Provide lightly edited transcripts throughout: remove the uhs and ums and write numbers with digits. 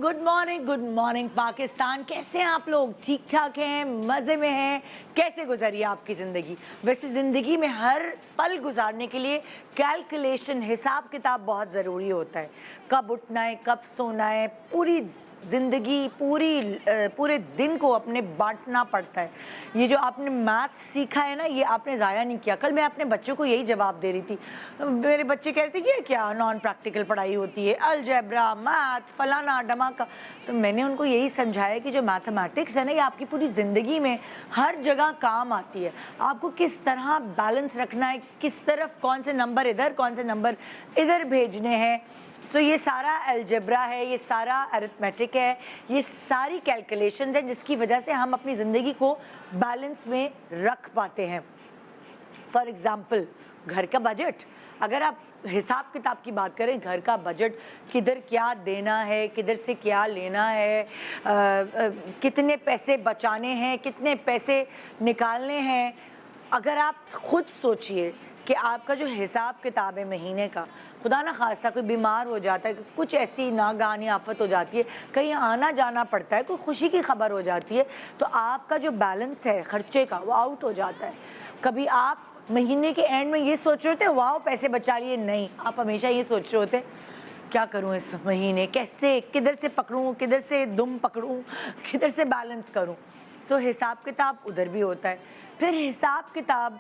Good morning Pakistan. कैसे हैं आप लोग? ठीक ठाक हैं, मज़े में हैं? कैसे गुजरी आपकी ज़िंदगी? वैसे ज़िंदगी में हर पल गुजारने के लिए कैलकुलेशन, हिसाब किताब बहुत ज़रूरी होता है। कब उठना है, कब सोना है, पूरी ज़िंदगी पूरे दिन को अपने बांटना पड़ता है। ये जो आपने मैथ सीखा है ना, ये आपने ज़ाया नहीं किया। कल मैं अपने बच्चों को यही जवाब दे रही थी। मेरे बच्चे कह रहे थे ये क्या नॉन प्रैक्टिकल पढ़ाई होती है, अलजेब्रा, मैथ, फलाना ढमाका। तो मैंने उनको यही समझाया कि जो मैथमेटिक्स है ना, ये आपकी पूरी ज़िंदगी में हर जगह काम आती है। आपको किस तरह बैलेंस रखना है, किस तरफ कौन से नंबर इधर, कौन से नंबर इधर भेजने हैं। सो ये सारा अलजेब्रा है, ये सारा अरिथमेटिक है, ये सारी कैलकुलेशंस है जिसकी वजह से हम अपनी ज़िंदगी को बैलेंस में रख पाते हैं। फॉर एग्ज़ाम्पल, घर का बजट, अगर आप हिसाब किताब की बात करें, घर का बजट, किधर क्या देना है, किधर से क्या लेना है, कितने पैसे बचाने हैं, कितने पैसे निकालने हैं। अगर आप खुद सोचिए कि आपका जो हिसाब किताब है महीने का, खुदा ना खास्ता कोई बीमार हो जाता है, कुछ ऐसी नागानी आफत हो जाती है, कहीं आना जाना पड़ता है, कोई खुशी की खबर हो जाती है, तो आपका जो बैलेंस है खर्चे का वो आउट हो जाता है। कभी आप महीने के एंड में ये सोच रहे होते वाह पैसे बचा लिए, नहीं, आप हमेशा ये सोच रहे होते क्या करूं इस महीने, कैसे, किधर से पकड़ूं, किधर से दुम पकड़ूं, किधर से बैलेंस करूं। सो हिसाब किताब उधर भी होता है। फिर हिसाब किताब,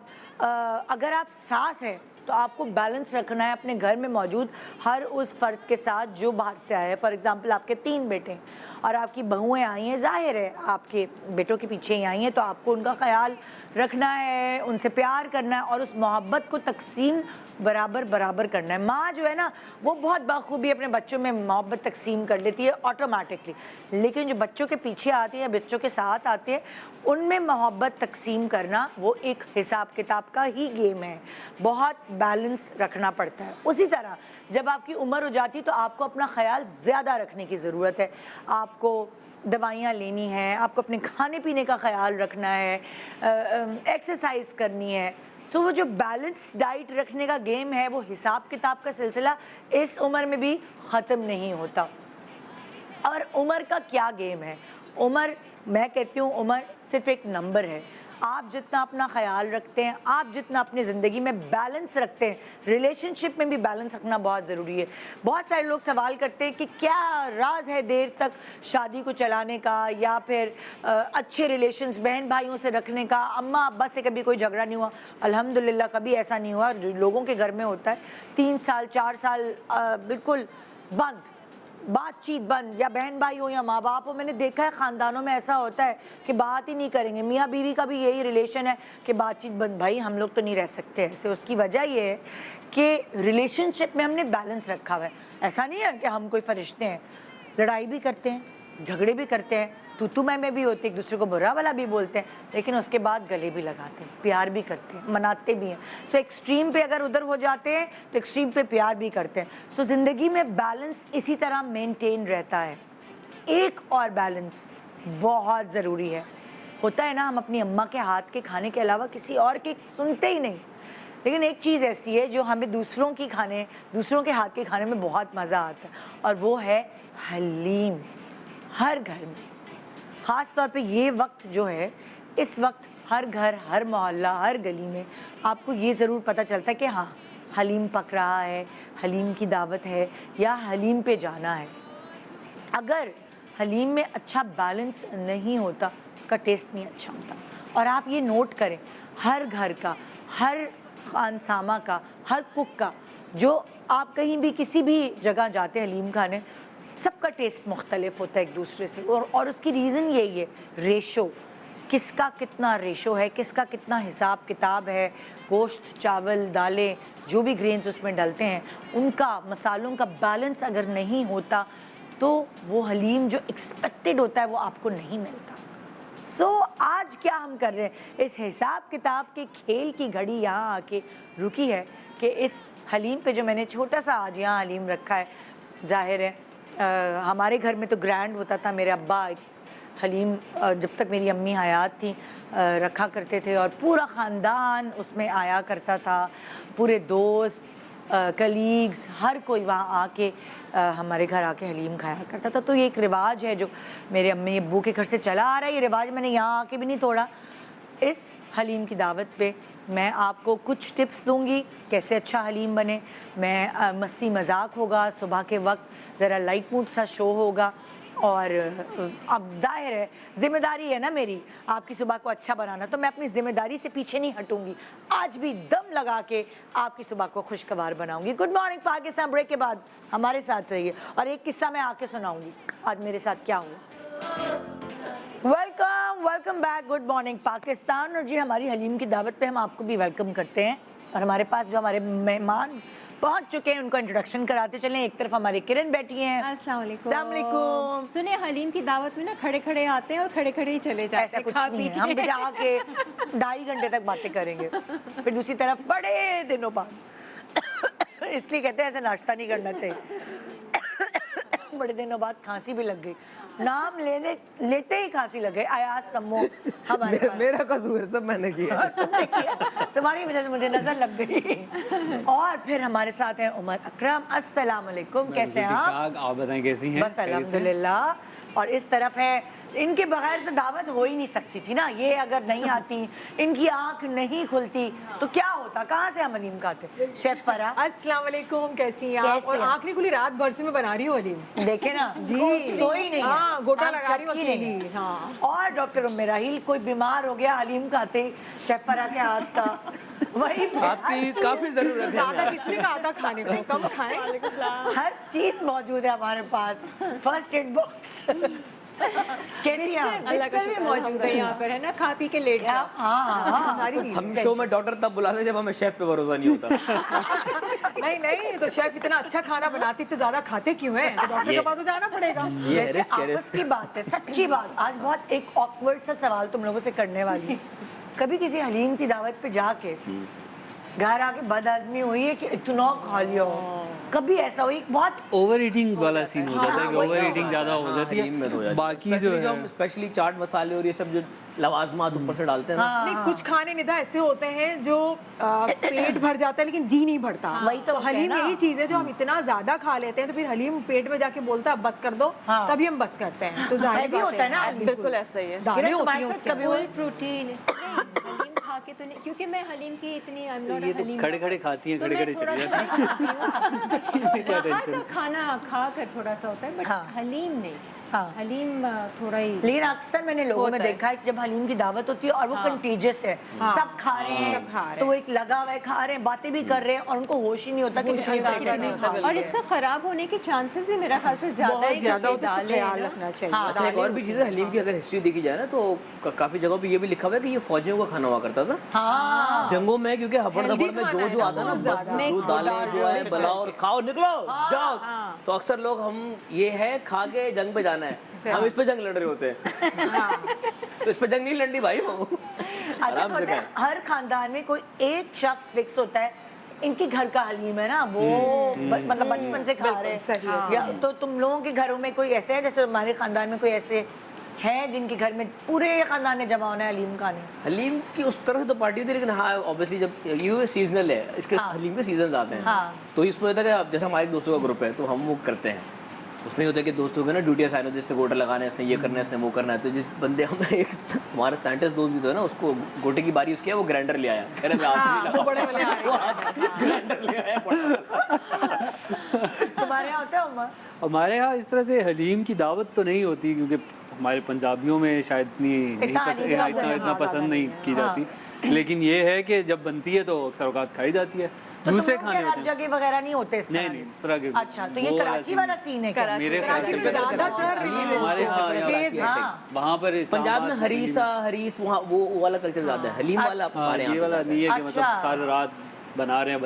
अगर आप सास हैं तो आपको बैलेंस रखना है अपने घर में मौजूद हर उस फ़र्द के साथ जो बाहर से आया है। फॉर एग्ज़ाम्पल, आपके 3 बेटे हैं और आपकी बहुएँ आई हैं, ज़ाहिर है आपके बेटों के पीछे ही आई हैं, तो आपको उनका ख्याल रखना है, उनसे प्यार करना है और उस मोहब्बत को तकसीम बराबर करना है। माँ जो है ना, वो बहुत बखूबी अपने बच्चों में मोहब्बत तकसीम कर लेती है ऑटोमेटिकली, लेकिन जो बच्चों के पीछे आती है, बच्चों के साथ आते हैं, उनमें मोहब्बत तकसीम करना वो एक हिसाब किताब का ही गेम है। बहुत बैलेंस रखना पड़ता है। उसी तरह जब आपकी उम्र हो जाती है तो आपको अपना ख्याल ज़्यादा रखने की ज़रूरत है। आपको दवाइयाँ लेनी हैं, आपको अपने खाने पीने का ख्याल रखना है, एक्सरसाइज करनी है। सो वो जो बैलेंस डाइट रखने का गेम है, वो हिसाब किताब का सिलसिला इस उम्र में भी ख़त्म नहीं होता। और उम्र का क्या गेम है? उम्र, मैं कहती हूँ, उम्र सिर्फ एक नंबर है। आप जितना अपना ख्याल रखते हैं, आप जितना अपनी ज़िंदगी में बैलेंस रखते हैं, रिलेशनशिप में भी बैलेंस रखना बहुत ज़रूरी है। बहुत सारे लोग सवाल करते हैं कि क्या राज है देर तक शादी को चलाने का, या फिर अच्छे रिलेशंस बहन भाइयों से रखने का। अम्मा अब्बा से कभी कोई झगड़ा नहीं हुआ? अल्हम्दुलिल्लाह कभी ऐसा नहीं हुआ। जो लोगों के घर में होता है 3 साल 4 साल बिल्कुल बंद, बातचीत बंद, या बहन भाई हो या माँ बाप हो। मैंने देखा है ख़ानदानों में ऐसा होता है कि बात ही नहीं करेंगे। मियाँ बीवी का भी यही रिलेशन है कि बातचीत बंद। भाई हम लोग तो नहीं रह सकते ऐसे। उसकी वजह ये है कि रिलेशनशिप में हमने बैलेंस रखा हुआ है। ऐसा नहीं है कि हम कोई फरिश्ते हैं। लड़ाई भी करते हैं, झगड़े भी करते हैं, तू मैं भी होते, एक दूसरे को बुरा वाला भी बोलते हैं, लेकिन उसके बाद गले भी लगाते हैं, प्यार भी करते हैं, मनाते भी हैं। सो एक्सट्रीम पे अगर उधर हो जाते हैं तो एक्सट्रीम पे प्यार भी करते हैं। सो ज़िंदगी में बैलेंस इसी तरह मेंटेन रहता है। एक और बैलेंस बहुत ज़रूरी है। होता है ना, हम अपनी अम्मा के हाथ के खाने के अलावा किसी और के सुनते ही नहीं, लेकिन एक चीज़ ऐसी है जो हमें दूसरों के हाथ के खाने में बहुत मज़ा आता है, और वो है हलीम। हर घर में, ख़ास तौर पे ये वक्त जो है, इस वक्त हर घर, हर मोहल्ला, हर गली में आपको ये ज़रूर पता चलता है कि हाँ, हलीम पक रहा है, हलीम की दावत है या हलीम पे जाना है। अगर हलीम में अच्छा बैलेंस नहीं होता, उसका टेस्ट नहीं अच्छा होता। और आप ये नोट करें, हर घर का, हर खानसामा का, हर कुक का, जो आप कहीं भी किसी भी जगह जाते हैं हलीम खाने, सबका टेस्ट मुख्तलिफ होता है एक दूसरे से। और उसकी रीज़न यही है, रेशो, किसका कितना रेशो है, किसका कितना हिसाब किताब है। गोश्त, चावल, दालें, जो भी ग्रेन्स उसमें डलते हैं, उनका, मसालों का बैलेंस अगर नहीं होता तो वो हलीम जो एक्सपेक्टेड होता है वो आपको नहीं मिलता। सो आज क्या हम कर रहे हैं, इस हिसाब किताब के खेल की घड़ी यहाँ आके रुकी है कि इस हलीम पे, जो मैंने छोटा सा आज यहाँ हलीम रखा है, ज़ाहिर है हमारे घर में तो ग्रैंड होता था। मेरे अब्बा हलीम जब तक मेरी अम्मी हयात थी रखा करते थे, और पूरा ख़ानदान उसमें आया करता था, पूरे दोस्त, कलीग्स, हर कोई वहाँ आके हमारे घर आके हलीम खाया करता था। तो ये एक रिवाज है जो मेरे अम्मी अब्बू के घर से चला आ रहा है। ये रिवाज मैंने यहाँ आके भी नहीं तोड़ा। इस हलीम की दावत पे मैं आपको कुछ टिप्स दूंगी कैसे अच्छा हलीम बने। मैं मस्ती मजाक होगा, सुबह के वक्त ज़रा लाइट मूड सा शो होगा, और अब जाहिर है जिम्मेदारी है ना मेरी आपकी सुबह को अच्छा बनाना, तो मैं अपनी जिम्मेदारी से पीछे नहीं हटूंगी। आज भी दम लगा के आपकी सुबह को खुशगवार बनाऊंगी। गुड मॉर्निंग पाकिस्तान ब्रेक के बाद हमारे साथ रहिए और एक किस्सा मैं आके सुनाऊंगी आज मेरे साथ क्या हुआ। Welcome back, good morning Pakistan. और जी हमारी हलीम की दावत पे हम आपको भी वेलकम करते हैं और हमारे पास जो हमारे मेहमान पहुंच चुके हैं उनका इंट्रोडक्शन कराते चलें। एक तरफ हमारी किरण बैठी हैं। अस्सलाम वालेकुम। अस्सलाम वालेकुम। सुने हलीम की दावत में ना खड़े खड़े आते हैं और खड़े खड़े ही चले जाते ऐसा हैं, कुछ खा नहीं पी है, हम बिठा के 2.5 घंटे तक बातें करेंगे। फिर दूसरी तरफ बड़े दिनों बाद इसलिए कहते हैं ऐसे नाश्ता नहीं करना चाहिए। बड़े दिनों बाद खांसी भी लग गई, नाम लेते ही खांसी लग गई। अयाज सम्मो हमारे मेरा कसूर है, सब मैंने किया। तुम्हारी वजह से मुझे नजर लग गई। और फिर हमारे साथ हैं उमर अकरम। अस्सलाम वालेकुम, कैसे हैं आप बताएं कैसी हैं? बस अल्हम्दुलिल्लाह। और इस तरफ है, इनके बगैर तो दावत हो ही नहीं सकती थी ना। ये अगर नहीं आती, इनकी आंख नहीं खुलती तो क्या होता, कहाँ से हम हलीम खाते। शेफ फरा, अस्सलाम वालेकुम, कैसी हैं आप? कैसी और हैं? आँख नहीं खुली, रात भर से मैं बना रही हूँ हलीम। देखे ना जी। सोई नहीं है। हाँ, गोटा आप लगा रही हूँ चपकी नहीं अकेली, है। हाँ। और डॉक्टर उम्मे राहील कोई बीमार हो गया हलीम खाते शेफ फरा के हाथ का, वही आपकी काफी जरूरत है। ज्यादा किसने कहा था खाने को, कम खाएं। हर चीज मौजूद है हमारे पास। फर्स्ट एड बॉक्स कैसी हैं आप? बिस्तर भी मौजूद है यहाँ पर, है ना, खा पी के लेट क्या? जाओ। हाँ, सारी चीज। हम शो में डॉक्टर तब बुलाते जब हमें शेफ पे भरोसा नहीं होता। नहीं नहीं, तो शेफ इतना अच्छा खाना बनाती तो ज्यादा खाते क्यों हैं? तो डॉक्टर के पास तो जाना पड़ेगा। ये वैसे रिस्क है, आपस रिस्क। की बात है, सच्ची बात। आज बहुत एक ऑकवर्ड सा सवाल तुम लोगों से करने वाली हूँ। कभी किसी हलीम की दावत पे जाके घर आके बदहजमी हुई है कि इतना खा लिया हो? कभी ऐसा हुई? बहुत ओवर ईटिंग वाला सीन हो जाता है कि वही ओवर तो ईटिंग ज्यादा हो जाती हलीम में तो हो है। जाती है। बाकी जो Especially है हम स्पेशली चाट मसाले और ये सब जो लवाजमात ऊपर से डालते हैं ना, नहीं, कुछ खाने निदा ऐसे होते हैं जो पेट भर जाता है लेकिन जी नहीं भरता। वही तो हलीम है ना। यही चीज है जो हम इतना ज्यादा खा लेते हैं तो फिर हलीम पेट में जाके बोलता है बस कर दो, हाँ। तभी हम बस करते हैं। तो जाहिर हैवी बात होता है ना हलीम। बिल्कुल ऐसा ही है। दाने किरण, होती तुम्हारे हैं साथ उसके कभी अंदर। फुल प्रोटीन हलीम खा के तो नहीं, क्योंकि मैं हलीम की इतनी आई एम नॉट ये तो हलीम खड़े खड़े खाती हैं, तो खड़े मैं खड़े थोड़ा चली जाती सा क्या बाहर टेंशन? का खाना खा कर थोड़ा सा होता है, बट हाँ। हलीम नहीं। हाँ। हलीम थोड़ा ही लेकिन अक्सर मैंने लोगों में होता है। देखा है कि जब हलीम की दावत होती है और वो कंटीजियस है, सब खा रहे हैं, सब खा रहे हैं। तो वो एक लगा हुआ है, खा रहे हैं, बातें भी कर रहे हैं और उनको होश ही नहीं होता कि पिछली बार कितनी खा ली और है। इसका खराब होने के चांसेस भी मेरा ख्याल से ज्यादा बहुत है, ज्यादा क्योंकि हो तो उसका दालें हैं ख्याल ना। रखना चाहिए। हाँ। अच्छा एक और भी चीज़ है हलीम की, अगर हिस्ट्री देखी जाए ना तो काफी जगहों पे ये भी लिखा हुआ है कि ये फौजियों का खाना हुआ करता था हाँ। जंगों में, क्योंकि हपड़ Healthy दपड़ में खाना जो है जो ना, आता है ना, बहुत बस ज्यादा। दूध डालें जो है बनाओ और खाओ, निकलो जाओ। तो अक्सर लोग हम ये है खा के जंग पे जाना है, हम इस पे जंग लड़ रहे होते हैं। तो इस पे जंग नहीं लड़नी भाई, वो अच्छा, आराम से पता है, खाएं। हर खानदान में कोई एक शख्स फिक्स होता है, इनके घर का हलीम है ना वो मतलब बचपन से खा रहे सही हैं। है, या तो तुम लोगों के घरों में कोई ऐसे है, जैसे हमारे खानदान में कोई ऐसे हैं जिनके घर में पूरे खानदान ने जमा होना है हलीम खाने? हलीम की उस तरह से तो पार्टी होती है, लेकिन हाँ ऑब्वियसली जब ये सीजनल है, इसके हाँ। हलीम के सीजन आते हैं, हाँ। तो इसमें होता है कि अब जैसे हमारे दोस्तों का ग्रुप है तो हम वो करते हैं। उसमें होता है कि दोस्तों के ना ड्यूटी असाइन होती है, इसने गोटा लगाना है, इसने ये करना है, इसने वो करना है। तो जिस बंदे हम एक हमारा साइंटिस्ट दोस्त भी तो है ना, उसको गोटे की बारी उसकी है, वो ग्राइंडर ले आया, कह रहे मैं आज नहीं वो बड़े वाले आ रहे हैं। ग्राइंडर ले आया बड़ा। तुम्हारे यहाँ होता है उमर? हमारे यहाँ इस तरह से हलीम की दावत तो नहीं होती, क्योंकि हमारे पंजाबियों में शायद इतना पसंद नहीं की जाती। लेकिन ये है कि जब बनती है तो अक्सर औकात खाई जाती है। तो तुम दूसरे लोग खाने के होते हैं। जगह वगैरह नहीं होते इस नहीं तरह नहीं के? इस तरह के अच्छा, तो ये वो कराची वाला सीन है क्या? मेरे ख्याल कराची से में ज्यादातर हमारे यहाँ क्रेज हाँ। वहाँ पर पंजाब में इस्लामाबाद हरीस वहाँ वो वाला कल्चर ज्यादा है, हलीम वाला हाँ, हमारे यहाँ ये पे वाला ज्यादा है। नहीं है कि अच्छा। मतलब सारी रात बना रहे हैं,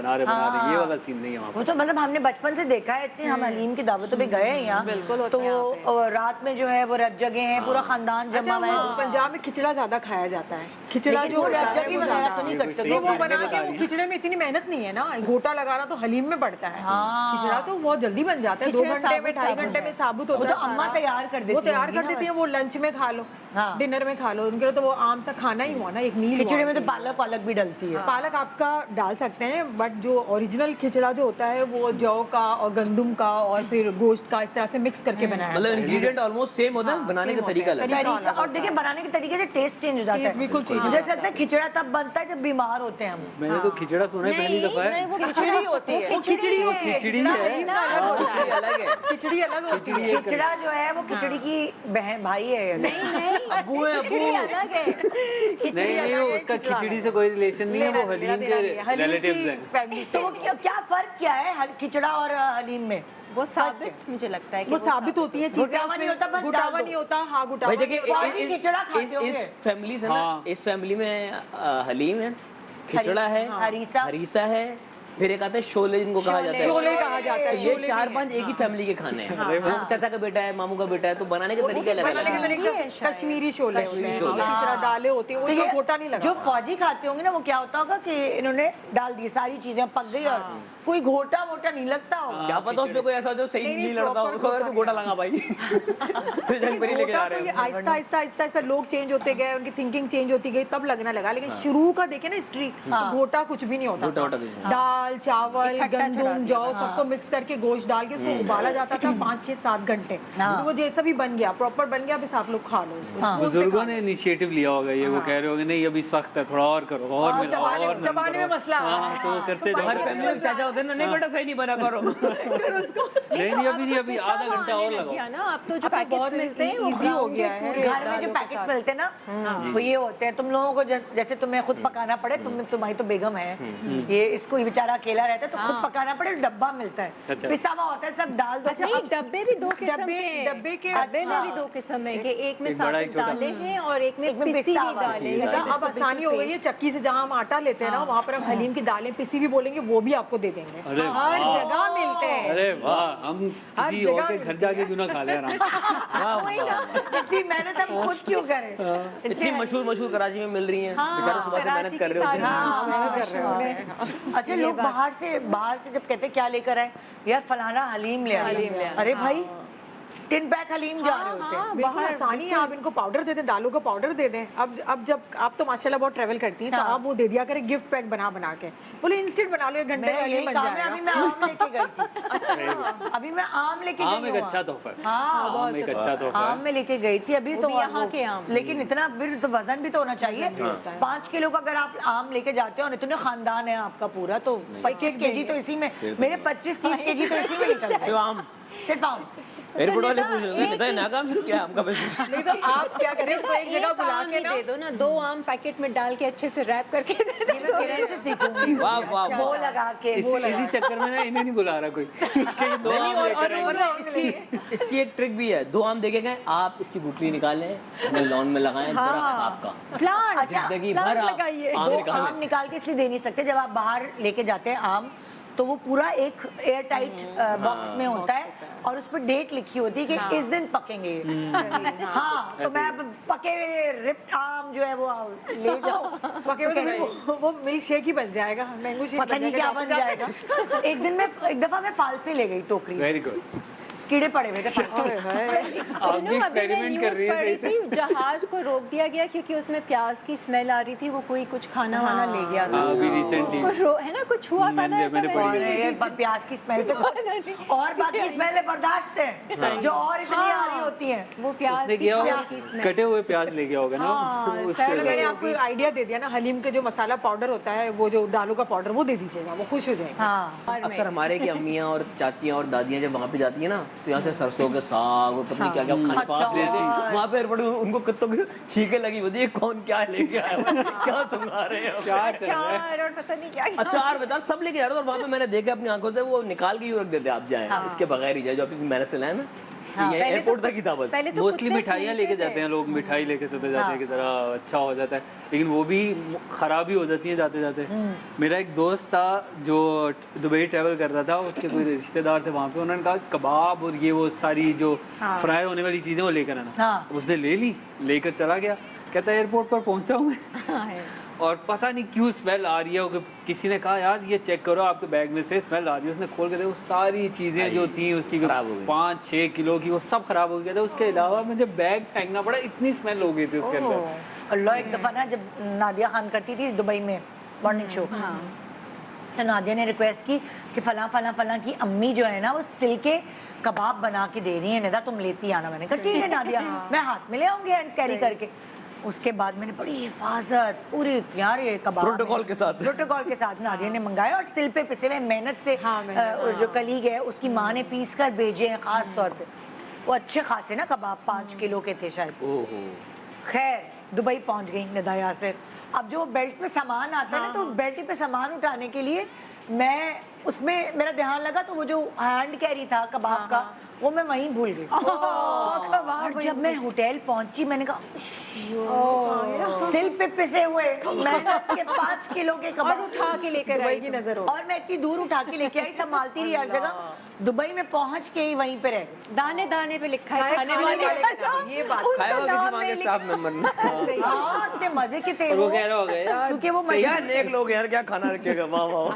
ये वाला सीन नहीं है वहाँ वो पर। तो मतलब हमने बचपन से देखा है, इतनी हम हलीम की दावतों पे गए हैं यहाँ, बिल्कुल तो वो रात में जो है वो रत जगह हैं, पूरा खानदान अच्छा, जमा हुआ वो है। पंजाब में खिचड़ा ज्यादा खाया जाता है। खिचड़ा लेकिन जो वो होता रत है जगह वो वगैरह ज्यादा- तो नहीं करते। तो वो खिचड़ी बना में के वो खिचड़े में इतनी मेहनत नहीं है ना, गोटा लगाना तो हलीम में पड़ता है। खिचड़ा तो बहुत जल्दी बन जाता है, 2 खिचड़ा घंटे में साबुत 2.5 घंटे में साबुत वो होता तो है अम्मा सारा। तैयार कर देती वो तैयार होंगी कर ना देती है, बस। वो लंच में खा लो। हाँ। डिनर में खा लो, उनके लिए तो वो आम सा खाना ही हुआ ना, एक मील खिचड़ी हुआ में तो उनके लिए। पालक वालक भी डलती है। पालक आपका डाल सकते हैं, बट जो ओरिजिनल खिचड़ा जो होता है वो जौ का और गंदुम का और फिर गोश्त का इस तरह से मिक्स करके बनाया मतलब जाता है। इंग्रेडिएंट ऑलमोस्ट सेम होता है, हाँ, बनाने same का तरीका होता है, अलग है। तरीका तरीका और देखिए बनाने के तरीके से टेस्ट चेंज हो जाता है। टेस्ट बिल्कुल change हो मुझे ऐसा लगता है खिचड़ा तब बनता है जब बीमार होते हैं हम। मैंने तो खिचड़ा सुना है पहली दफा है। वो खिचड़ी होती है। वो खिचड़ी होती है, खिचड़ी खिचड़ा है। हलीम का अलग होता खिचड़ी है। अलग है। खिचड़ी अलग होती है। खिचड़ा जो है वो खिचड़ी की बहन भाई है। नहीं अब्बू है, अब्बू। अलग है। नहीं नहीं, अलग है, उसका खिचड़ा खिचड़ी से कोई रिलेशन नहीं है, वो हलीम के रिलेटिव्स हैं। फैमिली तो वो क्या फर्क क्या है खिचड़ा और हलीम में? वो साबित मुझे लगता है कि वो साबित होती है चीजें, गुटावा नहीं होता, बस डाल गुटावा दो। नहीं होता। हाँ, गुटावा भाई देखिए नहीं होता। बाकी खिचड़ा खाते होंगे। इस फैमिली से ना, हाँ। इस फैमिली में हलीम है, खिचड़ा है, हरीसा। हरीसा है, फिर एक आता है शोले जिनको कहा जाता है। शोले कहा जाता है, तो ये शोले चार भी पांच है। एक ही फैमिली के खाने हैं। वो चाचा का बेटा है, मामू का बेटा है, तो बनाने के तरीके अलग बनाने के अलग हैं। तरीके है शायद। कश्मीरी शोले होते हैं, शोले। इसी तरह दालें होती हैं, वो देखिए, जो घोटा नहीं लगा जो हुआ। फौजी खाते होंगे ना वो क्या होता होगा कि इन्होंने डाल दी सारी चीजें पक गई और कोई घोटा वोटा नहीं लगता होगा। क्या पता उसमें कोई ऐसा जो सही नहीं, नहीं लड़ता हो, proper उसको अगर तो गोटा लगा भाई। फिर जंग पर ही लेके जा घोटा रहे तो ये हैं। आहिस्ता आहिस्ता आहिस्ता आहिस्ता लोग चेंज होते गए, उनकी थिंकिंग चेंज होती गई, तब लगने लगा। लेकिन शुरू का देखे ना हिस्ट्री, तो घोटा कुछ भी नहीं होता घोटा था। वोटा कुछ नहीं। दाल चावल इकट्ठा चढ़ा गंदुम दिया जौ सबको मिक्स करके गोश्त डाल के उसको उबाला जाता था 5-6-7 घंटे। तो वो जैसा भी बन गया, प्रॉपर बन गया, बस आप लोग खा लो उसको। स्पून से बुजुर्गों खा ने लो। इनिशिएटिव लिया होगा, ये वो कह रहे होंगे नहीं अभी सख्त है, थोड़ा और करो, और मिलाओ, चबाने- और नरम चबाने में करो। मसला आ रहा हाँ, है। तो वो करते तो जाओ। हर फैमिली में चाचा होते हैं ना, नहीं बेटा सही नहीं बना करो। नहीं नहीं, अभी नहीं, अभी आधा घंटा और लगाओ। ना अब तो जो अब तो पैकेट्स बहुत मिलते हैं वो easy हो ground गया के है। पूरे घर में दालों जो के पैकेट्स साथ। मिलते हैं ना वो ये होते हैं। तुम लोगों को जैसे तुम्हें खुद पकाना पड़े, तुम्हारी तो बेगम है, ये इसको ये बेचारा अकेला रहता है तो खुद पकाना पड़े, डब्बा मिलता है, अच्छा। पिसा हुआ होता है, सब डाल दो। अच्छा नहीं, डब्बे भी दो किस्म के हैं। डब्बे के- डब्बे में अच्छा। भी दो किस्म है कि एक में एक बड़ा, एक साबुत छोटा। दालें हैं और एक में एक में पिसी पिसा हुई हुआ। दालें हैं। देखा, जिसको अब आसानी हो बिल्कुल गई है, चक्की से जहाँ हम आटा लेते हैं ना, वहाँ पर हम हलीम की दालें पिसी भी बोलेंगे वो भी आपको दे देंगे। अरे हर वाह। जगह मिलते हैं। अरे वाह, हम किसी जगह और के घर जाके क्यों ना खा ले आराम से। इतनी मेहनत हम खुद क्यों करें? इतनी मशहूर कराची में मिल रही हैं, बेचारे सुबह से मेहनत कर रहे होते हैं। हाँ, मेहनत कर रहे होते हैं। अच्छा, लोग बाहर से जब कहते हैं क्या लेकर आए, यार फलाना हलीम ले आए, अरे भाई टिन पैक हलीम जा रहे होते हैं। बिल्कुल आसानी है, आप इनको पाउडर दे दें, दालों का पाउडर दे दें। अब जब आप तो माशाल्लाह बहुत ट्रैवल करती हैं, तो आप वो दे दिया करें गिफ्ट पैक बना के, बोले इंस्टेंट बना लो, 1 घंटे में मेरा यही हलीम बन काम है। जाएगा। अभी मैं आम लेके गई थी। अभी मैं आम लेके आम गई एक हूँ। अच्छा तोहफा है। हाँ, आम एक अच्छा तोहफा आम है। में लेके गई थी अभी वो तो भी और यहाँ वो- के आम। लेकिन इतना फिर तो वजन भी तो होना चाहिए। 5 किलो का अगर आप आम लेके जाते हो और इतने खानदान है आपका पूरा, तो 25 केजी तो इसी में, मेरे 25-30 केजी तो इसी में निकल सिर्फ गए। आम सिर्फ आम। एयरपोर्ट वाले पूछ रहे हैं, बताए ना काम शुरू किया आम का बिजनेस। नहीं तो आप क्या करें, इनको एक जगह बुला आम के ही ना, दे दो ना, 2 आम पैकेट में डाल के अच्छे से रैप करके दे दो। ये मैं किरण से सीखूंगी। वाह वाह वो वाह। लगा के इसी चक्कर में ना इन्हें नहीं बुला रहा कोई कि ये दो नहीं, आम और लेकर आएंगे। पता है इसकी एक ट्रिक भी है। 2 आम देखे गए, आप इसकी गुठली निकालें, अपने लॉन में लगाएं, दरख्त आपका प्लांट अच्छा, जिंदगी प्लांट भर आप लगाइए। आम वो निकालें। आम निकाल के इसलिए दे नहीं सकते, जब आप बाहर लेके जाते हैं आम तो वो पूरा एक एयर टाइट बॉक्स में होता है और उस पर डेट लिखी होती है कि इस दिन पकेंगे ये। हाँ, तो मैं अब पके हुए रिप्ड आम जो है वो ले जाओ, पके हुए तो फिर वो मिल्क शेक ही बन जाएगा, मैंगो शेक पता नहीं क्या बन जाएगा। एक दफा मैं फालसे ले गई टोकरी, वेरी गुड। कीड़े पड़े हुए थे फालसे। आप भी सुनो, अभी मैं एक्सपेरिमेंट कर न्यूज़ रही पढ़ रही है सही थी, जहाज को रोक दिया गया क्योंकि उसमें प्याज की स्मेल आ रही थी, वो कोई कुछ खाना वाना ले गया था। अभी रिसेंटली उसको है ना, कुछ हुआ था ना मैंने- ऐसा, मैंने पढ़ी मैंने- और ये प्याज की स्मेल से और बाकी स्मेलें बर्दाश्त है जो और इतनी आ रही होती हैं। वो प्याज उसने की किया होगा, प्याज की स्मेल। कटे हुए प्याज ले गया होगा ना उसके तो मैंने लिए। आपको आइडिया दे दिया ना, हलीम के जो मसाला पाउडर होता है, वो जो दालों का पाउडर, वो दे दीजिएगा, वो खुश हो जाएगा। हाँ, अक्सर हमारे की अम्मियाँ और चाचियाँ और दादियाँ जब वहाँ पे जाती है ना, तो यहाँ से सरसों के साग और पता नहीं क्या क्या खाने पास देती है। वहाँ पे एयरपोर्ट उनको कुत्तों की छींके लगी होती है, कौन क्या लेके आया है, क्या सुना रहे हैं। क्या चल रहा है? अचार और पता नहीं क्या क्या। अचार बेचार सब लेके जा रहे थे और वहाँ पे मैंने देखा अपनी आंखों से, वो निकाल के यूँ रख देते आप जाए, इसके बगैर ही जाए, जो अपनी मेहनत से लाए ना, ये एयरपोर्ट तक ही था बस। पहले तो मोस्टली कुत्ते मिठाइयाँ लेके सूंघते जाते थे। हैं लोग, मिठाई लेके चले जाते हैं की तरह, अच्छा हो जाता है, लेकिन वो भी खराब ही हो जाती है जाते जाते। मेरा एक दोस्त था जो दुबई ट्रैवल कर रहा था, उसके कोई रिश्तेदार थे वहाँ पे, उन्होंने कहा कबाब और ये वो सारी जो फ्राई होने वाली चीज़ें वो लेकर आना। हाँ। उसने ले ली, लेकर चला गया, कहता है एयरपोर्ट पर पहुँचा हूँ मैं, और पता नहीं क्यों स्मेल आ रही है, और किसी ने कहा यार ये चेक करो आपके बैग में से स्मेल आ रही है। उसने खोल के देखा सारी चीज़ें जो थी उसकी खराब हो गई। 5-6 किलो की वो सब खराब हो गया था। उसके अलावा मुझे बैग फेंकना पड़ा, इतनी स्मेल हो गई थी उसके अंदर। अल्लाह, एक दफ़ा ना जब नादिया खान करती थी दुबई में मॉर्निंग शो, तो नादिया ने रिक्वेस्ट की कि फलां फलां फलां की अम्मी जो है ना वो सिल के कबाब बना के दे रही है, निदा तुम लेती आना। मैंने कहा ठीक है नादिया, मैं हाथ में ले आऊँगी हैंड कैरी करके। उसके बाद मैंने बड़ी हिफाजत पूरी यार ये कबाब प्रोटोकॉल के साथ नादिया ने मंगाया और सिल पे पिसे हुए मेहनत से जो कलीग है उसकी माँ ने पीस कर भेजे हैं खास तौर पे। वो अच्छे खासे ना कबाब 5 किलो के थे शायद। खैर दुबई पहुंच गई निदा यासिर। अब जो बेल्ट में सामान आता है ना, तो बेल्ट पे सामान उठाने के लिए मैं उसमें मेरा ध्यान लगा, तो वो जो हैंड कैरी था कबाब का वो मैं वहीं भूल गई। और जब मैं होटल पहुंची मैंने कहा सिल पे पिसे हुए मेहनत के 5 किलो के कबाब उठा के लेकर आई की नजर हो। और मैं इतनी दूर उठा के लेके आई, संभालती रही हर जगह। दुबई में पहुंच के ही वहीं पे रह गई। दाने दाने पे लिखा है खाने खाने वाले वाले का, ये बात खाएगा किसी वहाँ के स्टाफ मेंबर ने। हाँ, इतने मजे के थे और वो कह रहा होगा यार क्योंकि वो यार नेक लोग यार, क्या खाना रखेगा, वाह वाह।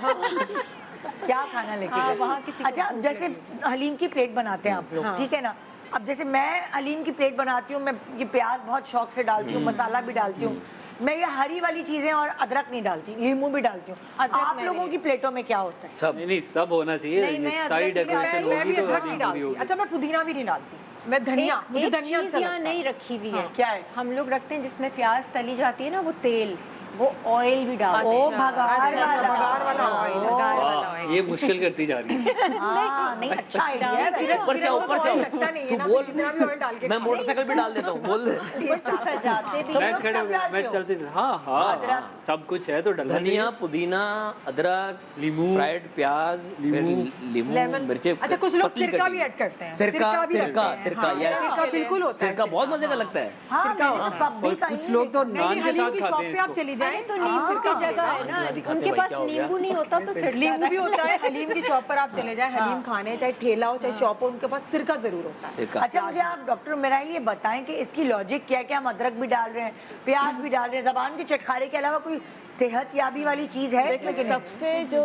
क्या खाना लेके गए? वहाँ किसी को अच्छा, अब जैसे हलीम की प्लेट बनाते हैं आप लोग, ठीक है ना। अब जैसे मैं हलीम की प्लेट बनाती हूँ, मैं ये प्याज बहुत शौक से डालती हूँ, मसाला भी डालती हूँ, मैं ये हरी वाली चीजें और अदरक नहीं डालती, नींबू भी डालती हूँ। आप लोगों की प्लेटों में क्या होता है? सब नहीं सब होना चाहिए। नहीं, मैं ये सारी अदरक नहीं डेकोरेशन मैं होगी भी तो अदरक हलीम नहीं पूरी डालती। होगी। अच्छा, मैं पुदीना भी नहीं डालती, मैं धनिया, मुझे एक धनिया चीज अच्छा यहाँ लगता है। नहीं रखी हुई है। क्या है? हम लोग रखते हैं जिसमें प्याज तली जाती है ना, वो तेल, वो ऑयल भी डालते ओ हैं। भगार भगार वाला ऑयल। वाह, ये मुश्किल करती जा रही है। हाँ, नहीं अच्छा आइडिया है। ऊपर से ऊपर से लगता नहीं है तू ना, बोल, कितना भी ऑयल डाल के मैं मोटरसाइकिल भी डाल देता हूँ, बोल दे। ऊपर से सजाते भी मैं हैं। खड़े हो गया, मैं चलते हाँ हाँ सब कुछ है तो डलना धनिया, पुदीना, अदरक, नींबू, फ्राइड प्याज, नींबू, लेमन, मिर्ची। अच्छा कुछ लोग पतली सिरका कटी। भी ऐड करते हैं। सिरका भी सिरका रखते हैं। सिरका हाँ, यस, सिरका बिल्कुल होता है। सिरका बहुत मजे का लगता है। हाँ, मैंने तो कभी और कहीं कुछ लोग तो नहीं, नान के हलीम साथ की शॉप खाते हैं पे आप इसको। चली जाएं तो नींबू की जगह है ना, उनके पास नींबू नहीं होता तो नींबू भी होता है। हलीम की शॉप पर आप चले जाएं, हलीम खाने, चाहे ठेला हो चाहे शॉप हो, उनके पास सिरका जरूर होता है। सिरका। अच्छा, मुझे आप डॉक्टर मेराइल ये बताएं कि इसकी लॉजिक क्या है कि हम अदरक भी डाल रहे हैं, प्याज भी डाल रहे हैं, ज़बान के चटखारे के अलावा कोई सेहतयाबी वाली चीज़ है इसमें कि देखिए नहीं? सबसे जो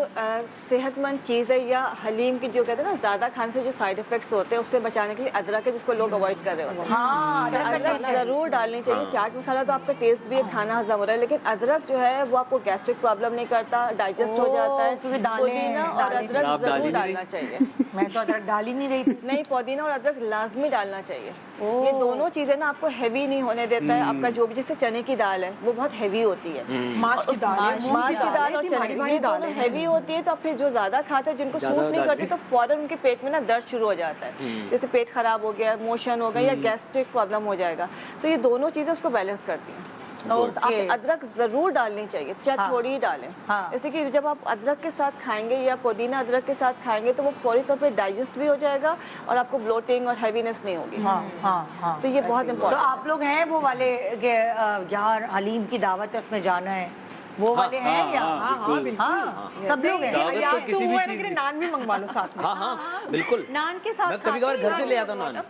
सेहतमंद चीज़ है या हलीम की जो कहते हैं ना ज़्यादा खाने से जो साइड इफेक्ट्स होते हैं उससे बचाने के लिए अदरक है जिसको लोग अवॉइड कर रहे होते हैं। हाँ, अदरक का अदरक taste है। ज़रूर डालनी चाहिए। चाट मसाला तो आपका टेस्ट भी है, खाना हजम हो रहा है, लेकिन अदरक जो है वो आपको गैस्ट्रिक प्रॉब्लम नहीं करता, डाइजेस्ट हो जाता है। क्योंकि दालें- पुदीना और दालें- अदरक आप डाल ही ज़रूर नहीं डालना चाहिए। मैं तो अदरक डाल ही नहीं रही थी। नहीं, पुदीना और अदरक लाजमी डालना चाहिए। ये दोनों चीज़ें ना आपको हैवी नहीं होने देता है। आपका जो भी जैसे चने की दाल है वो बहुत हैवी होती है, माश की दाल है, मूंग माश की दाल और इतनी भारी चने भारी ये दाल दोनों है। हैवी होती है, तो फिर जो ज़्यादा खाते हैं जिनको सूट नहीं करती तो फौरन उनके पेट में ना दर्द शुरू हो जाता है, जैसे पेट खराब हो गया, मोशन हो गया या गैस्ट्रिक प्रॉब्लम हो जाएगा। तो ये दोनों चीज़ें उसको बैलेंस करती हैं। तो आप अदरक ज़रूर डालनी चाहिए, चाहे थोड़ी ही डालें। हाँ। जैसे कि जब आप अदरक के साथ खाएंगे या पुदीना अदरक के साथ खाएंगे तो वो फौरी तौर पे डाइजेस्ट भी हो जाएगा और आपको ब्लोटिंग और हैवीनेस नहीं होगी। हाँ हाँ हाँ। तो ये बहुत तो इम्पोर्टेंट। आप लोग हैं वो वाले कि यार हलीम की दावत है उसमें जाना है, वो वाले हैं या? हाँ बिल्कुल। हाँ, सब लोग हैं। दावत तो यार किसी तो भी वो है ना चीज़ कि की। नान भी मंगवा लो साथ में। हाँ हाँ बिल्कुल। नान के साथ मैं कभी कभार घर से ले आता हूँ नान।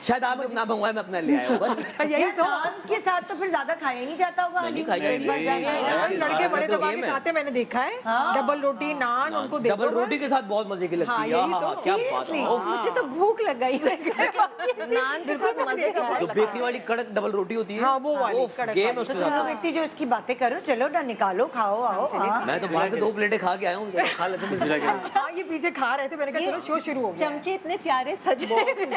शायद आप ना मंगवाए, मैं अपना ले आया हूँ बस। यही तो नान के साथ तो फिर ज्यादा खाया ही नहीं जाता होगा नहीं हलीम खाया की जाता। एक बार जाएगा। यार, लड़के बड़े तो दबा गेम के है। खाते मैंने देखा है। डबल रोटी नान उनको दे डबल दो रोटी के साथ बहुत मजे की लगती हाँ, है। यही हाँ, तो। हाँ, क्या बात है। उफ। मुझे तो भूख लग गई। नान के साथ मजे का जो बेकरी वाली कड़क डबल रोटी होती है, हाँ, वो वाली उफ, कड़क गेम है वाली। उसके तो चलो साथ। व्यक्ति जो इसकी बातें करो, चलो ना निकालो, खाओ आओ। हाँ। मैं तो बाहर से 2 प्लेटें खा के आया हूँ, चलो खा लेते हैं। हाँ, ये पीछे खा रहे थे, मैंने कहा चलो शो शुरू हो गया। चमचे इतने प्यारे सजे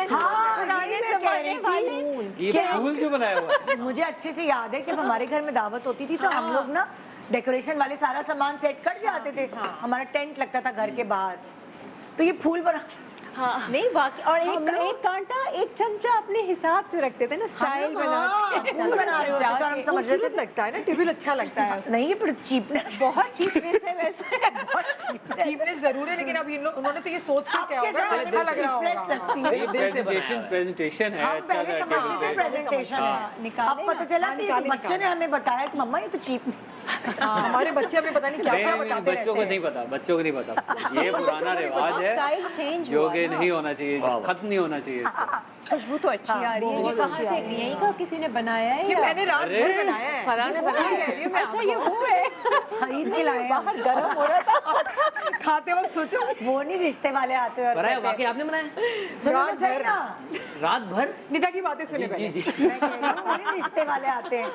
हाँ, पुराने ये मैं कह रही जमाने थी। वाले। ये फूल क्यों बनाया हुआ है? मुझे अच्छे से याद है जब हमारे घर में दावत होती थी तो हम लोग ना डेकोरेशन वाले सारा सामान सेट कर जाते थे। हमारा टेंट लगता था घर के बाहर, तो ये फूल बना नहीं वाकई, और एक कांटा एक चमचा अपने हिसाब से रखते थे ना, स्टाइल बना के। फूल बना रहे होते तो हम समझ रहे खूबसूरत लगता है ना, टेबल अच्छा लगता है। थे नहीं, ये पर चीपनेस बहुत चीपनेस है वैसे। चीपनेस जरूर है, लेकिन अब उन्होंने तो ये सोच के क्या होगा, अच्छा लग रहा होगा। ये दिल से बनाया हुआ है। प्रेजेंटेशन है, हम अच्छा पहले समझते थे प्रेजेंटेशन है, अब पता चला कि बच्चों ने हमें बताया कि मम्मा ये तो चीपनेस। हमारे बच्चे हमें पता नहीं क्या क्या बताते बच्चों को रहते नहीं पता, बच्चों को नहीं पता। ये पुराना रिवाज है स्टाइल चेंज जो हुआ कि ये नहीं होना चाहिए, खत्म नहीं होना चाहिए इसका। खुशबू तो अच्छी आ रही है। ये कहाँ से यहीं का किसी ने बनाया है ये या मैंने रात भर बनाया है। फरहान ने बनाया। अच्छा ये वो है खरीद के लाए हैं। बाहर गर्म हो रहा था खाते वक्त सोचो वो नहीं रिश्ते वाले आते हैं और बनाया कहते हैं, वाकई आपने बनाया सुनो तो सही ना, रात भर? निदा की बातें सुने जी पहले। जी मैं कह रही हूँ वो नहीं रिश्ते वाले आते हैं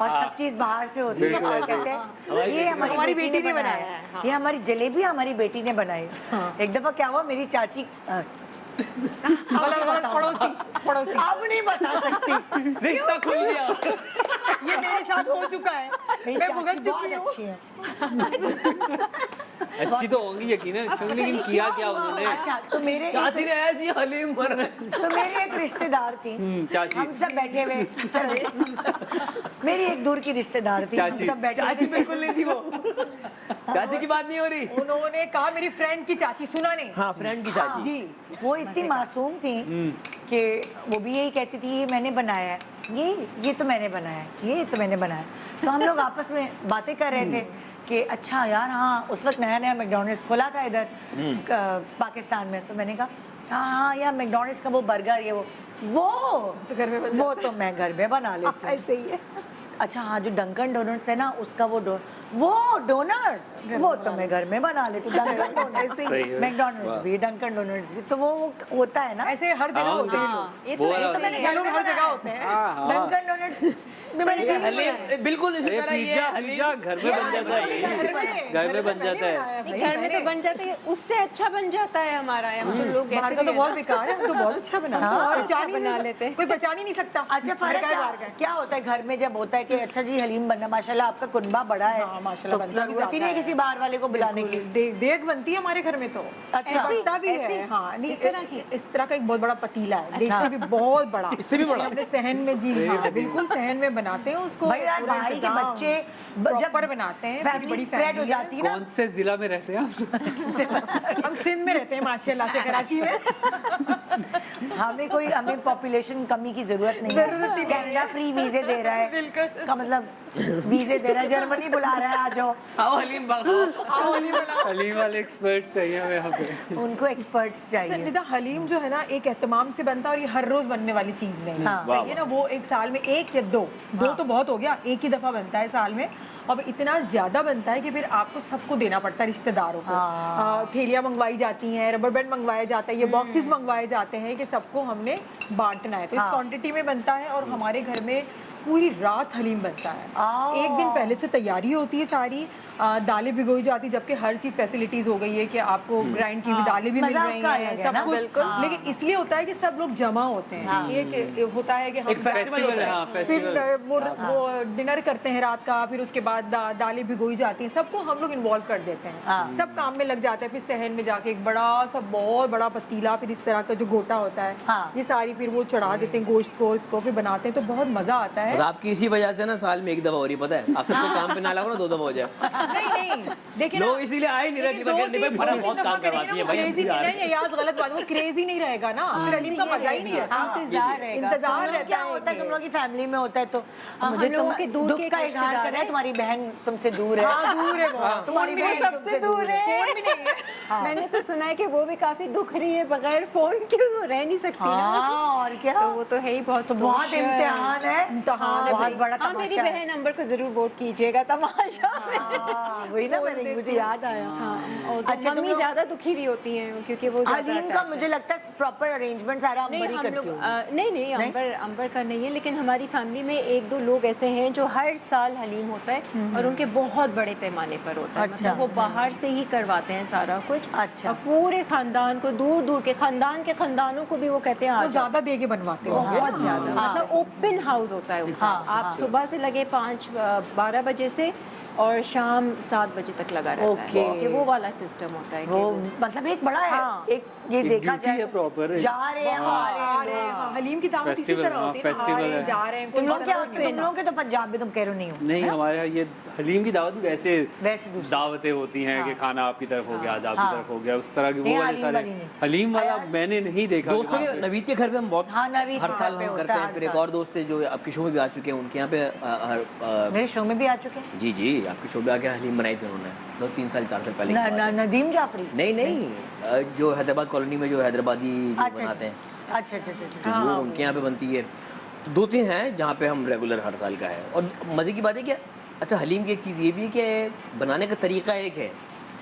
और सब चीज बाहर से होती है और कहते हैं ये हमारी बेटी ने बनाया है, ये हमारी जलेबी हमारी बेटी ने बनाई। एक दफा क्या हुआ, मेरी चाची पड़ोसी पड़ोसी अब नहीं बता सकती, रिश्ता खुल गया। ये मेरे साथ हो चुका है, मेरी मैं चाची भुगत चुकी बहुत हूँ। अच्छी है। अच्छी तो होंगी यकीनन अच्छी होंगी, लेकिन किया क्या उन्होंने? अच्छा तो मेरे चाची ने ऐसी हलीम बन रहे। तो मेरी एक रिश्तेदार थी, चाची। हम सब बैठे हुए मेरी एक दूर की रिश्तेदार थी, हम चाची। सब बैठे चाची थे। बिल्कुल नहीं थी वो। चाची की बात नहीं हो रही। उन्होंने कहा मेरी फ्रेंड की चाची, सुना नहीं? हाँ, फ्रेंड की चाची। जी वो इतनी मासूम थी कि वो भी यही कहती थी ये मैंने बनाया है, ये तो मैंने बनाया है, ये तो मैंने बनाया है। तो हम लोग आपस में बातें कर रहे थे कि अच्छा यार हाँ, उस वक्त नया नया मैकडॉनल्ड्स खोला था इधर पाकिस्तान में। तो मैंने कहा हाँ यार मैकडॉनल्ड्स का वो बर्गर ये वो तो घर में बन वो तो मैं घर में बना लेती हूँ। ऐसे ही है। अच्छा हाँ, जो डंकन डोनट्स है ना उसका वो डोनट्स वो तो मैं घर में बना लेती हूँ। डंकन डोनट्स सही है। मैकडॉनल्ड्स भी डंकन डोनट्स भी तो वो होता है ना ऐसे हर जगह होते हैं लोग। ये वो तो वाला ऐसे ही ये है। लोग हर जगह होते हैं। डंकन डोनट्स हलीम बिल्कुल इसी तरह ही है। पिज्जा घर में बन जाता है, घर में बन जाता है। नहीं, घर में तो बन जाता है, उससे अच्छा बन जाता है हमारा। हम तो लोग बाहर ऐसे का भी तो है बहुत ना। बेकार है, हम तो बहुत अच्छा बनाते हैं। और पहचान अच्छा ही बना नहीं- लेते हैं। कोई पहचान ही नहीं सकता। अच्छा फर्क घर का बाहर का। क्या होता है घर में जब होता है कि अच्छा जी हलीम बनना, माशाल्लाह आपका कुनबा बड़ा है हाँ, माशाल्लाह तो बनता भी जरूरत ही ज्यादा नहीं है। किसी बाहर वाले को बुलाने की। देग बनती है हमारे घर में तो। अच्छा। बनता भी ऐसी? है। हाँ, नहीं, इस तरह की? इस तरह का एक बहुत बड़ा पतीला है, देख के भी बहुत बड़ा। इससे भी बड़ा? अपने सहन में, जी हाँ, बिल्कुल सहन में बनाते हैं उसको। भाई यार पूरा भाई के इंतजाम बच्चे जब proper बनाते हैं, पूरी फैमिली बड़ी स्प्रेड हो family है। जाती है ना, कौन से जिला में रहते हैं आप? हम सिंध में रहते हैं माशाल्लाह से, कराची में। हमें पॉपुलेशन कमी की जरूरत नहीं जरूरत ही नहीं है। कनाडा फ्री वीजे दे रहा है बिल्कुल। का मतलब वीजे दे रहा है, जर्मनी बुला रहा है आ जाओ। आओ हलीम बाबा। हलीम वाले एक्सपर्ट्स चाहिए हमें यहाँ पे। उनको एक्सपर्ट्स अच्छा, चाहिए। निदा हलीम जो है ना एक एहतमाम से बनता है और ये हर रोज बनने वाली चीज नहीं है। हाँ। सही है ना, वो एक साल में एक या दो तो बहुत हो गया, एक ही दफा बनता है साल में। अब इतना ज्यादा बनता है कि फिर आपको सबको देना पड़ता है, रिश्तेदारों को। थैलियाँ मंगवाई जाती हैं, रबर बैंड मंगवाया जाता है, ये बॉक्सेस मंगवाए जाते हैं कि सबको हमने बांटना है। तो इस क्वांटिटी में बनता है और हमारे घर में पूरी रात हलीम बनता है। एक दिन पहले से तैयारी होती है सारी, दालें भिगोई जाती, जबकि हर चीज फैसिलिटीज हो गई है कि आपको ग्राइंड की हुई दालें भी मिल मजा रही उसका हैं, अलग है सब ना? कुछ। लेकिन इसलिए होता है कि सब लोग जमा होते हैं। एक होता है कि हम एक फेस्टिवल है। हाँ, फिर फेस्टिवल। वो डिनर करते हैं रात का, फिर उसके बाद दालें भिगोई जाती हैं, सबको हम लोग इन्वॉल्व कर देते हैं, सब काम में लग जाते हैं। फिर सहन में जाके एक बड़ा सा बहुत बड़ा पतीला, फिर इस तरह का जो गोटा होता है, ये सारी फिर वो चढ़ा देते हैं गोश्त को, इसको फिर बनाते हैं, तो बहुत मजा आता है। बस आपकी इसी वजह से ना साल में एक दफा हो रही, पता है? आप सबको काम पे ना लगो ना, 2 दफा हो जाए। नहीं देखिए लोग इसीलिए आए नहीं रहे कि भाई फरा बहुत काम करवाती है भाई। हम भी आ रहे हैं। नहीं यार गलत बात, वो क्रेजी नहीं रहेगा ना, फिर हलीम का मजा ही नहीं रहता। इंतजार रहेगा। इंतजार रहता क्या होता है तुम लोगों की फैमिली में होता है तो हम मुझे लोगों के दूर दुख के का एक इजहार रिश्तेदार करना है, है। तुम्हारी बहन तुमसे दूर है। हाँ, दूर है वो। तुम्हारी फोन भी बहन सबसे तुमसे दूर है। फोन भी नहीं है। मैंने तो सुना है कि वो भी काफी दुख रही है, बगैर फोन के वो रह नहीं सकती ना। हाँ और क्या, तो वो तो है ही बहुत तो बहुत social। इम्तिहान है, इम्तिहान है बहुत भाई। बड़ा हाँ, मेरी तमाशा है। बहन नंबर को जरूर वोट कीजिएगा तमाशा में। हाँ, वही ना मैंने मुझे याद आया। और तो अच्छा, तुम मम्मी लोग- ज्यादा दुखी भी होती हैं क्योंकि वो ज्यादा हलीम का attached मुझे है। लगता है प्रॉपर अरेंजमेंट सारा नहीं अंबर ही हम करती लोग होगी। नहीं अंबर का नहीं है, लेकिन हमारी फैमिली में 1-2 लोग ऐसे हैं जो हर साल हलीम होता है और उनके बहुत बड़े पैमाने पर होता है। अच्छा। मतलब वो बाहर से ही करवाते हैं सारा कुछ। अच्छा। और पूरे खानदान को, दूर दूर के खानदानों को भी वो कहते हैं आ वो जाओ। ज्यादा दे के बनवाते हैं। बहुत ज्यादा, मतलब ओपन हाउस होता है उनका। आप सुबह से लगे 5-12 बजे से और शाम 7 बजे तक लगा रहता ओके। है कि वो वाला सिस्टम होता है कि वो वो- मतलब एक बड़ा है, हाँ। एक ये एक देखा duty जाए है proper। जा रहे हैं आ रहे हैं हाँ, हलीम की दावत इसी Festival, तरह हाँ, होती है ना, आ festival रहे हैं, है। जा रहे हैं। तुम कोई लोग क्या तरह तुम लोग के तो पंजाब में तुम कह रहे हो नहीं हो नहीं, हमारे यहाँ ये हलीम की दावत वैसे वैसे दूसरी। दावतें होती हैं कि खाना आपकी तरफ हो गया, आज आपकी तरफ हो गया, उस तरह की नहीं, वो वाले हलीम सारे। वाली नहीं। हलीम वाला मैंने नहीं देखा। दोस्तों के नवीद के घर पे हम बहुत हाँ, नवीद हर के साल घर पे हम होता करते है हैं। हर फिर एक साल। और दोस्त है जो आपके शो में भी आ चुके हैं, उनके यहाँ पे मेरे शो में भी आ चुके हैं। जी आपके शोबे आके हलीम बनाई थी उन्होंने 2-3 साल 4 साल पहले की बात है। नदीम जाफरी। नहीं, जो हैदराबाद कॉलोनी में जो हैदराबादी जो अच्छा, बनाते हैं, अच्छा अच्छा अच्छा अच्छा। तो वो उनके यहाँ पे बनती है। तो 2-3 हैं जहाँ पे हम रेगुलर हर साल का है। और मज़े की बात है कि अच्छा हलीम की एक चीज़ ये भी है कि बनाने का तरीका एक है,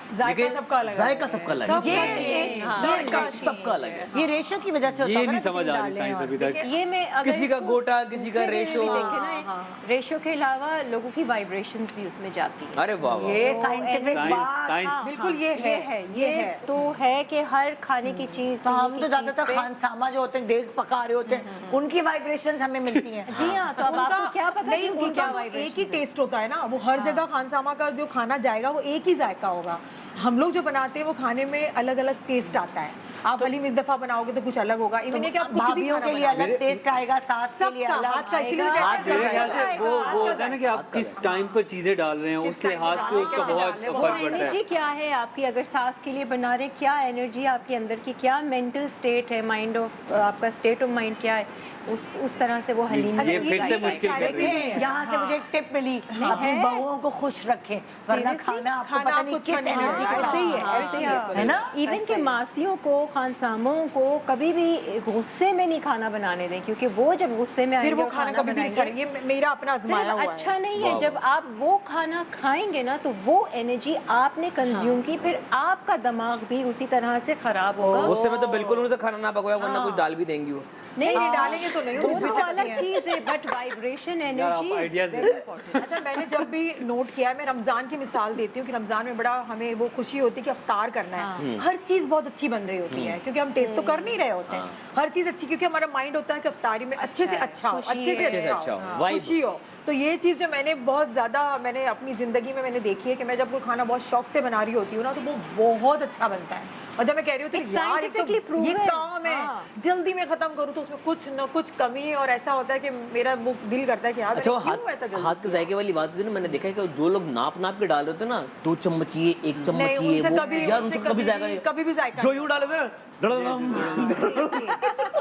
जायका लेकिन सबका अलग है। जायका सबका अलग है। ये सबका अलग है। ये रेशो की वजह से होता ये होगा नहीं ना, समझ तीन आ रही डालें साइंस और- अभी तक। ये मैं अगर किसी का इसको गोटा, किसी का दूसरे वे में रेशो। भी देखें ना, रेशो के अलावा लोगों की वाइब्रेशंस भी उसमें जाती हैं। अरे वाह वाह। ये तो साइंटिफिक energy- बात। साइंस हाँ, बिल्कुल हाँ, ये ये है। तो है कि हर खाने की चीज तो हम पीने तो की ज्यादातर चीज़ पे- खानसामा जो होते हैं, देग पका रहे होते हैं, उनकी वाइब्रेशंस हमें मिलती हैं। जी हाँ, तो अब आपको क्या पता नहीं, कि उनकी उनका क्या तो एक ही वाइब्रेशन टेस्ट होता है ना, वो हर जगह खानसामा का जो खाना जाएगा वो एक ही जायका होगा। हम लोग जो बनाते हैं वो खाने में अलग अलग टेस्ट आता है। आप हलीम इस दफा बनाओगे तो कुछ अलग होगा, इवन है कि आप कुछ भी भाभीयों खाना के लिए बनाओ। अलग टेस्ट आएगा, सास के लिए सबका अलग हाथ का, इसीलिए आएगा। कहते हैं मेरे ख्याल जायका से वो आएगा, होता है ना कि आप किस टाइम पर चीज़ें डाल रहे हैं, उस लिहाज से उसका बहुत वो फर्क पड़ता एनर्जी है। क्या है आपकी, अगर सांस के लिए बना रहे हैं, क्या एनर्जी आपके अंदर की, क्या मेंटल स्टेट है, माइंड ऑफ आपका स्टेट ऑफ माइंड क्या है, उस तरह से वो हलीम ये में फिर से जाएगा। मुश्किल कर रही है। यहाँ से मुझे एक टिप मिली, अपनी है। बहुओं को खुश रखें, वरना Seriously? खाना आपको खाना पता नहीं आपको किस अच्छा नहीं एनर्जी लगेगा। के ऐसे ही है, साथ। ऐसे ही है। है ना? इवन के मासियों को, खानसामों को कभी भी गुस्से में नहीं खाना बनाने दें, क्योंकि वो जब गुस्से में फिर आएंगे वो और खाना कभी भी नहीं बनाएंगे, खाएंगे। ये मेरा अपना आजमाया सिर्फ हुआ है। अच्छा नहीं है। वाह, जब आप वो खाना खाएंगे ना, तो वो एनर्जी आपने कंज्यूम की, फिर आपका दिमाग भी उसी तरह से खराब होगा। उससे मैं तो बिल्कुल उन्हें तो खाना ना पकाया, वरना कुछ डाल भी देंगी वो। नहीं नहीं डालेंगे तो नहीं, वो उसमें तो से अलग है। चीज है, बट वाइब्रेशन आप energy ideas they very important. अच्छा, मैंने जब भी नोट किया है, मैं रमज़ान की मिसाल देती हूँ कि रमज़ान में बड़ा हमें वो खुशी होती है कि अफ्तार करना है। हर चीज़ बहुत अच्छी बन रही होती है, क्योंकि हम टेस्ट तो कर नहीं रहे होते हैं। हर चीज़ अच्छी, क्योंकि हमारा माइंड होता है कि अफ्तारी में अच्छे से अच्छा हो, खुशी अच्छे से अच्छा हो, vibe। खुशी हो। तो ये चीज़ जो मैंने बहुत ज़्यादा मैंने अपनी ज़िंदगी में मैंने देखी है कि मैं जब कोई खाना बहुत शौक से बना रही होती हूँ ना, तो वो बहुत अच्छा बनता है। और जब मैं कह रही होती हूँ It's यार ये scientifically तो ये proven। काम है, हाँ। जल्दी में ख़त्म करूँ, तो उसमें कुछ न कुछ कमी, और ऐसा होता है कि मेरा वो दिल करता है कि यार अच्छा, वो मैंने क्यों ऐसा जल्दी हाथ के जायके वाली बात होती है ना, मैंने देखा है कि जो लोग नाप नाप के डाल रहे होते हैं ना, 2 चम्मच ये 1 चम्मच नहीं, ये उनसे वो, कभी- यार उनसे उनसे कभी जायका नहीं। कभी भी जायका जो नहीं। यूं डाले थे ना,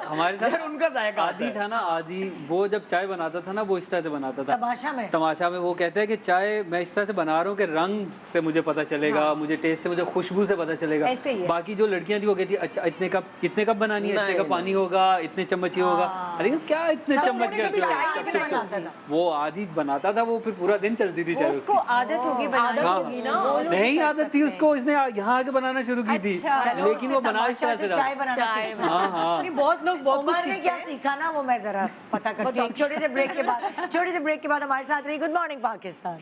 हमारे यार साथ उनका जायका आता आदि है। था ना, आदि वो जब चाय बनाता था ना, वो इस तरह से बनाता था। तमाशा में तमाशा में वो कहते हैं कि चाय मैं इस तरह से बना रहा हूँ कि रंग से मुझे पता चलेगा, मुझे टेस्ट से, मुझे खुशबू से पता चलेगा। ऐसे ही है। बाकी जो लड़कियां थी वो कहती अच्छा इतने कप, कितने कप बनानी है, इतने नहीं, कप पानी होगा, इतने चम्मच ये होगा। अरे क्या इतने चम्मच उन्होंने कभी करते हो? चाय चप भी चप बनाता चप। था। वो आदि बनाता था, वो फिर पूरा दिन चलती थी चाय उसको उसकी। आदत होगी बनाने आदत की। होगी ना। वो लोग नहीं कर आदत थी सकते उसको, उसने यहाँ आके बनाना शुरू की थी, अच्छा। लेकिन वो बना इस तरह से चाय रहा। बनाना सीखा। हाँ हाँ। नहीं, बहुत लोग बहुत कुछ उमर ने सीखते क्या हैं। सीखा ना, वो मैं जरा पता करती हूँ। छोटे से ब्रेक के बाद, छोटे से ब्रेक के बाद हमारे साथ रही good morning Pakistan.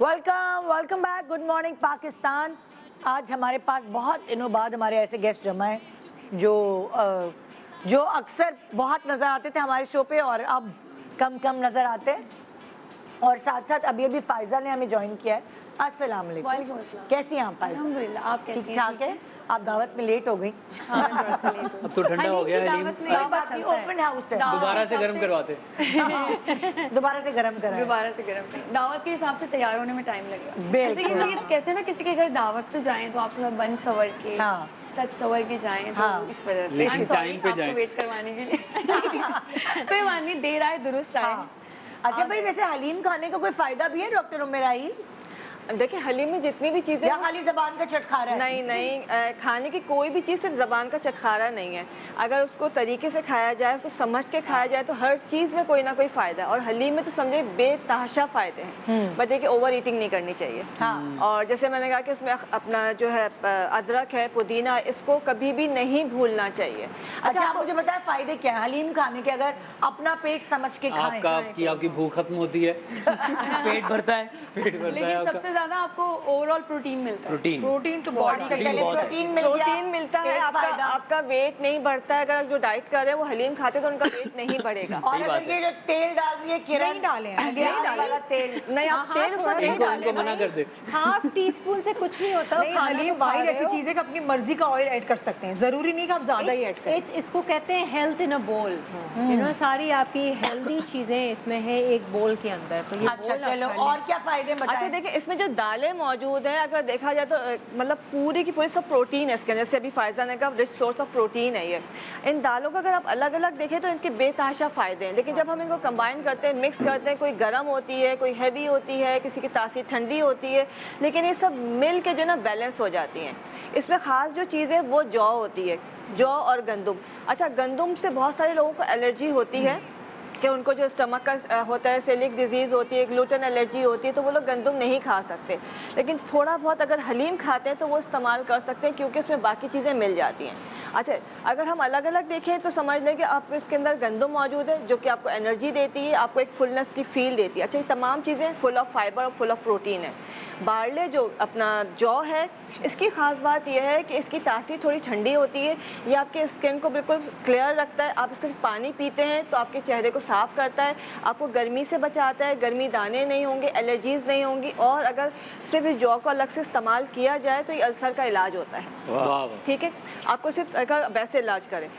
Welcome back, good morning Pakistan. आज हमारे पास बहुत दिनों बाद हमारे ऐसे गेस्ट जमा हैं जो अक्सर बहुत नज़र आते थे हमारे शो पे और अब कम कम नज़र आते हैं। और साथ साथ अभी अभी फायजा ने हमें ज्वाइन किया है। अस्सलाम वालेकुम। वालेकुम अस्सलाम। कैसी हैं आप फायजा? अल्हम्दुलिल्लाह, आप कैसी ठीक हैं? ठाक है। आप दावत में लेट हो गई। हाँ, मैं थोड़ा सा लेट हूँ। अब तो ठंडा हो गया है हलीम, ओपन हाउस है, दोबारा से गर्म करवाते। दोबारा से गर्म करा है। दोबारा से गर्म करें। दावत के हिसाब से तैयार होने में टाइम लगेगा। बिल्कुल। जैसे कि कहते हैं ना, किसी के घर दावत तो जाएं तो आप थोड़ा बन सवर के, हाँ। सच सवर के जाएं, तो हाँ। इस वजह से लेकिन I'm sorry, टाइम पे आपको जाएं। वेट करवाने के लिए। कोई बात नहीं, देर आए दुरुस्त आए। हाँ। अच्छा भाई, वैसे हलीम खाने का कोई फायदा भी है डॉक्टर उम्मे राहील, देखिए हलीम में जितनी भी चीज़ें या खाली जबान का चटखारा है? नहीं नहीं, खाने की कोई भी चीज़ सिर्फ ज़बान का चटखारा नहीं है। अगर उसको तरीके से खाया जाए, उसको समझ के खाया जाए, तो हर चीज़ में कोई ना कोई फ़ायदा है। और हलीम में तो समझे बेतहाशा फ़ायदे हैं, बट देखिए ओवर ईटिंग नहीं करनी चाहिए। हाँ। और जैसे मैंने कहा कि उसमें अपना जो है अदरक है, पुदीना, इसको कभी भी नहीं भूलना चाहिए। अच्छा, आप मुझे बताएं फायदे क्या है हलीम खाने के, अगर अपना पेट समझ के खाएं? आपकी भूख खत्म होती है, पेट भरता है, पेट भरता है लेकिन आपका। सबसे ज्यादा आपको ओवरऑल प्रोटीन मिलता है। प्रोटीन प्रोटीन तो बहुत अच्छा, अच्छा चलिए बहुत है। प्रोटीन मिल गया, प्रोटीन मिलता है, एक फायदा। आपका वेट नहीं बढ़ता है। अगर जो डाइट कर रहे हैं वो हलीम खाते हैं तो उनका वेट नहीं बढ़ेगा। और सही अगर बात ये जो तेल डाल रही है किरण, नहीं डाले हैं, नहीं डाला तेल, नहीं, आप तेल उसमें नहीं इनको डालें। मना कर दे। हाफ टी स्पून से कुछ नहीं होता। नहीं, खाना हलीम तो खा वाहिद रहे ऐसी हो। चीज है कि अपनी मर्जी का ऑयल ऐड कर सकते हैं, जरूरी नहीं कि आप ज्यादा ही ऐड करें। इसको कहते हैं हेल्थ इन अ बोल। यू नो, सारी आपकी हेल्दी चीजें इसमें है एक बोल के अंदर। तो ये अच्छा बोल आप चलो, खा लें। और क्या फायदे अच्छा बताएं? देखिए, इसमें जो दालें मौजूद हैं, अगर देखा जाए तो मतलब पूरी की पूरी सब प्रोटीन है इसके अंदर। जैसे अभी फायजा ने कहा रिच सोर्स ऑफ प्रोटीन है ये। इन दालों को अगर आप अलग अलग देखें तो इनके बेतहाशा फ़ायदे हैं, लेकिन जब हम इनको कंबाइन करते हैं, मिक्स करते हैं, कोई गर्म होती है, कोई हैवी होती है, किसी की तासीर ठंडी होती है, लेकिन ये सब मिल के जो ना बैलेंस हो जाती हैं। इसमें ख़ास जो चीज़ है वो जौ होती है, जौ और गंदुम। अच्छा, गंदुम से बहुत सारे लोगों को एलर्जी होती है कि उनको जो स्टमक का होता है, सेलिक डिजीज़ होती है, ग्लूटेन एलर्जी होती है, तो वो लोग गंदुम नहीं खा सकते। लेकिन थोड़ा बहुत अगर हलीम खाते हैं तो वो इस्तेमाल कर सकते हैं, क्योंकि उसमें बाकी चीज़ें मिल जाती हैं। अच्छा, अगर हम अलग अलग देखें तो समझ लें कि आपको इसके अंदर गंदुम मौजूद है जो कि आपको एनर्जी देती है, आपको एक फुलनेस की फील देती है। अच्छा, ये तमाम चीज़ें फुल ऑफ फाइबर और फुल ऑफ प्रोटीन है। बारले जो अपना जौ है, इसकी ख़ास बात यह है कि इसकी तासीर थोड़ी ठंडी होती है। ये आपके स्किन को बिल्कुल क्लियर रखता है। आप इसका पानी पीते हैं तो आपके चेहरे को साफ़ करता है, आपको गर्मी से बचाता है, गर्मी दाने नहीं होंगे, एलर्जीज़ नहीं होंगी। और अगर सिर्फ इस जौ को अलग से इस्तेमाल किया जाए तो ये अल्सर का इलाज होता है। ठीक है, आपको सिर्फ अगर वैसे इलाज करें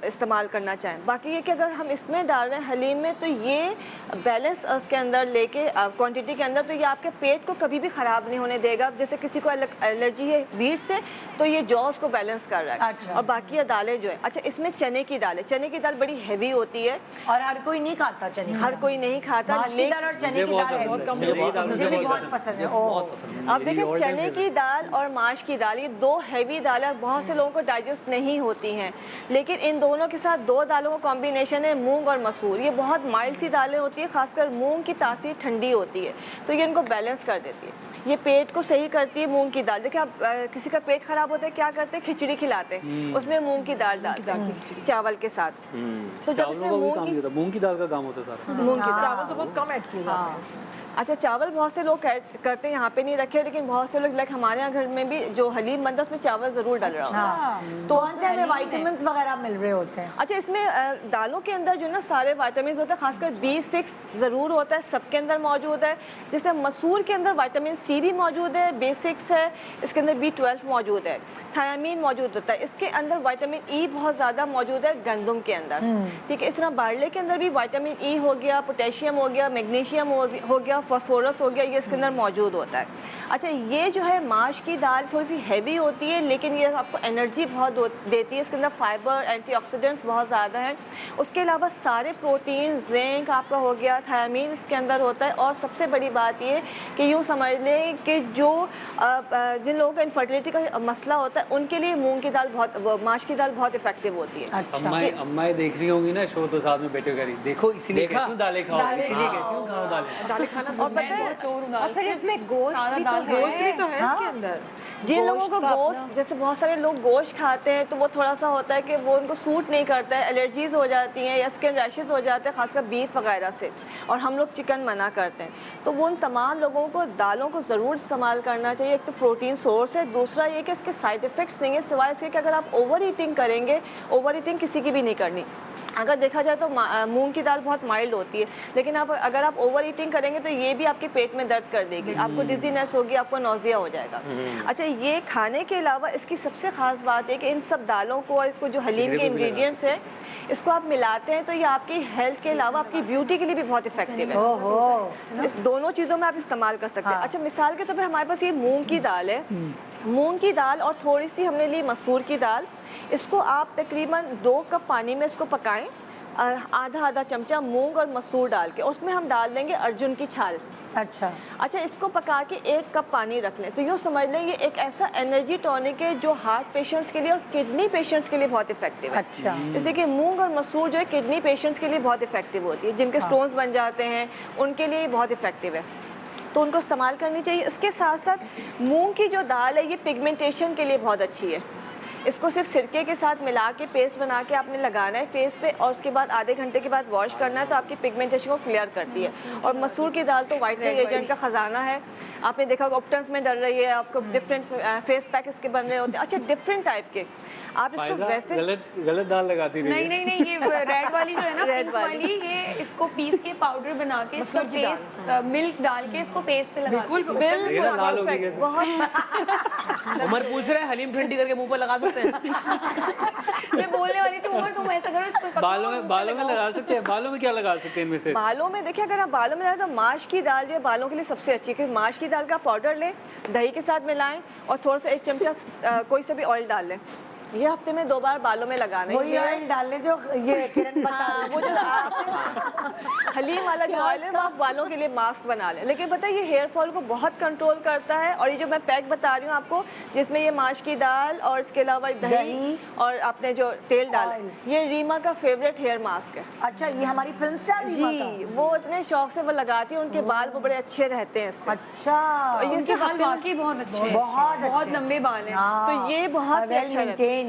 इस्तेमाल करना चाहें। बाकी ये कि अगर हम इसमें डाल रहे हैं हलीम में, तो ये बैलेंस उसके अंदर लेके क्वांटिटी के अंदर, तो ये आपके पेट को कभी भी ख़राब नहीं होने देगा। जैसे किसी को एलर्जी है वीट से, तो ये जौ उसको बैलेंस कर रहा है। अच्छा। और बाकी ये दालें जो है, अच्छा इसमें चने की दाल है। चने की दाल बड़ी हैवी होती है और हर कोई नहीं खाता चने की हर दाल। कोई नहीं खाता, माश की दाल और चने की दाल बहुत कम मुझे लोग बहुत पसंद है। बहुत पसंद है। आप देखें, चने की दाल और माश की दाल, ये दो हैवी दालें बहुत से लोगों को डाइजेस्ट नहीं होती हैं, लेकिन इन दोनों के साथ दो दालों का कॉम्बिनेशन है मूंग और मसूर। ये बहुत माइल्ड सी दालें होती है, खासकर मूंग की तासीर ठंडी होती है, तो ये इनको बैलेंस कर देती है। ये पेट को सही करती है मूंग की दाल। देखिए, आप किसी का पेट खराब होता है, क्या करते हैं, खिचड़ी खिलाते हैं, उसमें मूंग की दाल डालते हैं चावल के साथ। तो जब चावलों इसमें का भी मूंग काम की नहीं होता, मूंग की दाल का काम होता है सारा। मूंग की दाल, चावल तो बहुत कम ऐड किए जाते हैं उसमें। अच्छा, चावल बहुत से लोग करते हैं, यहाँ पे नहीं रखे, लेकिन बहुत से लोग लाइक हमारे यहाँ घर में भी जो हलीम बनता है उसमें चावल ज़रूर डल रहा होता है। तो कौन से हमें विटामिन्स वगैरह मिल रहे होते हैं? अच्छा, इसमें दालों के अंदर जो ना सारे विटामिन होते हैं, खासकर B6 ज़रूर होता है, सबके अंदर मौजूद है। जैसे मसूर के अंदर विटामिन C भी मौजूद है, B6 है, इसके अंदर B12 मौजूद है, थायामीन मौजूद होता है, इसके अंदर विटामिन E बहुत ज़्यादा मौजूद है गंदम के अंदर। ठीक है, इस तरह बारले के अंदर भी विटामिन E हो गया, पोटेशियम हो गया, मैग्नीशियम हो गया, फास्फोरस हो गया, ये इसके अंदर मौजूद होता है। अच्छा, ये जो है माश की दाल थोड़ी सी हैवी होती है, लेकिन ये आपको एनर्जी बहुत देती है। इसके अंदर फाइबर, एंटीऑक्सीडेंट्स बहुत ज़्यादा हैं। उसके अलावा सारे प्रोटीन, जिंक आपका हो गया, थायामीन इसके अंदर होता है। और सबसे बड़ी बात ये कि यूँ समझ लें कि जो जिन लोगों का इनफर्टिलिटी का मसला होता है, उनके लिए मूंग की दाल माश की दाल बहुत इफेक्टिव होती है। अच्छा, अम्माएं देख रही होंगी ना शो, तो साथ में बैठे करी देखो, इसीलिए कहती हूँ दालें खाओ, इसीलिए कहती हूँ खाओ दालें। दालें खाना और पता है, और फिर इसमें गोश्त भी तो है। गोश्त भी तो है इसके अंदर। जिन लोगों को गोश्त, जैसे बहुत सारे लोग गोश्त खाते हैं तो वो थोड़ा सा होता है कि वो उनको सूट नहीं करता है, एलर्जीज़ हो जाती हैं या स्किन रैशेस हो जाते हैं, खासकर बीफ वगैरह से, और हम लोग चिकन मना करते हैं। तो वो उन तमाम लोगों को दालों को ज़रूर इस्तेमाल करना चाहिए। एक तो प्रोटीन सोर्स है, दूसरा ये कि इसके साइड इफ़ेक्ट्स नहीं है, सिवाय इसके कि अगर आप ओवर ईटिंग करेंगे, ओवर ईटिंग किसी की भी नहीं करनी। अगर देखा जाए तो मूंग की दाल बहुत माइल्ड होती है, लेकिन अगर आप ओवर ईटिंग करेंगे तो ये भी आपके पेट में दर्द कर देगी, आपको डिजीनेस होगी, आपको नौजिया हो जाएगा। अच्छा, ये खाने के अलावा इसकी सबसे ख़ास बात है कि इन सब दालों को और इसको जो हलीम के इंग्रेडिएंट्स हैं, इसको आप मिलाते हैं तो ये आपकी हेल्थ के अलावा आपकी ब्यूटी के लिए भी बहुत इफेक्टिव है। ओहो, दोनों चीज़ों में आप इस्तेमाल कर सकते हैं। अच्छा, मिसाल के तौर पे हमारे पास ये मूंग की दाल है, मूंग की दाल और थोड़ी सी हमने ली मसूर की दाल। इसको आप तकरीबन 2 कप पानी में इसको पकाएं, आधा चमचा मूंग और मसूर डाल के, उसमें हम डाल देंगे अर्जुन की छाल। अच्छा, इसको पका के 1 कप पानी रख लें। तो यूँ समझ लें ये एक ऐसा एनर्जी टॉनिक है जो हार्ट पेशेंट्स के लिए और किडनी पेशेंट्स के लिए बहुत इफेक्टिव है। अच्छा, जैसे कि मूंग और मसूर जो है किडनी पेशेंट्स के लिए बहुत इफेक्टिव होती है, जिनके स्टोन्स बन जाते हैं उनके लिए बहुत इफेक्टिव है, तो उनको इस्तेमाल करनी चाहिए। इसके साथ साथ मूंग की जो दाल है ये पिगमेंटेशन के लिए बहुत अच्छी है। इसको सिर्फ सिरके के साथ मिला के पेस्ट बना के आपने लगाना है फेस पे, और उसके बाद आधे घंटे के बाद वॉश करना है, तो आपकी पिगमेंटेशन को क्लियर करती है। और मसूर की दाल तो वाइटनिंग एजेंट का ख़जाना है, आपने देखा ऑप्टन्स में डल रही है, आपको डिफरेंट फेस पैक इसके बन रहे होते हैं, अच्छा डिफरेंट टाइप के। आप इसको वैसे गलत दाल लगाती रही। नहीं, ये रेड वाली जो है ना, पिंक वाली, ये इसको पीस के पाउडर बना के इसको पेस्ट, मिल्क डाल के इसको फेस पे लगा, बिल्कुल लाल हो गई कैसे? बहुत उमर पूछ रहे हैं हलीम ठंडी करके मुंह पर लगा सकते सकते हैं? मैं बोलने वाली थी उमर तुम ऐसा करो इसको पकाओ, बालों में लगा सकते हैं। बालों में क्या लगा सकते हैं इनमें से? बालों में देखिए, अगर आप बालों में लगाए तो माश की दाल जो है बालों के लिए सबसे अच्छी है, क्योंकि माश की दाल का पाउडर लें, दही के साथ मिलाएं और थोड़ा सा 1 चमचा कोई सा भी ऑयल डाल लें। ये हफ्ते में 2 बार बालों में लगाना है। वही ऑयल डालने जो ये किरण बता हाँ, वो जो हलीम वाला जो ऑयल है वो आप बालों के लिए मास्क बना लें। लेकिन पता है ये हेयर फॉल को बहुत कंट्रोल करता है। और ये जो मैं पैक बता रही हूँ आपको, जिसमें ये माश की दाल और इसके अलावा दही और आपने जो तेल डाला, ये रीमा का फेवरेट हेयर मास्क है। अच्छा, ये हमारी फिल्म स्टार रीमा का? जी, वो इतने शौक से वो लगाती है, उनके बाल वो बड़े अच्छे रहते हैं इससे। अच्छा, और ये इनके सिर्फ बाल हफ्ते में- वाकई बहुत अच्छे हैं, बहुत बहुत अच्छे। लंबे बाल हैं। हाँ, तो ये बहुत ही well अच्छा रहता है। maintained।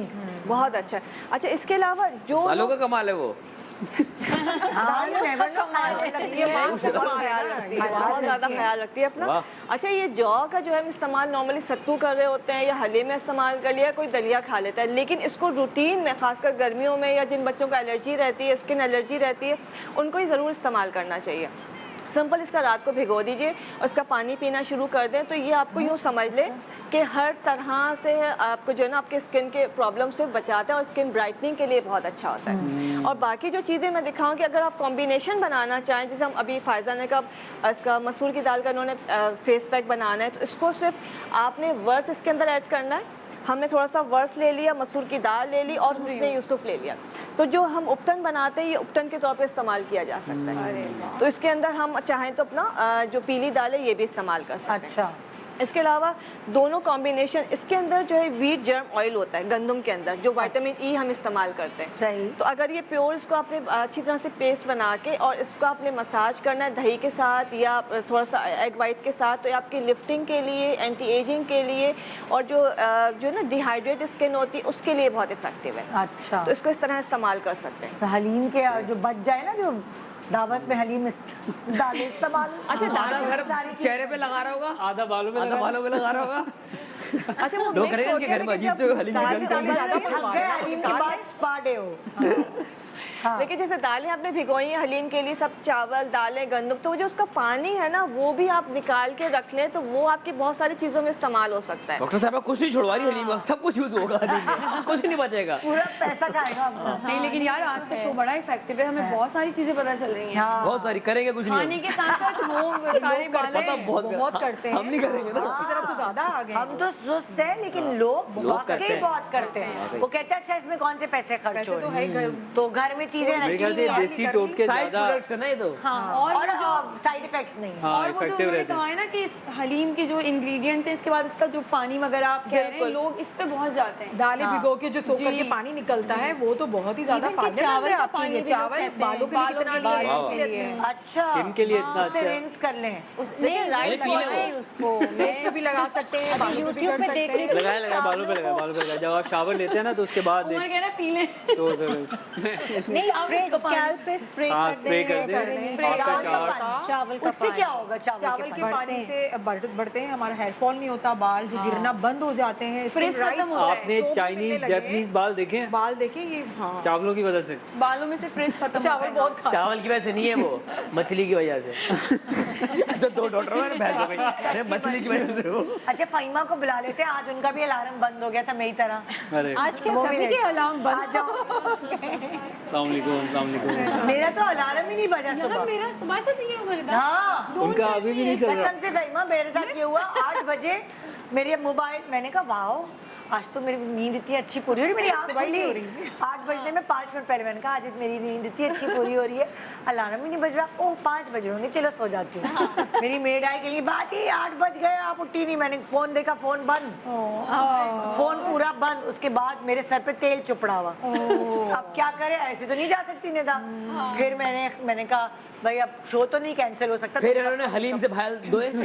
बहुत अच्छा है। अच्छा, इसके अलावा जो बालों का कमाल है वो। हाँ, you never know, ख्याल रखती है। बहुत ख्याल रखती है, बहुत ज़्यादा ख्याल रखती है अपना। वाह। अच्छा, ये जौ का जो है हम इस्तेमाल नॉर्मली सत्तू कर रहे होते हैं या हलीम में इस्तेमाल कर लिया, कोई दलिया खा लेता है, लेकिन इसको रूटीन में खासकर गर्मियों में या जिन बच्चों को एलर्जी रहती है, स्किन एलर्जी रहती है, उनको ही ज़रूर इस्तेमाल करना चाहिए। सिंपल इसका रात को भिगो दीजिए और इसका पानी पीना शुरू कर दें, तो ये आपको यूँ समझ लें कि हर तरह से आपको जो है ना आपके स्किन के प्रॉब्लम से बचाता है और स्किन ब्राइटनिंग के लिए बहुत अच्छा होता है। और बाकी जो चीज़ें मैं दिखाऊं कि अगर आप कॉम्बिनेशन बनाना चाहें, जैसे हम अभी फायजा ने कहा इसका मसूर की दाल का उन्होंने फेस पैक बनाना है, तो इसको सिर्फ आपने वर्स इसके अंदर ऐड करना है। हमने थोड़ा सा वर्स ले लिया, मसूर की दाल ले ली और हुस्न यूसुफ ले लिया। तो जो हम उपटन बनाते हैं ये उपटन के तौर पे इस्तेमाल किया जा सकता है। तो इसके अंदर हम चाहें तो अपना जो पीली दाल है ये भी इस्तेमाल कर सकते हैं। अच्छा, इसके अलावा दोनों कॉम्बिनेशन, इसके अंदर जो है व्हीट जर्म ऑयल होता है गंदम के अंदर, जो विटामिन ई हम इस्तेमाल करते हैं। सही। तो अगर ये प्योर इसको आपने अच्छी तरह से पेस्ट बना के और इसको आपने मसाज करना है दही के साथ या थोड़ा सा एग वाइट के साथ, तो ये आपकी लिफ्टिंग के लिए, एंटी एजिंग के लिए और जो ना डिहाइड्रेट स्किन होती है उसके लिए बहुत इफेक्टिव है। अच्छा। तो इसको इस तरह इस्तेमाल कर सकते हैं। तो हलीम के जो बच जाए ना, जो दावत में हलीम दाल इस्तेमाल। अच्छा, आधा घर चेहरे पे लगा रहा होगा, आधा बालों में आधा बालों में लगा रहा होगा। अच्छा, वो लोग mix करेंगे हो इनके गया, घर में लेकिन अजीब जब तो हलीम की दाल जंग ज़्यादा चल रही है। हंस गए हलीम के बाद स्पा डे हो। हाँ। लेकिन जैसे दालें आपने भिगोई हैं हलीम के लिए, सब चावल दालें गंदम, तो जो उसका पानी है ना वो भी आप निकाल के रख लें, तो वो आपकी बहुत सारी चीज़ों में इस्तेमाल हो सकता है। डॉक्टर साहब कुछ नहीं छोड़वा रही हलीम का, सब कुछ यूज होगा हलीम में, कुछ नहीं बचेगा। पूरा पैसा खाएगा अपना। नहीं लेकिन यार आज का शो बड़ा इफेक्टिव है, हमें बहुत सारी चीजें पता चल रही हैं। हाँ। बहुत सारी करेंगे कुछ खाने नहीं। के साथ साथ वो सारे पता बालें बहुत करते हैं। हम नहीं करेंगे ना। उसकी तरफ तो ज्यादा आ गए। हम तो सुस्त हैं, लेकिन लोग करते वाकई हैं। बहुत करते हैं। वो कहते हैं अच्छा इसमें कौन से पैसे खर्च पैसे हो तो रहे है हैं, घर तो घर में चीजें मेरे रखी ख्याल से हुई हैं। देसी टोटके साइड ज्यादा प्रोडक्ट्स है ना ये तो। हाँ, और जो साइड इफेक्ट्स नहीं है। हाँ और वो जो इफेक्टिव उन्होंने रहते कहा हैं। है ना कि इस हलीम के जो इंग्रेडिएंट्स हैं, इसके बाद इसका जो पानी वगैरह आप कह रहे हैं, लोग इस पे बहुत जाते हैं। दालें भिगो के जो सोख जी। करके पानी निकलता है वो तो बहुत ही ज्यादा Even कि फायदेमंद चावल है का आपके पानी लिए। भी लोग चावल कहते हैं, बालों के लिए बालों कितना के लिए, अच्छा के लिए। अच्छा, स्किन के लिए इतना उससे अच्छा है। रिंस कर लें। नहीं, राइट पीले पॉइंट है वो। उसको। फेस पे भी लगा सकते हैं, बालों पे भी कर सकते हैं। लगाए बालों पे लगाए बालों पे लगाए। जब आप शावर लेते हैं ना तो उसके बाद उमर कह रहा है पी लें। तो नहीं, स्कैल्प पे स्प्रे हाँ कर स्प्रे कर दें। दें आपका शावर। चावल का उससे क्या होगा? चावल के पानी से बढ़ते हैं, हमारा हेयर फॉल नहीं होता, बाल जो गिरना बंद हो जाते हैं, skin Frizz rise खत्म होता है। आपने सोप मिलने चाइनीज लगे हैं। जापानीज बाल देखे हैं? बाल देखे ये? हाँ, चावलों की वजह से। बालों में से फ्रिज खत्म चावल बहुत खा चावल की वजह से नहीं है वो, मछली की वजह से। अच्छा, दो डॉक्टर मैंने बहस हो गई, अरे मछली की वजह से वो। अच्छा, फहीमा को बुला लेते हैं, आज उनका भी अलार्म बंद हो गया था मेरी तरह। अरे आज के वो भी सभी नहीं। के अलार्म आ बंद। जाओ। अस्सलाम वालेकुम। मेरा तो अलार्म ही नहीं बजा सुबह। मेरा तुम्हारे साथ नहीं है खरीदा। हाँ, उनका अभी भी नहीं चल रहा। कसम से फहीमा मेरे साथ ये हुआ। 8 बजे मेरे मोबाइल, मैंने कहा वाओ आज तो मेरी नींद इतनी अच्छी पूरी हो रही, मेरी आँख सुबह ही खुली हो रही 8 बजने में 5 मिनट पहले। मैंने कहा आज मेरी नींद इतनी अच्छी पूरी हो रही है, अलार्म ही नहीं बज रहा। ओह 5 बज रहे होंगे, चलो सो जाती हूँ। मेरी मेड आई कहेगी बाजी 8 बज गए आप उठी नहीं। मैंने फोन देखा, फोन बंद, फोन पूरा बंद। उसके बाद मेरे सर पे तेल चुपड़ा हुआ। अब क्या करे, ऐसे तो नहीं जा सकती निदा। फिर मैंने कहा भाई अब शो तो नहीं कैंसिल हो सकता। फिर इन्होंने हलीम से भायल धोए। दालों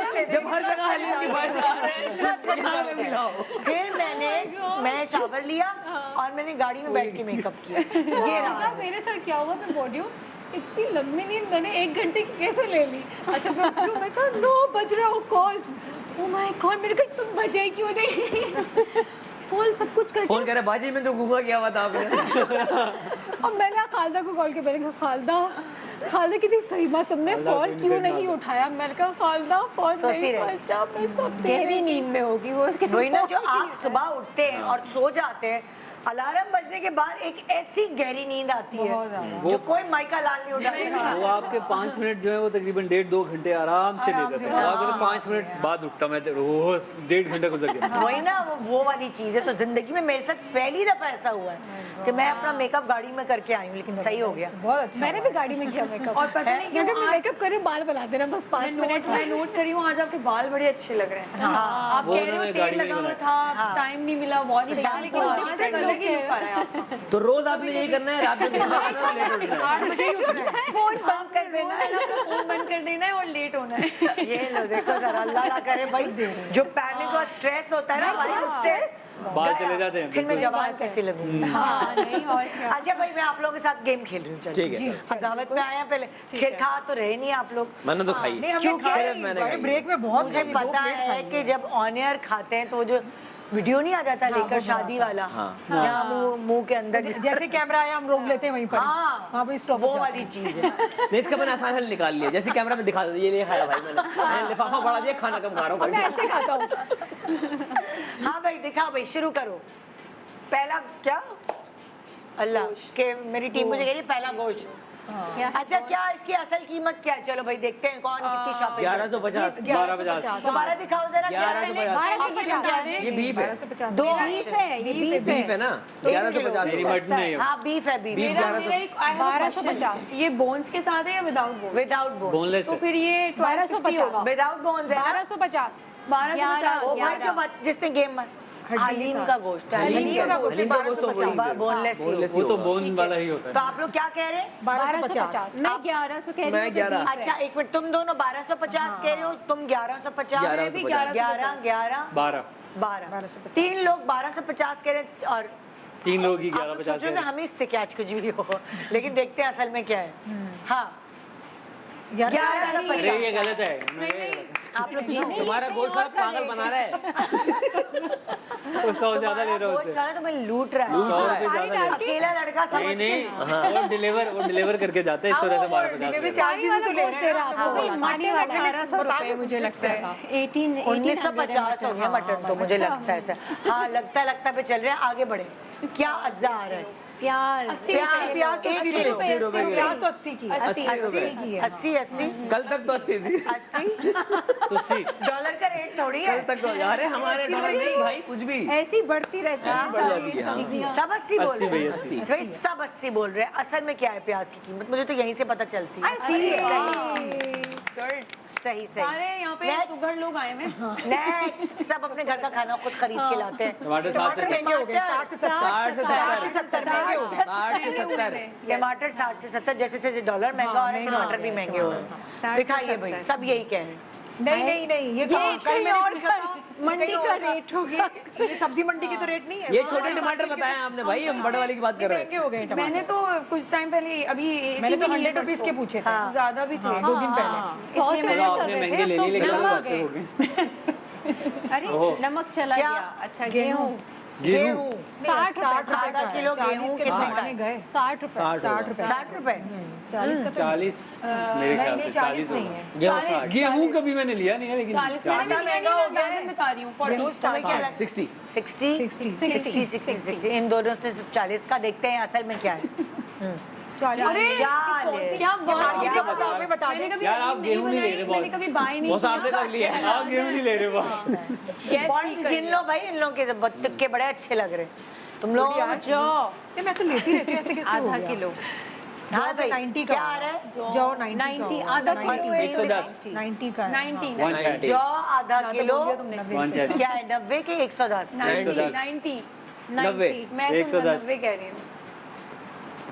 से जब हर जगह हलीम की भायल आ रहे हैं, यहाँ पे मिलाओ। फिर मैं शावर लिया और मैंने गाड़ी में बैठ के मेकअप किया। ये रहा। पता मेरे साथ क्या हुआ, मैं बोल रही हूँ इतनी लंबी नींद मैंने 1 घंटे की कैसे ले ली। अच्छा मैं उठी हूँ, मैं कहा 9 बज रहा हूँ कॉल्स। ओ माय गॉड, मेरे को तुम बजाई क्यों नहीं? फुल सब कुछ करके फोन कह रहे बाजी में तो गूंगा किया हुआ था आपने। और मैंने खालदा को कॉल किया, मैंने कहा खालदा खालदा कितनी सही बात, तुमने खालदा फोन कोई क्यों नहीं नहीं करना उठाया? मैंने कहा खालदा फोन सोती नहीं रही। बचा, मैं सोती गहरी रही। नींद में होगी वो उसके वही ना, जो आप सुबह उठते हैं और सो जाते हैं, अलार्म बजने के बाद एक ऐसी गहरी नींद आती है बहुत ज्यादा। जो कोई माइका लाल नहीं उठाएगा। वो आपके 5 मिनट जो है वो तकरीबन 1.5-2 घंटे आराम से ले जाते हैं। अगर 5 मिनट बाद उठता मैं तो रोज 1.5 घंटे गुजर गया। वही ना, वो वाली चीज है। तो जिंदगी में मेरे साथ पहली दफा ऐसा हुआ है कि मैं अपना मेकअप गाड़ी में करके आई हूँ, लेकिन सही हो गया। बहुत अच्छा मैंने भी गाड़ी में किया मेकअप। और पता नहीं मैं क्यों आज मेकअप करे बाल बना देना बस 5 मिनट मैं में। नोट करी हूँ आज आपके बाल बड़े अच्छे लग रहे हैं। आप वो कह रहे हो उन्होंने तेल गाड़ी में लगा हुआ बनाया। था, टाइम नहीं मिला, बहुत सही, लेकिन आज different अलग look ही है। look आ रहा है आपका। तो रोज आपने यही करना है, रात में लेट उठना है, लेट उठना है। 8 बजे ही उठना है। फोन बंद कर देना है, फोन बंद कर देना है और लेट होना है। ये लो देखो जरा, अल्लाह ना करे भाई, जो पैनिक और स्ट्रेस होता है ना भाई, उससे बाल गया। चले जाते हैं, फिर मैं बिल्कुल। जवान कैसे लगूंगी? हाँ नहीं और क्या। अच्छा भाई, मैं आप लोगों के साथ गेम खेल रही हूँ। चलिए। ठीक है। अब दावत में आए हैं, पहले खेल खा तो रहे नहीं आप लोग। मैंने तो खाई। नहीं, हमने क्यों खाई, सिर्फ मैंने अरे खाई। ब्रेक में बहुत मुझे खाई, 2 पता प्लेट है खाई कि जब ऑन एयर खाते हैं तो वो जो वीडियो नहीं आ जाता लेकर शादी वाला, यहाँ मुंह के अंदर जैसे कैमरा आया हम रोक लेते हैं वहीं पर। हाँ, वहाँ पे स्टॉप वो वाली चीज है। नहीं, इसका मैंने आसान हल निकाल लिया। जैसे कैमरा में दिखा दो, ये नहीं खाया भाई मैंने लिफाफा बढ़ा दिया, खाना कम खा रहा हूँ। मैं ऐसे खाता हूँ। हाँ भाई, दिखाओ भाई, शुरू करो। पहला क्या? अल्लाह के मेरी टीम मुझे कह रही है पहला गोश्त। अच्छा, क्या इसकी असल कीमत क्या है? चलो भाई देखते हैं कौन कितनी शॉपिंग। 1150। 1250। दोबारा दिखाओ जरा। 1150। ये बीफ है, दो बीफ है, ये बीफ बीफ है ना। 1150 मेरी मटन है ये। हाँ, बीफ है, बीफ। बीफ मेरा 1150। एक I have a 1250। question। ये बोन्स के साथ है या without bones? Without bone. Boneless तो है। फिर ये 1250 होगा। विदाउट बोन है ना? 1250। 1250 ओ भाई, जो जिसने गेम हलीम का गोश्त, हलीम का गोश्त तो वही है। बोनलेस ही बोनलेस होगा। वो तो बोन वाला ही होता तो है। आप लोग क्या कह रहे हैं? 1250। मैं 1100 कह रही मैं हूँ। 11। अच्छा एक मिनट, तुम दोनों 1250 कह रहे हो, तुम 1150, 1150। 11, 11, 12। 12। 3 लोग 1250 कह रहे हैं और 3 लोग ही आप लोग 1150 सोचोगे हम इससे क्या कुछ भी हो, लेकिन देखते हैं असल में क्या है। हाँ, 1150। अरे ये गलत है। आप लोग जीत नहीं। तुम्हारा गोश्त वाला पागल बना रहा है। वो 100 ज्यादा ले रहा गोश्त उससे। खाना तो मैं लूट रहा 100 है। रुपए ज्यादा ले रहा है। अकेला लड़का समझ नहीं के नहीं, वो डिलीवर करके जाते हैं, इस वजह से 1250 डिलीवरी ले रहा है। चार्जेस तो ले रहे हैं। हाँ, वही मानी वाला। 1800 रुपए मुझे लगता है। 1950 हो गया मटन तो मुझे लगता है ऐसा। हाँ, लगता पे चल रहे हैं, आगे बढ़े। क्या अज्जा आ रहा है? प्याज प्याज तो 80 80 रुपए की है। प्याज तो 80 की है। 80 रुपए। 80 कल तक तो 80 थी। 80 तो सी डॉलर का रेट थोड़ी है। कल तक तो, अरे हमारे डॉलर नहीं भाई, कुछ भी ऐसी बढ़ती रहती है। बढ़ जाती है। हाँ। सब 80 बोल 80 रहे हैं। 80। भाई सब 80 बोल रहे हैं। असल में क्या है प्याज की कीमत? मुझे तो यहीं से पता चलती है। सही सारे यहाँ पे Next. सुगर लोग आए हैं। नेक्स्ट, सब अपने घर का खाना खुद खरीद के लाते हैं। टमाटर 60 टमाटर से महंगे हो गए, 60 से 60 से 70 महंगे हो गए। 60 से 70। टमाटर 60 से 70, जैसे जैसे डॉलर महंगा हो रहा है टमाटर भी महंगे हो रहे हैं। 60 दिखाइए भाई, सब यही कह रहे हैं। नहीं, ये कहीं और का मंडी का रेट हो गया। ये सब्जी मंडी के तो रेट नहीं है। ये छोटे टमाटर बताए आपने भाई, हम बड़े वाले की बात कर रहे महंगे हैं। हो गए टमाटर। मैंने तो कुछ टाइम पहले अभी मैंने तो 100 रुपीस के पूछे थे। ज्यादा भी थे। 2 दिन पहले। 100 से चलो चल आपने रहे महंगे थे, ले अब ली, तो लेकिन नमक सस्ते है। हो गए। अरे ओहो। नमक चला क्या? गया। अच्छा गेहूँ गेहूं 60 रुपए। आधा किलो गेहूं कितने का है? गए 60 रुपए। 60 रुपए। 60 रुपए। 40 का तो 40 मेरे ख्याल से 40 नहीं होगा। है। गेहूं 60। गेहूं कभी मैंने लिया नहीं है, लेकिन 40 में आटा महंगा हो गया है। बता रही हूँ गेहूं 40। तुम्हें क्या 60। 60 इन दोनों से सिर्फ 40 का देखते हैं असल में क्या है। 40। अरे 40। क्या बात क्या बता हमें बता मैंने दे। कभी यार, आप गेहूं नहीं ले रहे मैंने बॉस। कभी बाय नहीं बॉस आपने कब लिया है? आप गेहूं नहीं ले रहे बस। Guess पॉइंट्स नहीं कर गिन लो भाई, इन लोगों के तो तुक्के बड़े अच्छे लग रहे हैं। तुम लोग जौ मैं तो लेती रहती हूँ, ऐसे कैसे हो आधा गया? किलो। हाँ भाई, 90 का क्या आ रहा है? जौ 90 का आधा होगा। किलो 110। 90 का है। 90 130। जौ आधा किलो बोल दिया तुमने। 130। क्या है? 90 के 110। 110। 90 90। मैं तो 110 90 कह रही हूँ।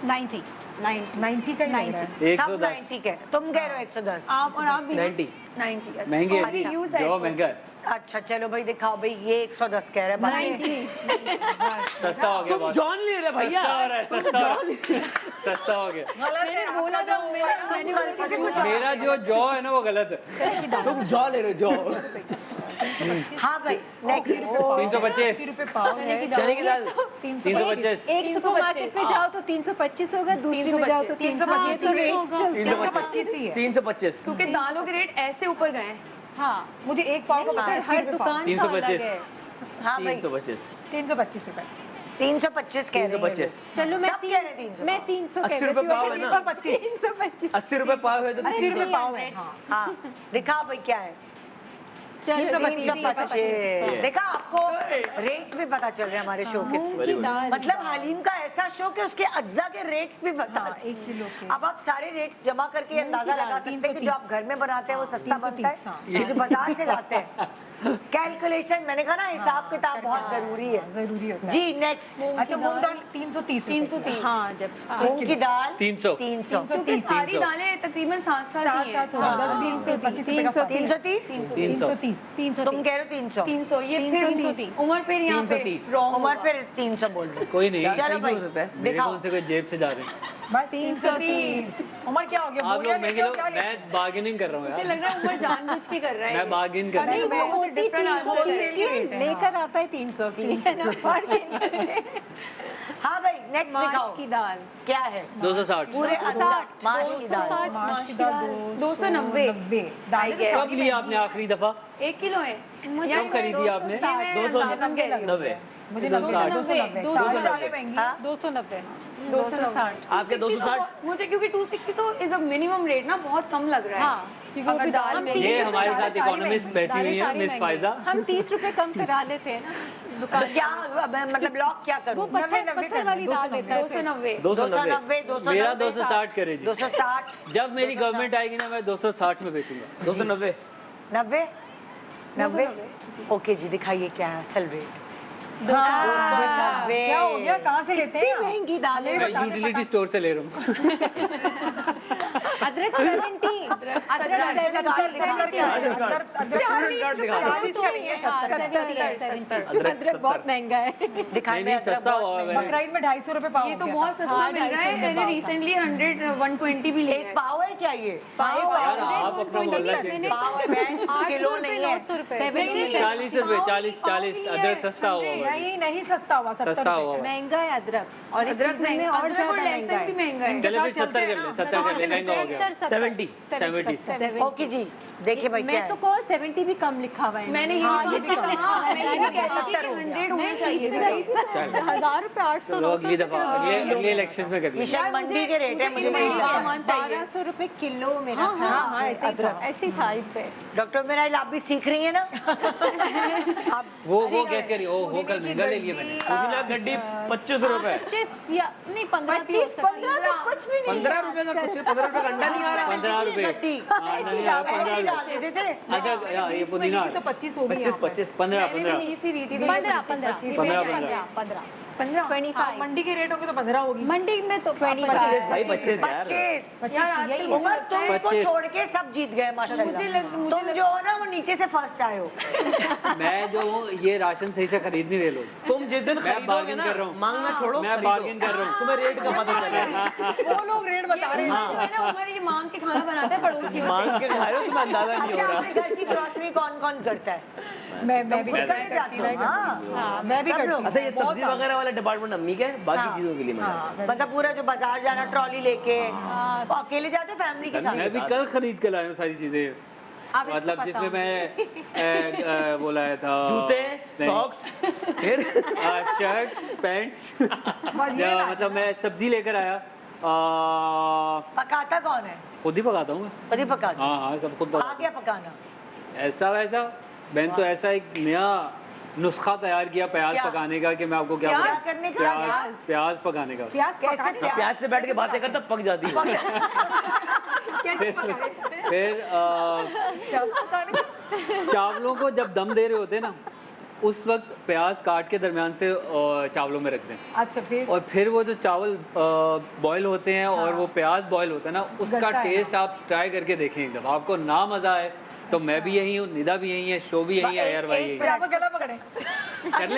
90 90 का ही लग रहा है। सब 110 90 के, तुम कह रहे हो 110। आप और आप भी 90। 90 अच्छा। महंगे और हैं। use जो है महंगा है, अच्छा चलो भाई दिखाओ भाई, ये 110 कह रहे हैं बाकी। 90 सस्ता हो गया तुम बॉस। जॉन ले रहे भैया। सस्ता हो रहा है, सस्ता हो गया। मैंने बोला था मैंने गलती से कुछ मेरा जो जॉ है ना वो गलत है। तुम जॉ ले रहे हो, जॉ। हाँ भाई नेक्स्ट 325 रुपए पाव है। चने की दाल 325 एक सुपरमार्केट में जाओ तो 325 होगा, दूसरी में जाओ तो 325, तो रेट चलते हैं। 325 ही है। 325 क्योंकि दालों के रेट ऐसे ऊपर गए हैं। हाँ मुझे एक पाव का पता है, हर दुकान का अलग 325 है। हाँ भाई 325 325 रुपए। 325 कह रहे हैं 325 चलो मैं सब कह रहे हैं 300 मैं 300 80 रुपए पाव है ना 325 80 रुपए पाव है तो 80 रुपए पाव है। हाँ हाँ दिखा भाई क्या है चलो 325 देखा आपको रेट्स भी पता चल रहे हैं हमारे शो के मूंग की दाल मतलब हलीम का ऐसा शो कि उसके अज्जा के रेट्स भी बता हाँ, 1 किलो के। अब आप सारे रेट्स जमा करके अंदाजा लगा सकते हैं कि जो आप घर में बनाते हैं वो सस्ता 330, बनता है हाँ। ये जो बाजार से लाते हैं कैलकुलेशन मैंने कहा ना हिसाब किताब बहुत जरूरी है जरूरी होता है। जी नेक्स्ट अच्छा मूंग दाल 330 रुपए। 330। हाँ जब मूंग की दाल 300 300 क्योंकि सारी दालें तकरीबन साथ साथ ही हैं। 325 रुपए का 330 330 तुम कह रहे हो 300 300 ये फिर 330 उमर फिर यहाँ पे 330 wrong उमर होगा। फिर 300 बोल दो कोई नहीं चलो सही भी भाई हो सकता है। मेरे दिखाओ कौन से कोई जेब से जा रहे हैं बस 330 उमर क्या हो गया आप बोलिया लोग लेके महंगे आओ, लोग क्या लेके मैं बार्गेनिंग कर रहा हूँ मुझे यार लग रहा है उमर जानबूझ के कर रहा है मैं बार्गेन कर रहा नहीं हूँ वो होती different 300 answer की है। लेकर आता है 300 की है ना bargain। हाँ भाई नेक्स्ट माश दिखाओ की दाल क्या है 260 पूरे 260 माश की दाल माश की दाल 290 290 दालें तो कब लिया आपने आखिरी दफा 1 किलो है कब खरीदी आपने 290 मुझे 260 290 सारी दालें महंगी हाँ? 290 260 आपके 260 मुझे क्योंकि 260 तो इज अ मिनिमम रेट ना बहुत कम लग रहा है हाँ क्योंकि वो भी दाल में ये हमारे साथ इकोनॉमिस्ट बैठी हुई है सारी मिस महंगी। फायजा हम 30 रुपए कम करा लेते हैं ना दुकान क्या मतलब लॉक क्या वो करूँ पत्थर वाली दाल देता है फिर। 290 290 मेरा 260 करे जी 260 जब मेरी गवर्नमेंट आएगी ना मैं 260 में बेचूंगा 290 90 90 ओके जी दिखाइए क्या है असल रेट क्या हो गया कहाँ से लेते हैं आप? महंगी दालें मैं यूटिलिटी स्टोर से ले रहा हूँ अदरक 70 अदरक 40 का नहीं है हाँ, 70 है, 70। अदरक बहुत महंगा है दिखाई नहीं सस्ता हुआ है मैंने बकरीद में 250 रुपए पाव ये तो हो गया बहुत सस्ता मिल रहा है मैंने रिसेंटली 100 120 भी लिया एक है पाव है क्या ये यार आप अपना मोहल्ला चेंज पाव है किलो नहीं है 900 रुपए 40 रुपए 40 अदरक सस्ता हुआ है नहीं नहीं सस्ता हुआ 70 सस्ता रुपए हुआ है महंगा है अदरक और इस अदरक सीजन में और ज्यादा महंगा लहसुन भी है महंगा है चले फिर 70 कर ले 70 कर ले महंगा हो गया 70 ओके जी देखिए भाई क्या मैं है तो कौन 70 भी कम लिखा हुआ है मैंने हाँ, ये ये भी कम कहा है। मैं ये कहती थी कि 100 होने चाहिए थे 1000 रुपए 800 चलो अगली दफा अगले इलेक्शन में कर ये लेंगे शायद मंडी के रेट है मुझे नहीं पता सामान चाहिए 1200 रुपए किलो मेरा हाँ, था हाँ, ऐसे ही था ऐसे ही था ईद पे डॉक्टर मेरा आप भी सीख रही है ना आप वो कैसे करी वो कल महंगा ले लिया मैंने पुदीना गड्डी 25 रुपए 25 या नहीं 15 भी हो सकता है 15 तो कुछ भी नहीं 15 रुपए का कुछ 15 रुपए का अंडा नहीं आ रहा 15 रुपए गड्डी हाँ, नहीं, हाँ, 15 रुपए डाल देते थे अदरक ये पुदीना तो 25 हो गई 25 15 मैंने 15 भी इसी रीति 15 15 25 मंडी के रेट होंगे तो 15 होगी मंडी में तो 25 भाई 25 यार 25 यार आजकल उमर तुमको 25 छोड़ के सब जीत गए माशाल्लाह तुम जो हो ना वो नीचे से फर्स्ट आए हो मैं जो हूँ ये राशन सही से खरीद नहीं रहे लोग तुम जिस दिन मैं खरीदोगे बार्गेन ना कर रहा हूँ मांगना छोड़ो मैं खरीदो। बार्गेन कर रहा हूँ तुम्हें रेट का पता चलेगा वो लोग रेट बता रहे हैं है ना उमर ये मांग के खाना बनाता है पड़ोसियों से मांग के खा रहे हो तुम्हें अंदाजा नहीं हो अच्छा, रहा अपने घर की ग्रोसरी कौन कौन करता है मैं भी खुद करने जाती हूँ हाँ मैं भी सब करती लोग। हूँ अच्छा ये सब्जी वगैरह वाला डिपार्टमेंट अम्मी का है बाकी चीजों के लिए मैं मतलब पूरा जो बाजार जाना ट्रॉली लेके वो अकेले जाते हो फैमिली के साथ मैं भी कल खरीद के लाया हूँ सारी चीजें अब इसको मतलब जिसमें मैं वो लाया था जूते नहीं, सॉक्स फिर शर्ट्स पैंट्स मतलब मैं सब्जी लेकर आया पकाता कौन है खुद ही पकाता हूँ मैं खुद ही पकाता हाँ हाँ सब खुद आ पकाता गया पकाना हूँ ऐसा वैसा मैंने तो ऐसा एक नया नुस्खा तैयार किया प्याज क्या? पकाने का कि मैं आपको क्या प्याज बताऊं? करने का? प्याज प्याज पकाने का प्याज कैसे पकाने प्याज? प्याज से बैठ के बातें करता पक जाती है फिर चावलों को जब दम दे रहे होते हैं ना उस वक्त प्याज काट के दरमियान से चावलों में रख दें अच्छा फिर और फिर वो जो चावल बॉईल होते हैं और वो प्याज बॉईल होता है ना उसका गलता है, टेस्ट आप ट्राई करके देखें एकदम आपको ना मज़ा आए तो मैं भी यही हूँ निदा भी यही है शो भी यही है यार भाई यही फिर आपको गला पकड़े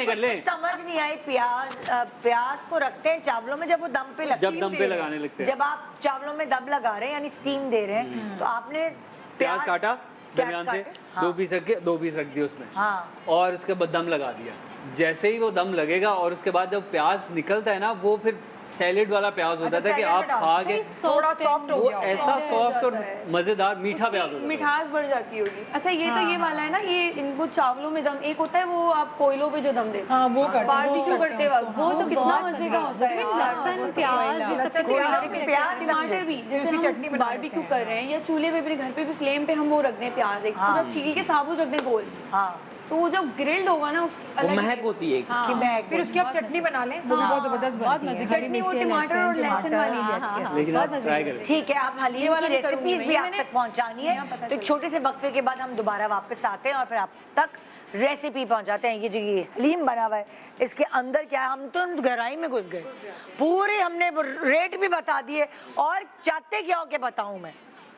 कर ले समझ नहीं आई प्याज को रखते हैं चावलों में जब वो दम पे लगते जब दम पे लगाने लगते हैं जब आप चावलों में दम लगा रहे हैं यानी स्टीम दे रहे हैं तो आपने प्याज काटा दरमियान से, हाँ। 2 पीस रख के 2 पीस रख दिए उसमें, हाँ। और उसके बाद दम लगा दिया। जैसे ही वो दम लगेगा और उसके बाद जब प्याज निकलता है ना, वो फिर सैलेड वाला प्याज होता था कि आप खा के थोड़ा सॉफ्ट हो वो गया ऐसा सॉफ्ट और जाता है। मज़ेदार मीठा प्याज होता है। मिठास बढ़ जाती होगी। अच्छा ये तो ये वाला है ना, ये इनको चावलों में दम, एक होता है वो आप कोयलों पे जो दम देते हाँ, वो करते हैं, बारबेक्यू वो करते वक्त, वो तो कितना मजे का होता है यार। लहसुन प्याज ये सब लहसुन, प्याज प्याज, टमाटर भी, जैसे उसकी चटनी हम बना बारबेक्यू लेते हैं। कर रहे हैं या चूल्हे पे अपने घर पे भी फ्लेम पे हम वो रख दें प्याज, एक पूरा छील के साबुत रख दें गोल, हाँ तो वो जब ग्रिल्ड होगा ना उसकी वो अलग महक होती है। कि महक फिर उसकी आप चटनी बना लें, वो भी बहुत जबरदस्त बनती है। चटनी वो टमाटर और लहसुन वाली। लेकिन आप ट्राई करें। ठीक है, आप ये हलीम वाला की भी करूंगी रेसिपीज मैं, भी ये आप मैंने तक पहुंचानी है, नया पता तो एक छोटे से वक्फे के बाद हम दोबारा वापस आते हैं और फिर आप तक रेसिपी पहुंचाते हैं। ये जो ये हलीम बना हुआ है, इसके अंदर क्या है, हम तो गहराई में घुस गए, पूरे हमने रेट भी बता दिए, और चाहते क्या हो के बताऊं मैं,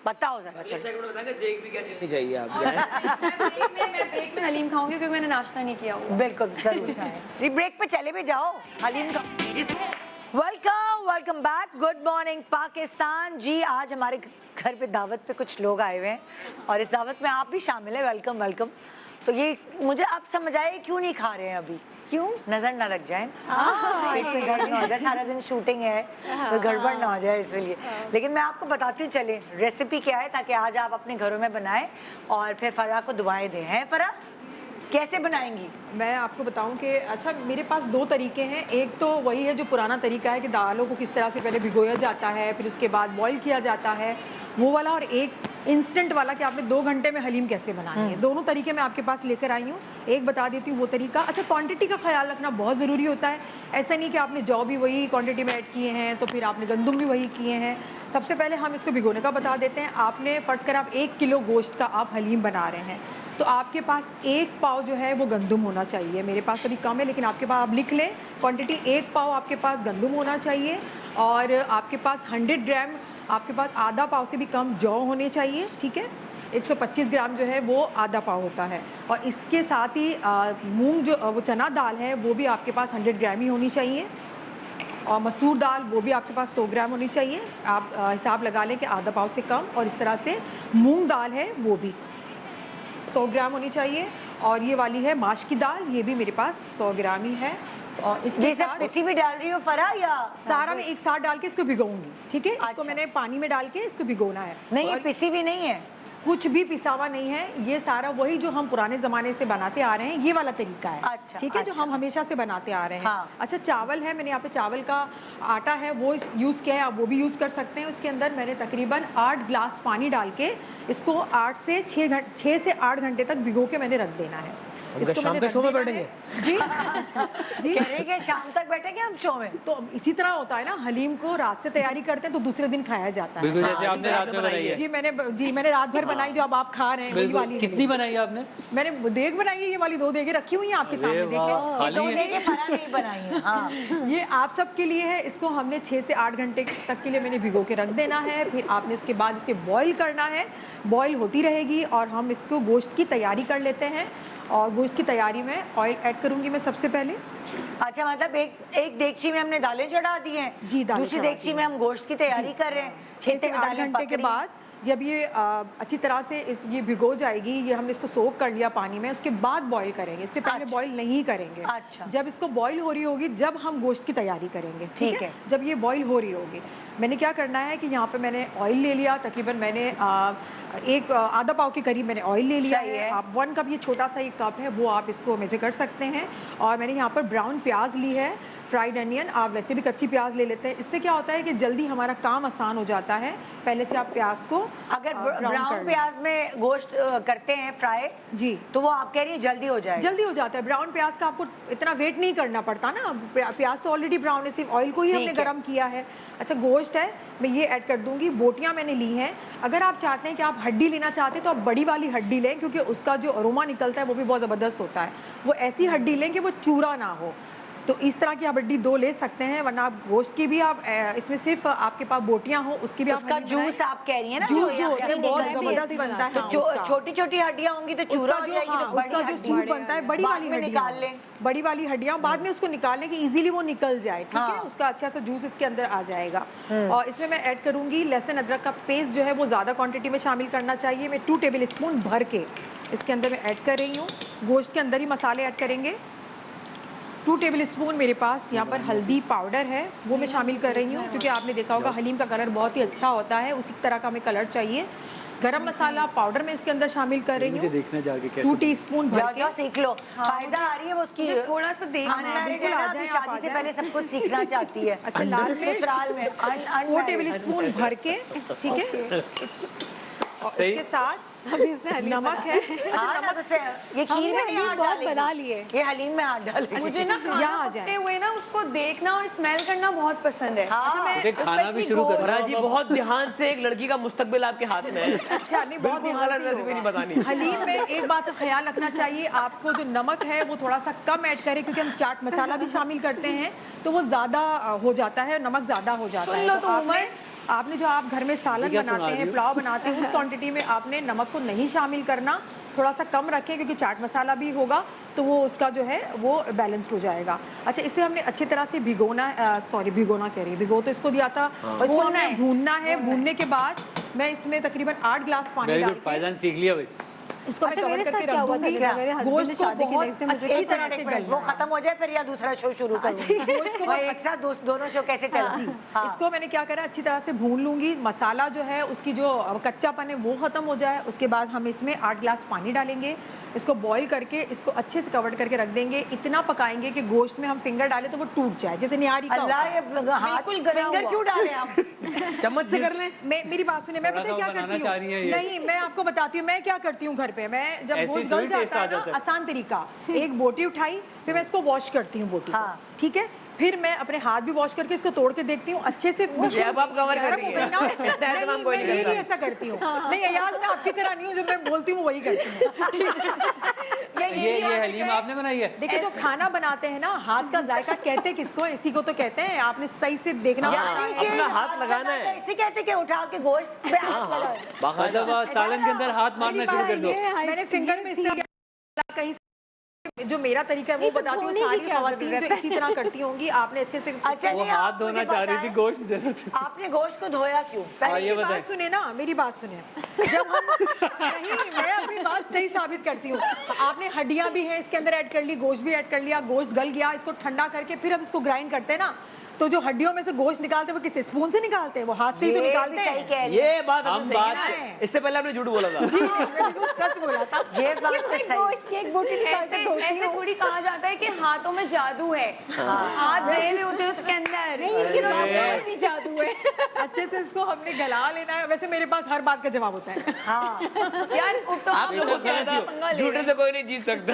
बताओ जरा चलो। नहीं चाहिए आप मैं ब्रेक में हलीम खाऊंगी क्योंकि मैंने नाश्ता नहीं किया हुआ। बिल्कुल जरूर जी, ब्रेक पे चले भी जाओ हलीम का। Welcome back, good morning Pakistan ji. आज हमारे घर पे दावत पे कुछ लोग आए हुए हैं और इस दावत में आप भी शामिल हैं, वेलकम वेलकम। तो ये मुझे अब समझ आए क्यों नहीं खा रहे हैं अभी, क्यों, नजर ना लग जाए, पेट में दर्द ना हो जाए, सारा दिन शूटिंग है तो गड़बड़ ना हो जाए इसलिए। लेकिन मैं आपको बताती हूँ, चले रेसिपी क्या है ताकि आज आप अपने घरों में बनाएं और फिर फराह को दुआएं दें। हैं फराह, कैसे बनाएंगी? मैं आपको बताऊं कि अच्छा, मेरे पास 2 तरीके हैं। एक तो वही है जो पुराना तरीका है कि दालों को किस तरह से पहले भिगोया जाता है, फिर उसके बाद बॉईल किया जाता है, वो वाला, और एक इंस्टेंट वाला कि आपने 2 घंटे में हलीम कैसे बनानी है। दोनों तरीके मैं आपके पास लेकर आई हूँ। एक बता देती हूँ वो तरीका। अच्छा, क्वांटिटी का ख्याल रखना बहुत ज़रूरी होता है। ऐसा नहीं कि आपने जौ भी वही क्वांटिटी में ऐड किए हैं तो फिर आपने गंदम भी वही किए हैं। सबसे पहले हम इसको भिगोने का बता देते हैं। आपने फ़र्ज़ कर आप 1 किलो गोश्त का आप हलीम बना रहे हैं, तो आपके पास 1 पाव जो है वो गंदम होना चाहिए। मेरे पास अभी कम है, लेकिन आपके पास आप लिख लें क्वांटिटी, 1 पाव आपके पास गंदम होना चाहिए, और आपके पास 100 ग्राम, आपके पास आधा पाव से भी कम जौ होने चाहिए, ठीक है। 125 ग्राम जो है वो आधा पाव होता है, और इसके साथ ही मूंग जो वो चना दाल है वो भी आपके पास 100 ग्राम ही होनी चाहिए, और मसूर दाल वो भी आपके पास 100 ग्राम होनी चाहिए। आप हिसाब लगा लें कि आधा पाव से कम। और इस तरह से मूंग दाल है वो भी 100 ग्राम होनी चाहिए, और ये वाली है माश की दाल, ये भी मेरे पास 100 ग्राम ही है। और इसके ये सब साथ पिसी भी डाल रही हो फराह या सारा मैं एक साथ डाल के इसको भिगोऊंगी, ठीक है। अच्छा। इसको मैंने पानी में डाल के इसको भिगोना है। नहीं, ये और पिसी भी नहीं है, कुछ भी पिसावा नहीं है, ये सारा वही जो हम पुराने ज़माने से बनाते आ रहे हैं, ये वाला तरीका है। अच्छा, ठीक है, जो अच्छा। हम हमेशा से बनाते आ रहे हैं। हाँ। अच्छा, चावल है, मैंने यहाँ पे चावल का आटा है वो यूज़ किया है, आप वो भी यूज़ कर सकते हैं। उसके अंदर मैंने तकरीबन 8 गिलास पानी डाल के इसको 6 से 8 घंटे तक भिगो के मैंने रख देना है। इसको शाम मैंने तक रख शो में देना बैठेंगे? है। जी जी, कह रहे हैं कि शाम तक बैठेंगे हम शो में। तो इसी तरह होता है ना, हलीम को रात से तैयारी करते हैं तो दूसरे दिन खाया जाता है। बिल्कुल जैसे आपने रात में बनाई है। जी मैंने रात भर बनाई, जो अब आप खा रहे हैं वही बिल्कुल। वाली कितनी बनाई है आपने? मैंने देग बनाई है, ये वाली 2 देगे रखी हुई हैं आपके सामने, अरे वाह, देखें। खाली तो है। लेके फराह नहीं बनाई है। हाँ, ये आप सबके लिए है। इसको हमने 6 से 8 घंटे तक के लिए मैंने भिगो के रख देना है। फिर आपने उसके बाद इसे बॉईल करना है, बॉईल होती रहेगी, और हम इसको गोश्त की तैयारी कर लेते हैं। और गोश्त की तैयारी में ऑयल ऐड करूंगी मैं सबसे पहले। अच्छा, मतलब एक देगची में हमने दालें चढ़ा दी हैं, जी, दालें दूसरी चढ़ा देगची दी में हम गोश्त की तैयारी कर रहे हैं। 6 से 8 घंटे के बाद जब ये अच्छी तरह से ये भिगो जाएगी, ये हमने इसको सोक कर लिया पानी में, उसके बाद बॉईल करेंगे, इससे पहले अच्छा। बॉईल नहीं करेंगे। अच्छा। जब इसको बॉईल हो रही होगी, जब हम गोश्त की तैयारी करेंगे, ठीक है। जब ये बॉईल हो रही होगी, मैंने क्या करना है कि यहाँ पे मैंने ऑयल ले लिया, तकरीबन मैंने आधा पाव के करीब मैंने ऑयल ले लिया सही है। है। आप 1 कप, ये छोटा सा एक कप है, वो आप इसको मेजर कर सकते हैं। और मैंने यहाँ पर ब्राउन प्याज ली है, फ्राइड अनियन, आप वैसे भी कच्ची प्याज ले लेते हैं। इससे क्या होता है कि जल्दी हमारा काम आसान हो जाता है। पहले से आप प्याज को अगर ब्राउन कर ब्राउन लें। प्याज में गोश्त करते हैं फ्राई, जी, तो वो आप कह रही हैं जल्दी हो जाएगा। जल्दी हो जाता है। ब्राउन प्याज का आपको इतना वेट नहीं करना पड़ता ना, प्याज तो ऑलरेडी ब्राउन है, सिर्फ ऑयल को ही ठीक हमने है। गरम किया है। अच्छा, गोश्त है, मैं ये ऐड कर दूंगी। बोटियां मैंने ली हैं। अगर आप चाहते हैं कि आप हड्डी लेना चाहते हैं तो आप बड़ी वाली हड्डी लें, क्योंकि उसका जो अरोमा निकलता है वो भी बहुत ज़बरदस्त होता है। वो ऐसी हड्डी लें कि वो चूरा ना हो। तो इस तरह की आप हड्डी 2 ले सकते हैं, वरना आप गोश्त की भी आप इसमें सिर्फ आपके पास बोटियां हो उसकी भी आप उसका हलीम बनाएं। जूस आप कह रही हैं ना, जूस जो होता है बहुत निकलती है। जबरदस्त बनता है। हाँ, तो उसका। छोटी छोटी हड्डियां होंगी तो चूरा उसका हो जो जाएगी, हाँ, तो बड़ी उसका जो हड्डी सूप बनता है बड़ी बाद वाली में हड्डियां, निकाल लें। बड़ी वाली हड्डियां बाद में उसको निकाल लें कि इजीली वो निकल जाए, ठीक है। हाँ। उसका अच्छा सा जूस इसके अंदर आ जाएगा। और इसमें मैं ऐड करूंगी लहसुन अदरक का पेस्ट, जो है वो ज़्यादा क्वांटिटी में शामिल करना चाहिए। मैं 2 टेबल स्पून भर के इसके अंदर मैं ऐड कर रही हूँ। गोश्त के अंदर ही मसाले ऐड करेंगे। 2 टेबल स्पून मेरे पास यहाँ पर हल्दी पाउडर है, वो मैं शामिल कर रही हूँ, क्योंकि आपने देखा होगा हलीम का कलर बहुत ही अच्छा होता है, उसी तरह का हमें कलर चाहिए। गरम मसाला पाउडर मैं इसके अंदर शामिल कर रही मुझे हूँ, देखना जाके 2 कैसे टीस्पून भर जाओ के। जाओ सीख लो, फायदा आ रही है वो उसकी। मुझे थोड़ा सा देखना है। अनमैरिड बिल्कुल है आ ना, जाएं, अभी आप आ शादी से जाएं। पहले सब कुछ सीखना चाहती है। अच्छा, लाल मिर्च ससुराल में 4 टेबल स्पून भर के, ठीक है। और सही। इसके साथ अभी इसने हलीम नमक है। हाँ ना, तो ये खीर हमने में नहीं हलीम हाथ बहुत डालेंगे। बना लिए। ये हलीम में हाथ डालेंगे। मुझे ना खाना यहाँ आ पकते जाए। हुए ना उसको देखना और स्मेल करना बहुत पसंद है। हाँ, मुझे खाना भी शुरू कर फरहा जी बहुत ध्यान से, एक लड़की का मुस्तकबिल आपके हाथ में है। अच्छा, नहीं बहुत बिल्कुल ध्यान गलत से रेसिपी नहीं होगा। बतानी। हलीम में एक बात का ख्याल रखना चाहिए, आपको जो नमक है वो थोड़ा सा कम ऐड करें, क्योंकि हम चाट मसाला भी शामिल करते हैं, तो वो ज़्यादा हो जाता है, नमक ज़्यादा हो जाता सुन है। लो तो तो आपने जो आप घर में सालन क्या सुना बनाते रही हैं, हो? पुलाव बनाते हैं, उस क्वांटिटी में आपने नमक को नहीं शामिल करना, थोड़ा सा कम रखें, क्योंकि चाट मसाला भी होगा तो वो उसका जो है वो बैलेंस्ड हो जाएगा। अच्छा, इसे हमने अच्छी तरह से भिगोना कह रही है, भिगो तो इसको दिया था, और इसको भूनना हमने है। भूनना है। भूनने के बाद मैं इसमें तकरीबन 8 गिलास पानी वेरी डाल गुड, के फायजान सीख लिया भाई। इसको मैं अच्छा, कवर मेरे करके साथ क्या रख हुआ था दूंगी। जब मेरे husband गोश्त ने को शादी के बहुत लिए से मुझे अच्छी एक तरह मिनट, से एक मिनट, गलना वो है। खत्म हो जाए फिर या दूसरा शो शुरू करूंगी। भाई एक साथ दोनों शो कैसे चला? हाँ। इसको मैंने क्या करा, अच्छी तरह से भून लूंगी। मसाला जो है उसकी जो कच्चापन है वो खत्म हो जाए, उसके बाद हम इसमें 8 गिलास पानी डालेंगे, इसको बॉईल करके इसको अच्छे से कवर करके रख देंगे। इतना पकाएंगे कि गोश्त में हम फिंगर डालें तो वो टूट जाए, जैसे निहारी का अल्लाह, होता है। ये हाथ बिल्कुल गला फिंगर हुआ। क्यों डाले आप? चम्मच से कर लें। मेरी बात सुने, मैं थोड़ा पता है सा क्या बनाना करती चाह रही हैं हूँ? ये। नहीं, मैं आपको बताती हूँ मैं क्या करती हूँ घर पे। मैं जब ऐसे गोश्त थोड़ी गल टेस्ट जाता आ है ना, जाता है। आसान तरीका, एक बोटी उठाई, फिर मैं इसको वॉश करती हूँ बोटी को, हाँ। ठीक है। फिर मैं अपने हाथ भी वॉश करके इसको तोड़ के देखती हूँ अच्छे से। ये अब आप कवर कर गर्म रही हो गई हैं। ना? इतना एहतमाम नहीं, कोई मैं नहीं really करता। ऐसा करती हूँ। नहीं अयाज, मैं आपकी तरह नहीं हूँ, जो मैं बोलती हूँ वही करती हूँ। ये हलीम आपने बनाई है? देखिए, जो खाना बनाते हैं ना, हाथ का जायका कहते किसको है? इसी को तो कहते हैं। आपने सही से देखना हाँ, होता है। अपना हाथ लगाना है। इसे कहते कि उठा के गोश्त पे हाथ लगाओ। बाकायदा मतलब सालन के अंदर हाथ मारना मेरी शुरू बात कर दो। ये है, मैंने फिंगर में इस तरह कहीं जो मेरा तरीका है वो बताती हूँ। सारी खवातीन जो इसी तरह करती होंगी, आपने अच्छे से अच्छा, वो नहीं, हाथ आप धोना मुझे चाह रही थी बताएं, गोश्त जैसा था। आपने गोश्त को धोया क्यों? हाँ, ये मेरी बताएं। बात सुने ना, मेरी बात सुने। जब हम नहीं, मैं अपनी बात सही साबित करती हूँ। आपने हड्डियां भी हैं इसके अंदर ऐड कर ली, गोश्त भी ऐड कर लिया, गोश्त गल गया, इसको ठंडा करके फिर हम इसको ग्राइंड करते हैं ना, तो जो हड्डियों में से गोश्त निकालते हैं वो किस स्पून से निकालते हैं? वो हाथ से ही तो ये निकालते भी सही हैं। कह रही है। ये बात हम आपने सही बात- कही ना। इससे पहले आपने झूठ बोला था। मैं बिल्कुल सच बोला था। ये बात तो सही है। गोश्त की एक बोटी निकाल के धोती ऐसे हूँ। थोड़ी कहा जाता है कि हाथों में जादू है, हाथ गए हुए होते हैं उसके अंदर। नहीं, इनके दांतों में भी जादू है। अच्छे से इसको हमने गला लेना है। वैसे मेरे पास हर बात का जवाब होता है। हाँ, यार अब तो आप हम लोगों को क्या पंगा था, ले झूठे रहे से कोई नहीं जीत सकता।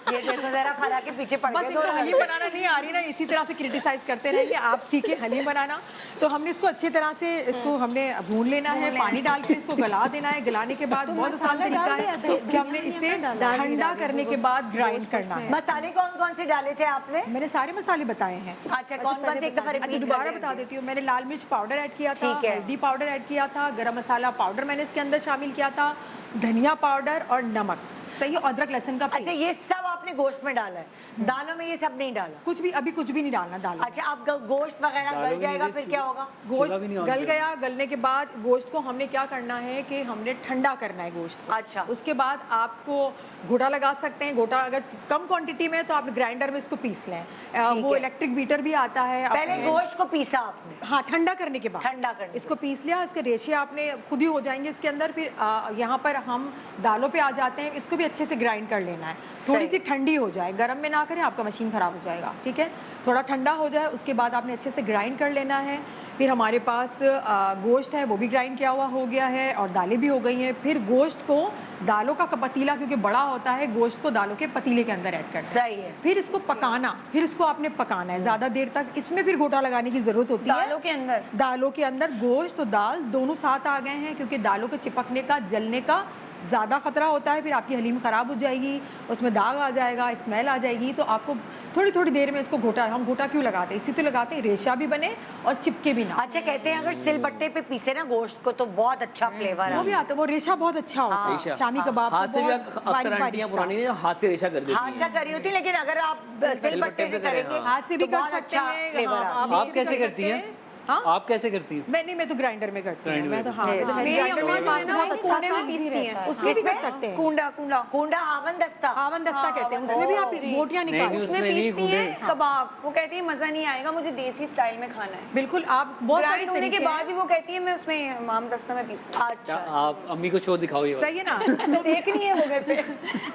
ये देखो जरा, फरा के पीछे पड़ बस गए इनको दोनों। हलीम बनाना नहीं आ रही ना, इसी तरह से क्रिटिसाइज करते रहेंगे। आप सीखे हलीम बनाना। तो हमने इसको अच्छी तरह से इसको हमने भून लेना है, पानी डाल के इसको गला देना है। गलाने के बाद बहुत आसान तरीका है कि हमने इसे ठंडा करने के बाद ग्राइंड करना है। मसाले कौन कौन से डाले थे आपने? मैंने सारे मसाले बताए हैं। अच्छा, कौन कौन से एक दफा अच्छा, repeat दोबारा कर बता देंगे। देती हूँ। मैंने लाल मिर्च पाउडर ऐड किया था, ठीक है। हल्दी पाउडर ऐड किया था, गरम मसाला पाउडर मैंने इसके अंदर शामिल किया था, धनिया पाउडर और नमक, सही, अदरक लहसुन का अच्छा, पेस्ट। ये सब आपने गोश्त में डाला है, दालों में ये सब नहीं डाला? कुछ भी अभी कुछ भी नहीं डालना दाल में। अच्छा, आप गोश्त वगैरह दालों गल में जाएगा नहीं फिर थी। क्या होगा? गोश्त चूल्हा भी नहीं ऑन गल किया। गया, गलने के बाद गोश्त को हमने क्या करना है कि हमने ठंडा करना है गोश्त को। अच्छा। उसके बाद आपको घोटा लगा सकते हैं। घोटा अगर कम क्वांटिटी में है तो आप ग्राइंडर में इसको पीस लें। वो है। इलेक्ट्रिक बीटर भी आता है। पहले अपने- गोश्त को पीसा आपने? हाँ, ठंडा करने के बाद। ठंडा करने के इसको पीस लिया, इसके रेशे आपने खुद ही हो जाएंगे इसके अंदर। फिर यहाँ पर हम दालों पे आ जाते हैं। इसको भी अच्छे से ग्राइंड कर लेना है, थोड़ी सी ठंडी हो जाए, गर्म में ना करें, आपका मशीन ख़राब हो जाएगा, ठीक है। थोड़ा ठंडा हो जाए उसके बाद आपने अच्छे से ग्राइंड कर लेना है। फिर हमारे पास गोश्त है, वो भी ग्राइंड किया हुआ हो गया है और दालें भी हो गई हैं। फिर गोश्त को दालों का पतीला, क्योंकि बड़ा होता है, गोश्त को दालों के पतीले के अंदर ऐड करना है। सही है। फिर इसको पकाना, फिर इसको आपने पकाना है ज़्यादा देर तक। इसमें फिर घोटा लगाने की ज़रूरत होती है। दालों के अंदर दालों के अंदर गोश्त और दाल दोनों साथ आ गए हैं, क्योंकि दालों के चिपकने का, जलने का ज़्यादा खतरा होता है। फिर आपकी हलीम ख़राब हो जाएगी, उसमें दाग आ जाएगा, स्मेल आ जाएगी। तो आपको थोड़ी थोड़ी देर में इसको घोटा, हम घोटा क्यों लगाते हैं, इसी तो लगाते हैं रेशा भी बने और चिपके भी ना। अच्छा, कहते हैं अगर सिलबट्टे पे पीसे ना गोश्त को तो बहुत अच्छा फ्लेवर वो भी है। आता है, वो रेशा बहुत अच्छा होता है। रेशा। शामी कबाब हाथ को से भी बहुत अक्सर बारीक बारीक आंटियां सा। पुरानी हाथ से रेशा कर देती हाथ हैं। से करी होती है, लेकिन अगर आप सिलबट्टे से करें, करेंगे हाँ। हाथ से भी तो कर बहुत सकते अच्छा हैं। फ्लेवर हाँ, आता है। आप कैसे करती हैं? हाँ? आप कैसे करती हैं? मैं तो ग्राइंडर में करती हूँ। ग्राइंडर मैं तो में। हाँ, मैं तो मेरी ग्राइंडर अम्मा में जो है ना, बहुत वो अच्छा कूंडे में सा पीसती हैं। उसमें भी कर सकते हैं। कूंडा कूंडा कूंडा हावन दस्ता। हावन दस्ता कहते हैं, उसमें भी आप बोटियां नहीं, निकाल। उसमें उसमें नहीं, पीसती हैं कूंडे। कबाब। वो कहती है मजा नहीं आएगा, मुझे देसी स्टाइल में खाना है। बिल्कुल, आप बहुत सारे ग्राइंड होने के तरीके बाद हैं। भी वो कहती है मैं उसमें माम दस्ता में पीसूं। क्या आप अम्मी को शो दिखाओ ये वाला। सही है ना। देखनी है वो घर पे।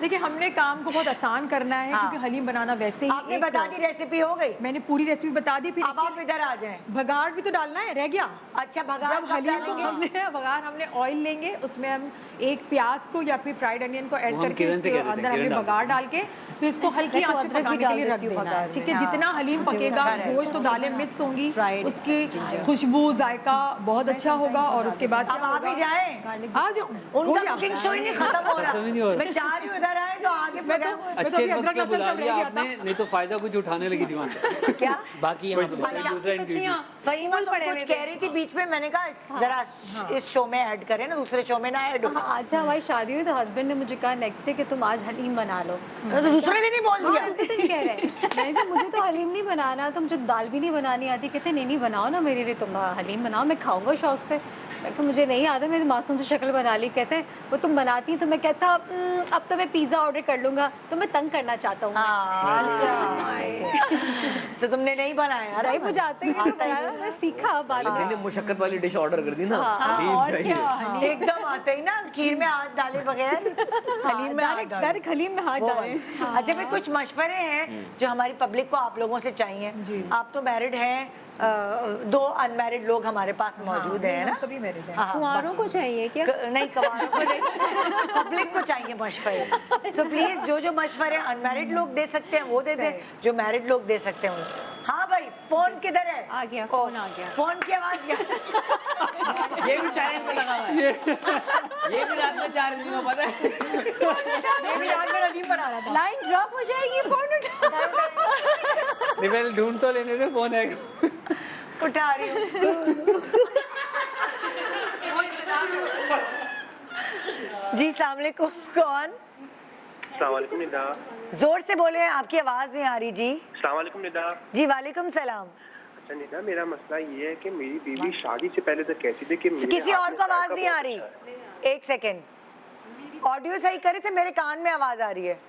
देखिए, हमने काम को बहुत आसान करना है, हाँ। क्योंकि हलीम बनाना वैसे ही आपने बता दी, रेसिपी हो गई। मैंने पूरी रेसिपी बता दी। फिर अब आप इधर आ जाएं। भगाड़ भी तो डालना है, रह गया। अच्छा, भगाड़ जब कब हलीम को डालेंगे? हमने ऑयल लेंगे, उसमें हम एक प्याज को या फिर फ्राइड अनियन को ऐड वो हम करके किरण से इसके कह रहे थे, अंदर हमने किरण बघार डाल के फिर इसको हल्की मैं तो आंच पे अदरक भी पकाने के डाल लिए रख देती हूँ देना है। बघार ठीक है, में। जितना हलीम पकेगा, गोश्त तो दालें मिक्स होंगी, उसकी खुशबू जायका बहुत अच्छा होगा। और उसके बाद अब आप ही जाएं। आ जाओ, हो उनका गया। कुकिंग शो ही नहीं खत्म हो खत्म ही नहीं हो रहा। रहा। मैं चाह रही हूँ इधर आए तो आगे मैं तो बढ़ाऊं। मैं तो अच्छे अभी वक्त अदरक पे लहसुन बुला सब रह लिया गया था। आपने, नहीं तो फायदा कुछ उठाने लगी थी वहाँ से। क्या बाकी यहाँ पे दूसरा ingredient। फहीमा तो कुछ कह रही थी बीच में, मैंने कहा जरा इस शो में ऐड करें ना, दूसरे शो में ना ऐड हो। हाँ, अच्छा हमारी शादी हुई तो हस्बैंड ने मुझे कहा नेक्स्ट डे कि तुम आज हलीम बना लो। तो दूसरे दिन ही बोल हाँ, दिया। दूसरे दिन कह रहे हैं। मैंने कहा मुझे तो हलीम नहीं बनाना, तो मुझे दाल भी नहीं बनानी आती। कहते नहीं नहीं बनाओ ना मेरे लिए, तुम हलीम बनाओ, मैं खाऊंगा शौक से। मैं तो मुझे नहीं आता, मेरी मासूम से शक्ल बना ली। कहते हैं वो तुम बनाती हैं, तो मैं कहता अब तो मैं पिज़्ज़ा ऑर्डर कर लूँगा, तो मैं तंग करना चाहता हूँ। तो तुमने नहीं बनाया नहीं, मुझे आते ही नहीं बनाना, मैं सीखा बाद में। मैंने मुशक्कत वाली डिश ऑर्डर कर दी ना, हलीम और चाहिए। क्या, एकदम आते ही ना खीर में हाथ डाले बगैर हलीम में हाथ डाले। डायरेक्ट हलीम में हाथ वो डालें। वाली। अच्छा, फिर कुछ मशवरे हैं जो हमारी पब्लिक को आप लोगों से चाहिए। आप तो मैरिड हैं, 2 अनमैरिड लोग हमारे पास मौजूद हैं ना। सभी मैरिड हैं। हाँ, कुंवारों को चाहिए क्या? नहीं, कवारों को नहीं, पब्लिक को चाहिए मशवरे। सो प्लीज जो मशवरे अनमैरिड लोग दे सकते हैं वो दे दे, जो मैरिड लोग दे सकते हैं वो। हाँ भाई, फोन किधर है? आ गया, फोन आ गया। फोन की आवाज क्या? ये भी साइलेंट पे लगा हुआ है। ये भी रात में 4 बजे को पता है। ये भी रात में हलीम बना रहा था। लाइन ड्रॉप हो जाएगी, फोन उठा। नहीं, पहले ढूंढ तो लेने दे, फोन आएगा। उठा रही हूँ। जी सलाम अलैकुम, कौन? अस्सलाम वालेकुम निदा। जोर से बोले, आपकी आवाज नहीं आ रही जी। अस्सलाम वालेकुम निदा। जी वालेकुम सलाम। अच्छा निदा, मेरा मसला ये है कि मेरी बीवी शादी से पहले तो कहती थी कि मेरे किसी हाथ और में को आवाज जायका नहीं आ बहुत रही। अच्छा है। 1 सेकेंड, ऑडियो सही करे थे, मेरे कान में आवाज आ रही है।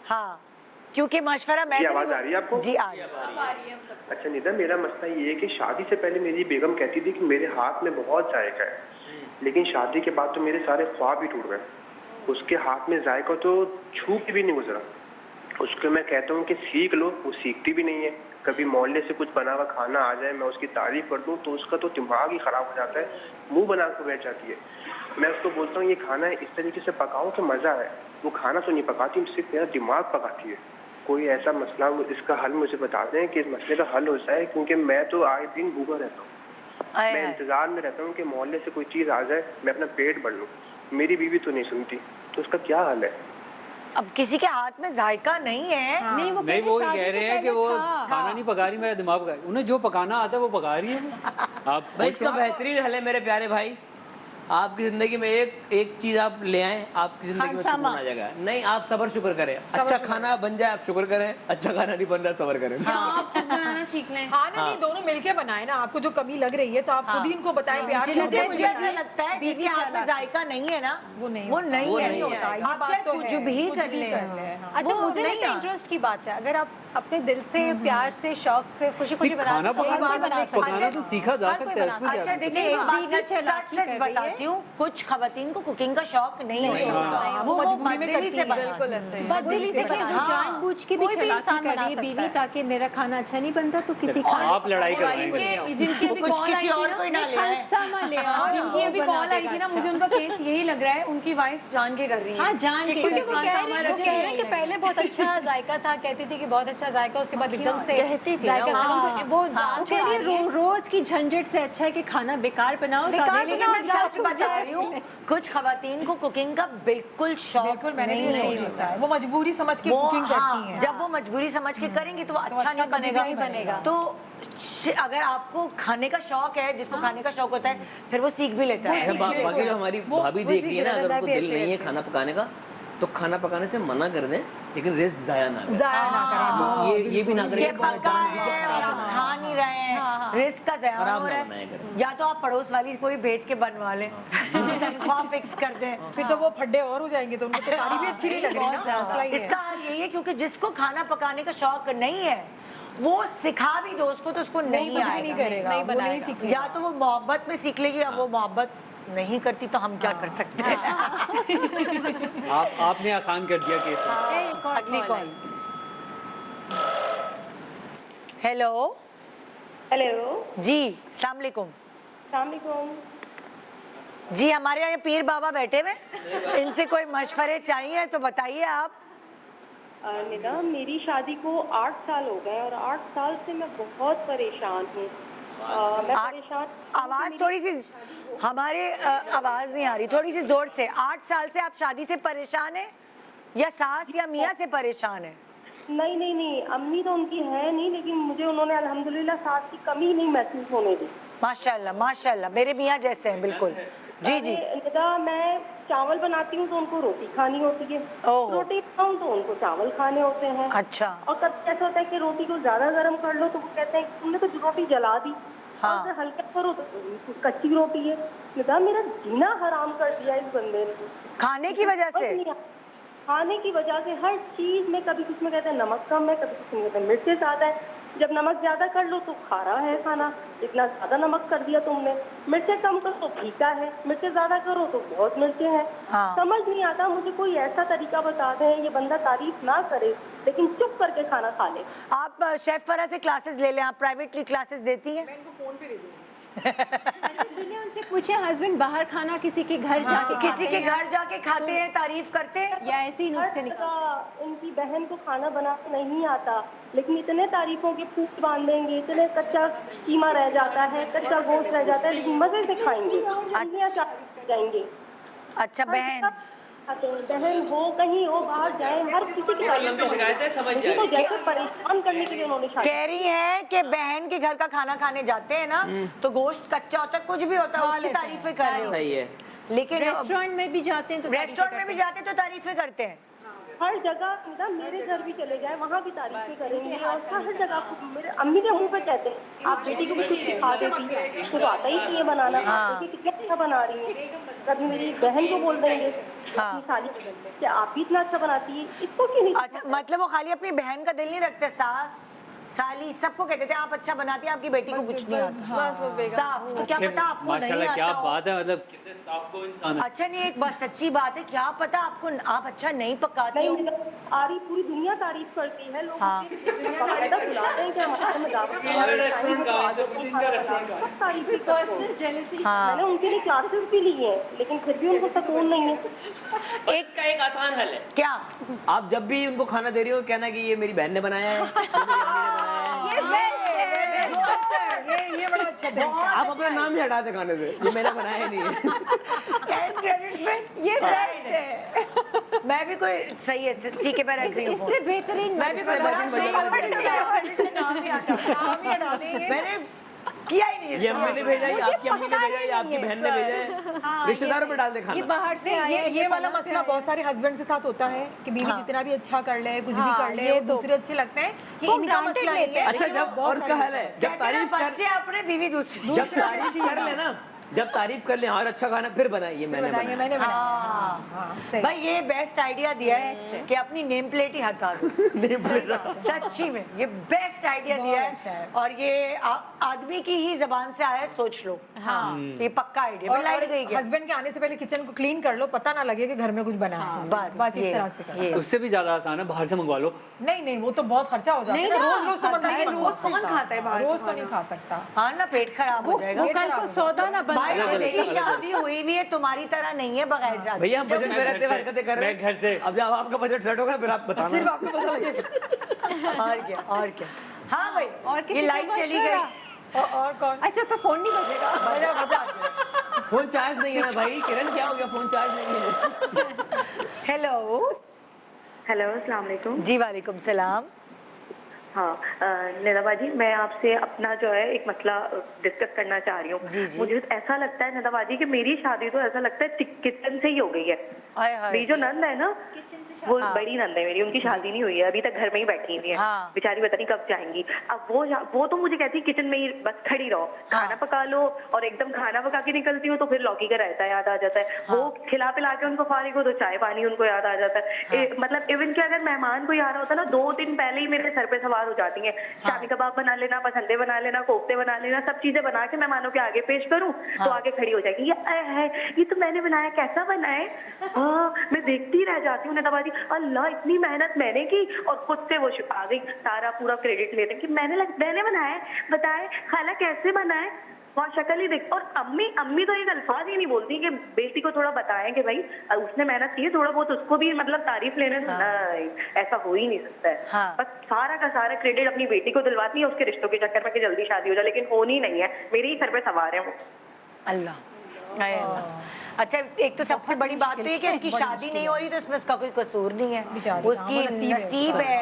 हाँ, क्योंकि मशवरा मैं जी, तो आवाज नहीं- आ रही है आपको? जी आ रही है। अच्छा निदा, मेरा मसला ये है कि शादी से पहले मेरी बेगम कहती थी कि मेरे हाथ में बहुत जायका है, लेकिन शादी के बाद तो मेरे सारे ख्वाब ही टूट गए। उसके हाथ में जायका तो छू के भी नहीं गुजरा। उसको मैं कहता हूँ कि सीख लो, वो सीखती भी नहीं है। कभी मोहल्ले से कुछ बना हुआ खाना आ जाए, मैं उसकी तारीफ कर दूँ तो उसका तो दिमाग ही खराब हो जाता है, मुंह बना कर बैठ जाती है। मैं उसको बोलता हूँ ये खाना इस तरीके से पकाओ कि मज़ा आए, वो खाना तो नहीं पकाती, सिर्फ मेरा दिमाग पकाती है। कोई ऐसा मसला, इसका हल मुझे बता दें कि इस मसले का हल हो जाए, क्योंकि मैं तो आए दिन भूखा रहता हूँ। आए मैं आए। इंतजार में रहता हूँ कि मोहल्ले से कोई चीज़ आ जाए, मैं अपना पेट भर लूँ। मेरी बीवी तो नहीं सुनती, तो उसका क्या हाल है? अब किसी के हाथ में जायका नहीं है। नहीं, वो नहीं, कैसे वो शादी कह से रहे हैं कि पहले वो था। खाना नहीं पका रही, मेरा दिमाग पका रही। उन्हें जो पकाना आता है वो पका रही है। आप भाई, खुश इसका हो? बेहतरीन हल है मेरे प्यारे भाई, आपकी जिंदगी में एक चीज आप ले आए, आपकी जिंदगी में सुकून आ जाएगा। नहीं, आप सबर शुक्र करें, अच्छा खाना बन जाए आप शुक्र करें, अच्छा खाना नहीं बन रहा सबर करें। आप खुद बनाना सीख लें। हाँ ना, नहीं, दोनों मिलके बनाए ना। आपको जो कमी लग रही है तो आप खुद ही इनको बताएं प्यार से। मुझे खुद मुझे ऐसा लगता है बीवी जिसके हाथ में चालाक जायका नहीं है ना, वो नहीं वो होता। नहीं वो है। नहीं होता, ये आप बात चाहे तो कुछ है, भी कुछ कर भी लें। कर लें, हाँ। अच्छा, वो मुझे नहीं लगता है आ- इंटरेस्ट की बात है। अगर आप अपने दिल से प्यार से शौक से खुशी खुशी नहीं, बना खाना तो हर कोई बना सकता पकाना है। तो सीखा जा हर कोई सकता है, बना उसमें क्या अच्छा है? देखिए, एक बात बीवी सच चालाकी सच कर रही बताती हूँ, कुछ खवातीन को कुकिंग का शौक नहीं नहीं होता। होता, वो मजबूरी में बददिली करती से हैं। बनाती बिल्कुल हैं। ऐसे ही। बददिली से देखिए, बना वो जानबूझ के भी कोई भी चालाकी इंसान कर बना रही है सकता बीवी, है। ताकि मेरा खाना अच्छा नहीं बनता तो किसी आप लड़ाई करवाएंगे। जिनकी वो अभी कुछ कॉल आई किसी थी और ना, को ही ना ले आए। खाना ले आओ, जिनकी अभी वो बना कॉल आई देगा थी ना, अच्छा। मुझे उनका केस यही लग रहा है, उनकी वाइफ जान के कर रही है। हाँ, जान के क्योंकि कर वो रही कह है। रहे हैं कि पहले बहुत अच्छा जायका था, कहती थी कि बहुत अच्छा जायका, उसके बाद एकदम से कहती थी ना जायका वो। खत्म, तो वो वो जान कह रही है छुड़ा रही है। रोज की झंझट से अच्छा है कि खाना बेकार बनाओ, बेकार तबेले के बनाओ, अंदर जान सच छुड़ाओ। बता रही हूँ, कुछ खवातीन को कुकिंग का बिल्कुल शौक बिल्कुल, मैंने भी नहीं यही होता है, वो मजबूरी समझ के वो, कुकिंग हाँ, करती हैं। जब वो मजबूरी समझ के करेंगी तो वो अच्छा अच्छा नहीं कभी बनेगा। नहीं बनेगा। तो अगर आपको खाने का शौक है, जिसको खाने का शौक होता है, फिर वो सीख भी लेता है। बाकी जो हमारी भाभी देख रही है ना, अगर उनको दिल नहीं है खाना पकाने का तो खाना पकाने से मना कर दें, लेकिन रिस्क जाया ना करें। जाया ना करें। ये भी ना करें ये कि खाना पका जानबूझ के है और खराब आप ना खा नहीं रहे हैं, रिस्क का ज़ाया खराब हो ना रहा बनाया है। करें। या तो आप पड़ोस वाली कोई भेज के बनवा लें, तनख्वाह फिक्स कर दें। फिर तो वो फड्डे और हो जाएंगे, तो उनको तो तारीफ भी अच्छी नहीं लग रही ना, मसला ही है। इसका हाल यही है, क्योंकि जिसको खाना पकाने का शौक नहीं है, वो सिखा भी दो उसको तो उसको नहीं कुछ भी नहीं आएगा। करेगा, वो नहीं सीखेगा। या तो वो मोहब्बत में सीख लेगी, अब वो मोहब्बत नहीं करती तो हम क्या कर सकते हैं। आपने आसान कर दिया केस। अगली कॉल। हेलो हेलो जी, अस्सलाम वालेकुम। सलाम। जी, हमारे यहाँ ये पीर बाबा बैठे हुए, इनसे कोई मशवरे चाहिए तो बताइए आप। निदा, मेरी शादी को 8 साल हो गए और 8 साल से मैं बहुत परेशान हूँ। मैं परेशान। आवाज थोड़ी सी हमारे आवाज नहीं आ रही, थोड़ी सी जोर से। 8 साल से आप शादी से परेशान हैं या सास या मियाँ से परेशान हैं? नहीं, अम्मी तो उनकी है नहीं, लेकिन मुझे उन्होंने अल्हम्दुलिल्लाह सास की कमी नहीं महसूस होने दी। माशाल्लाह माशाल्लाह, मेरे मियाँ जैसे हैं बिल्कुल। जी जी। निदा, मैं चावल बनाती हूँ तो उनको रोटी खानी होती है, ओह। रोटी बनाऊँ तो उनको चावल खाने होते हैं। अच्छा। और कभी ऐसा होता है कि रोटी को ज्यादा गर्म कर लो तो वो कहते हैं तुमने तो रोटी जला दी। हाँ। और अगर हल्का करो तो कच्ची रोटी है। निदा, मेरा जीना हराम कर दिया इस बंदे ने। खाने की वजह से? खाने की वजह से हर चीज में, कभी कुछ में कहते हैं नमक कम है, कभी कुछ में कहते हैं मिर्च ज्यादा है। जब नमक ज्यादा कर लो तो खारा है खाना, इतना ज्यादा नमक कर दिया तुमने। मिर्चें कम करो तो फीका है, मिर्चें ज्यादा करो तो बहुत मिर्चें हैं। हाँ। समझ नहीं आता, मुझे कोई ऐसा तरीका बता दें ये बंदा तारीफ ना करे लेकिन चुप करके खाना खा ले। आप शेफ फरा से क्लासेस ले लें, आप प्राइवेटली क्लासेस देती हैं? अच्छा सुनिए, उनसे पूछे हस्बैंड बाहर खाना किसी के घर जाके किसी के घर जाके खाते हैं, तारीफ करते हैं या ऐसे ही नुस्खे इनकी बहन को खाना बनाना नहीं आता, लेकिन इतने तारीफों के फूट बांधेंगे, इतने कच्चा कीमा रह जाता है, कच्चा गोश्त रह जाता है, लेकिन मजे से खाएंगे, उंगलियां चाट जाएंगे। अच्छा, बहन हो कहीं हो, बाहर जाए, हर किसी की शिकायतें समझ जाए। तो जैसे परेशान करने के लिए उन्होंने कह रही है कि बहन के घर का खाना खाने जाते हैं ना तो गोश्त कच्चा होता है, कुछ भी होता है, उसकी तारीफें कर रहे हो। सही है। लेकिन रेस्टोरेंट में भी जाते हैं तो रेस्टोरेंट में भी जाते हैं तो तारीफें करते हैं। हर जगह, मतलब मेरे घर भी चले जाए वहाँ भी तारीफें करेंगे, और हर जगह मेरे अम्मी के मुंह पे कहते हैं आप बेटी को भी कुछ सिखा देती है, तो आता ही नहीं है बनाना। बेटी कितना अच्छा बना रही है। कभी मेरी बहन को बोल देंगे अपनी साली कि आप भी इतना अच्छा बनाती है, इसको क्यों नहीं? अच्छा, मतलब वो खाली अपनी बहन का दिल नहीं रखते, सास साली सबको कहते थे आप अच्छा बनाती है, आपकी बेटी को कुछ नहीं आता। साफ, तो क्या पता आपको नहीं माशाल्लाह, आता क्या हो। बात है, मतलब कितने साफ को इंसान है। अच्छा नहीं, एक बात सच्ची बात है, क्या पता आपको आप अच्छा नहीं पकाती हो। नहीं, आरी पूरी दुनिया तारीफ करती है, लोग हाँ। बाकायदा बुलाते हैं कि हमारे में दावत है, हाँ। मैंने उनके लिए क्लासेस भी ली हैं, लेकिन फिर भी उनको सुकून नहीं है। एक आसान हल है। क्या? आप जब भी उनको खाना दे रही हो कहना कि ये मेरी बहन ने बनाया है, ये बड़ा अच्छा तरीका है। आप अपना नाम ही हटा दे खाने से, ये मैंने बनाया नहीं है। एंड क्रेडिट्स में ये बेस्ट है। मैं भी कोई सही है, ठीक है, मैं एग्री हूं। इससे बेहतरीन मैं भी कोई नाम ही हटा देंगे। मैंने किया ही नहीं। ये अम्मी ने भेजा, ये आपकी अम्मी ने भेजा, ये आपकी बहन ने भेजा है, रिश्तेदारों पे डाल दे ये खाना। बाहर से आया है, ये वाला मसला बहुत सारे हस्बैंड के साथ होता है कि बीवी जितना भी अच्छा कर ले, कुछ भी कर ले, वो दूसरे अच्छे लगते हैं, ये इनका मसला नहीं है। अच्छा, जब और उसका हल है, जब तारीफ कर, बच्चे अपने बीवी दूसरी, जब तारीफ कर ले ना, जब तारीफ कर ले और अच्छा खाना, फिर बनाइए मैंने बनाया। मैंने बनाया। भाई ये बेस्ट आइडिया दिया है कि अपनी नेम प्लेट ही हटा दो। सच्ची में ये बेस्ट आइडिया दिया है, और ये आदमी की ही जबान से आया है, सोच लो। हाँ, ये पक्का आइडिया। और लाइट गई क्या? हस्बैंड के आने से पहले किचन को क्लीन कर लो, पता ना लगे कि घर में कुछ बना है। बस इस तरह से करो। उससे भी ज्यादा आसान है, बाहर से मंगवा लो। नहीं, वो तो बहुत खर्चा हो जाता है। रोज रोज तो बंदा नहीं रोज कौन खाता है बाहर? रोज तो नहीं खा सकता। हाँ ना, पेट खराब हो जाएगा। वो कल को सौदा ना भाई बनाए। मेरी शादी हुई भी है, तुम्हारी तरह नहीं है बगैर शादी। भैया हम बजट में रहते हुए हरकतें कर रहे हैं। मैं घर से, अब जब आपका बजट सेट होगा फिर आप बताना। फिर आपको पता लगेगा। और क्या। हाँ भाई, और किसी ये को लाइट चली मशवरा? गई। और कौन? अच्छा तो फोन नहीं बजेगा। मजा आ गया। फोन चार्ज नहीं है ना भाई। किरण क्या हो गया, फोन चार्ज नहीं है। हेलो। हेलो, अस्सलाम वालेकुम। जी वालेकुम सलाम। हाँ, निदा बाजी, मैं आपसे अपना जो है एक मसला डिस्कस करना चाह रही जी, हूँ। जी। मुझे ऐसा लगता है निदा बाजी कि मेरी शादी तो ऐसा लगता है किचन से ही हो गई है। हाय हाय। मेरी जो नंद है ना, वो बड़ी नंद है मेरी, उनकी शादी नहीं हुई है, अभी तक घर में ही बैठी हुई है। हाँ। बेचारी पता नहीं कब जाएंगी। अब वो तो मुझे कहती है किचन में ही बस खड़ी रहो, खाना पका लो, और एकदम खाना पका के निकलती हूँ तो फिर लौकी का रायता याद आ जाता है। वो खिला पिला के उनको फारिग हो तो चाय पानी उनको याद आ जाता है। मतलब इवन कि अगर मेहमान कोई आ रहा होता है ना, 2 दिन पहले ही मेरे सर पे सवार हो जाती है। शामी कबाब बना लेना, पसंदे बना लेना, कोफ्ते बना लेना, सब चीजें बना के मेहमानों के आगे पेश करूं तो आगे खड़ी हो जाएगी, ये तो मैंने बनाया, कैसा बना है। मैं देखती रह जाती हूँ नेताबाजी, अल्लाह इतनी मेहनत मैंने की, और खुद से वो आ गई सारा पूरा क्रेडिट लेते कि मैंने बनाया है, बताए खाला कैसे बनाए, वहाँ शक्ल ही देख। और अम्मी तो एक अल्फाज ही नहीं बोलती कि बेटी को थोड़ा बताएं कि भाई उसने मेहनत की है, थोड़ा बहुत उसको भी मतलब तारीफ लेने दो। नहीं, ऐसा हो ही नहीं सकता है। बस सारा का सारा क्रेडिट अपनी बेटी को दिलवाती है उसके रिश्तों के चक्कर में कि जल्दी शादी हो जाए, लेकिन होनी नहीं है, मेरे ही सर पे सवार है वो। अल्लाह, आए अल्लाह। अच्छा, एक तो सबसे बड़ी बात तो ये कि उसकी शादी नहीं हो रही तो इसमें उसका कोई कसूर नहीं है, उसकी नसीब है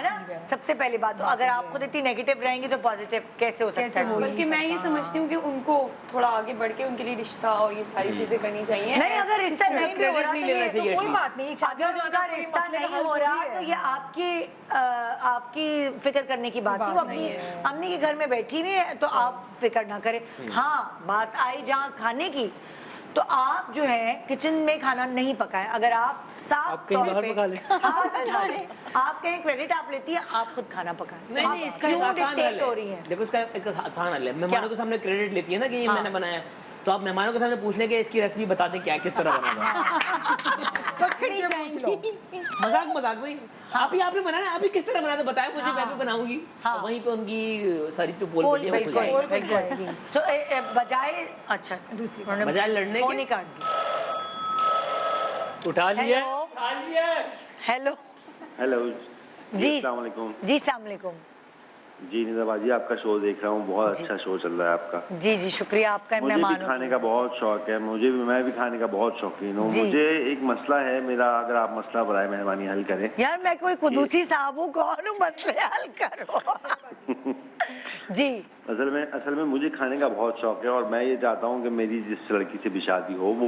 ना। सबसे पहली बात तो अगर आप खुद इतनी नेगेटिव रहेंगी तो पॉजिटिव कैसे हो सकता है। बल्कि मैं ये समझती हूँ कि उनको थोड़ा आगे बढ़ के उनके लिए रिश्ता और ये सारी चीजें करनी चाहिए। नहीं, अगर रिश्ता नहीं भी हो रहा तो ये कोई बात नहीं, अगर उनका रिश्ता नहीं हो रहा तो ये आपकी फिक्र करने की बात नहीं। वो अपनी अम्मी के घर में बैठी हुई है तो आप फिक्र ना करें। हाँ, बात आई जहाँ खाने की, तो आप जो है किचन में खाना नहीं पकाए। अगर आप साफ तौर पे हाथ उठाएं, आप कहीं क्रेडिट आप लेती है, आप खुद खाना पकाए। नहीं, इसका एक आसान हल है। देखो, इसका एक आसान हल है। मेहमानों के सामने क्रेडिट लेती है ना कि ये मैंने बनाया, तो आप मेहमानों के सामने पूछ लें कि इसकी रेसिपी बता दें क्या किस तरह बना था। मजाक भाई, आपने बनाया, आप ही किस तरह बनाया बताया मुझे, मैं भी बनाऊंगी। वहीं पे उनकी सारी जो पोल जाएगी। सो बजाय अच्छा दूसरी बजाय लड़ने के नहीं काट दी। उठा लिया। हेलो जी, अस्सलाम वालेकुम। जी अस्सलाम वालेकुम। जी निदा बाजी, आपका शो देख रहा हूँ, बहुत अच्छा शो चल रहा है आपका। जी जी शुक्रिया आपका। मुझे भी खाने का बहुत शौक है, मैं भी खाने का बहुत शौकीन हूँ। मुझे एक मसला है मेरा, अगर आप मसला बराए मेहरबानी हल करें। यार मैं कोई कुदूसी साहब हूँ, कौन हूँ मसले हल करो। जी असल में मुझे खाने का बहुत शौक है, और मैं ये चाहता हूँ कि मेरी जिस लड़की से भी शादी हो वो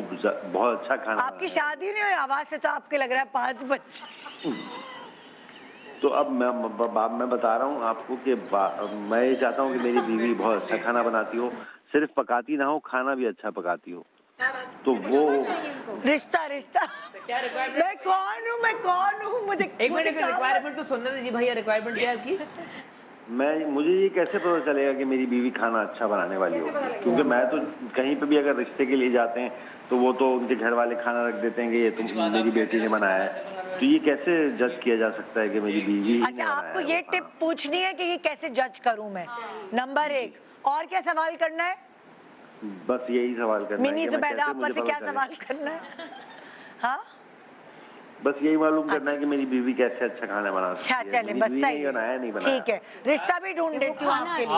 बहुत अच्छा खाना। आपकी शादी नहीं हुई, आवाज से तो आपके लग रहा है 5 बच्चे। तो अब मैं बता रहा हूँ आपको कि मैं ये चाहता हूँ कि मेरी बीवी बहुत अच्छा खाना बनाती हो, सिर्फ पकाती ना हो, खाना भी अच्छा पकाती हो। तो वो रिश्ता मैं कौन हूँ मुझे एक मिनट, रिक्वायरमेंट तो सुनने दीजिए भैया। रिक्वायरमेंट क्या है आपकी? मुझे ये कैसे पता चलेगा कि मेरी बीवी खाना अच्छा बनाने वाली हो? क्योंकि मैं तो कहीं पे भी अगर रिश्ते के लिए जाते हैं तो वो तो उनके घर वाले खाना रख देते हैं कि ये तो मेरी बेटी ने बनाया है। तो ये कैसे जज किया जा सकता है कि मेरी बीवी? अच्छा, आपको ये टिप पूछनी है कि ये कैसे जज करूं मैं? नंबर 1, और क्या सवाल करना है? बस यही सवाल करना है। मिनी जुबैदा, आपस से क्या सवाल करना है? हाँ, बस यही मालूम करना है कि मेरी बीवी कैसे अच्छा खाना बनाती है। अच्छा चले, बस सही है, ठीक है। रिश्ता भी ढूंढ देती हूँ आपके लिए।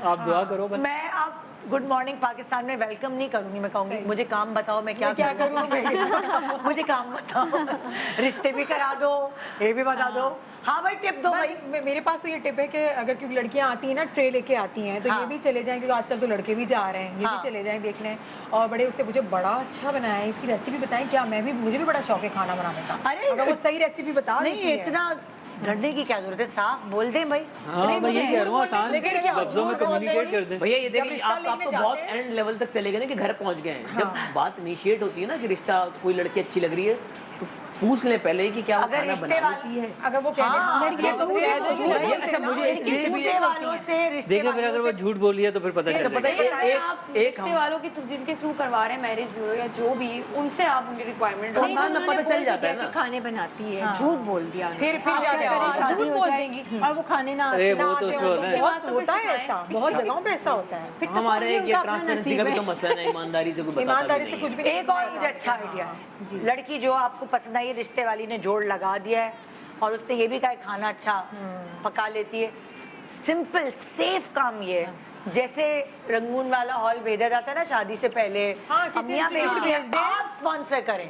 आप दुआ करो। मैं अब गुड मॉर्निंग पाकिस्तान में वेलकम नहीं करूंगी, मैं कहूंगी मुझे काम बताओ, मैं क्या करूँ। मुझे काम बताओ, रिश्ते भी करा दो, ये भी बता दो। हाँ भाई, टिप दो भाई। मेरे पास तो ये टिप है कि अगर क्योंकि लड़कियां आती हैं ना, ट्रे लेके आती हैं, तो ये भी चले जाएं, क्योंकि आजकल तो लड़के भी जा रहे हैं, ये भी चले जाएं देखने, और बड़े उससे मुझे बड़ा अच्छा बनाया है, इसकी रेसिपी बताएं क्या, मुझे भी बड़ा शौक है खाना बनाने का। अरे अगर वो सही रेसिपी बता नहीं, इतना ढूंढने की क्या जरूरत है, साफ बोल दें भाई। भैया ये देखिए, आप तो बहुत एंड लेवल तक चले गए ना कि घर पहुंच गए हैं। जब बात इनिशिएट होती है ना कि रिश्ता, कोई लड़की अच्छी लग रही है तो पूछ ले पहले कि क्या वो खाना बना लेती है। अगर वो कह दे, अच्छा मुझे इस चीज रिश्ते वालों से देखिए, फिर अगर वो झूठ बोली है तो फिर पता चलेगा। आप रिश्ते वालों की जिनके थ्रू करवा रहे हैं मैरिज ब्यूरो या जो भी, उनसे आप उनकी रिक्वायरमेंट पता चल जाता है ना। खाने बनाती है, झूठ बोल दिया, फिर शादी हो जाएगी और वो खाने ना अरे वो तो होता है ऐसा, बहुत जगहों पे ऐसा होता है। हमारे ये ट्रांसपेरेंसी का भी तो मसला है, ईमानदारी से कोई बताता ईमानदारी से कुछ भी। एक और मुझे अच्छा आइडिया है, लड़की जो आपको पसंद आई, रिश्ते वाली ने जोड़ लगा दिया है और उसने ये भी कहा खाना अच्छा पका लेती है, सिंपल सेफ काम ये है जैसे रंगून वाला हॉल भेजा जाता है ना शादी से पहले, हाँ, किसी अम्मियाँ institute भेजती हैं, भेज दें। आप स्पॉन्सर करें,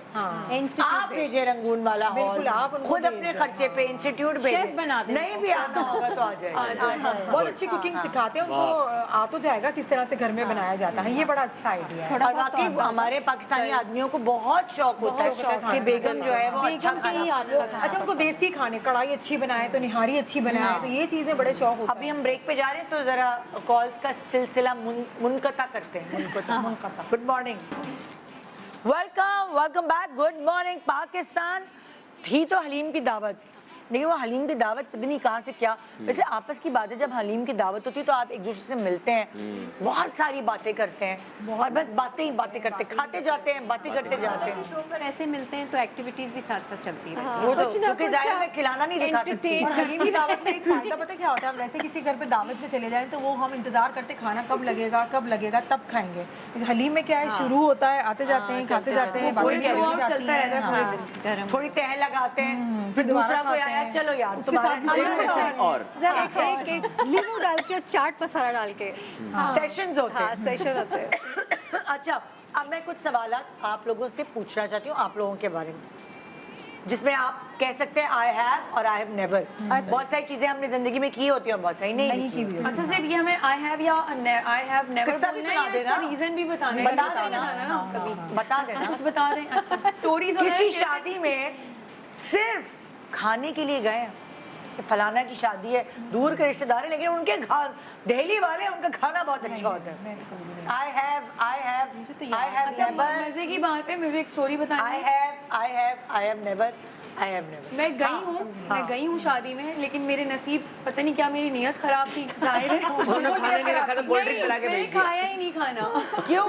Institute आप भेजे रंगून वाला हॉल, बिल्कुल, आप उनको खुद भेज अपने दें, खर्चे पे इंस्टीट्यूट भेजें, शेफ बना दें नहीं भी आता होगा तो आ जाएगा। बहुत अच्छी कुकिंग सिखाते हैं उनको, आ तो जाएगा किस तरह से घर में बनाया जाता है, ये बड़ा अच्छा आइडिया है। और बाकी हमारे पाकिस्तानी आदमियों को बहुत शौक होता है कि बेगम जो है वो अच्छा बेगम के ही खाना। आदत अच्छा, उनको देसी खाने, कढ़ाई अच्छी बनाए तो निहारी अच्छी बनाए, तो ये चीजें बड़े शौक होता अभी हम ब्रेक पे जा रहे हैं तो जरा कॉल्स का सिलसिला मुनकता करते हैं। Good morning, welcome back, good morning Pakistan. थी तो हलीम की दावत, लेकिन वो हलीम की दावत पता नहीं कहाँ से क्या, वैसे आपस की बातें जब हलीम की दावत होती है तो आप एक दूसरे से मिलते हैं, बहुत सारी बातें करते हैं और बस बातें ही बातें करते, खाते जाते हैं, बातें करते जाते हैं। शो पर ऐसे मिलते हैं तो एक्टिविटीज भी साथ साथ चलती रहती हैं। वो तो क्योंकि जाहिर में खिलाना नहीं दिखा सकती। और हलीम की दावत में एक फायदा पता है क्या होता है, हम वैसे किसी घर पे दावत पे चले जाएं तो वो हम इंतजार करते खाना कब लगेगा तब खाएंगे, लेकिन हलीम में क्या है, शुरू होता है, आते जाते हैं, खाते जाते हैं, पूरी बातें throughout चलती चलता हैं, रहता है हाँ। पूरे दिन। थोड़ी तह लगाते हैं, फिर दोबारा दूसरा कोई खाते आया, हैं। चलो यार उसके तुम्हारा साथ भी एक सेशन और नींबू डाल के चाट मसाला डाल के सेशंस होते हाँ हैं। सेशन होते हैं। अच्छा, अब मैं कुछ सवालात आप लोगों से पूछना चाहती हूँ, आप लोगों के बारे में, जिसमें आप कह सकते हैं आई हैव और आई हैव नेवर। बहुत सारी चीजें हमने जिंदगी में की होती है और बहुत सारी नहीं की हुई। अच्छा, सिर्फ ये हमें आई हैव या आई हैव नेवर किस्सा भी सुना देना, रीजन भी बताना है, बता बताना देना, है ना कभी बता देना। कुछ बता दें। अच्छा, स्टोरीज किसी शादी में सिर्फ खाने के लिए गए हैं, कि फलाना की शादी है, दूर के रिश्तेदार हैं, लेकिन उनके दिल्ली वाले, उनका खाना बहुत अच्छा होता है। आई हैव नेवर, मजे की बात है, मुझे एक स्टोरी बतानी है। I have never. मैं गई हूँ शादी में, लेकिन मेरे नसीब पता नहीं क्या, मेरी नीयत खराब थी, जाहिर है उन्होंने खाना नहीं रखा था, कोल्ड ड्रिंक पिला के मैंने भेज दिया। खाया ही नहीं खाना। क्यों?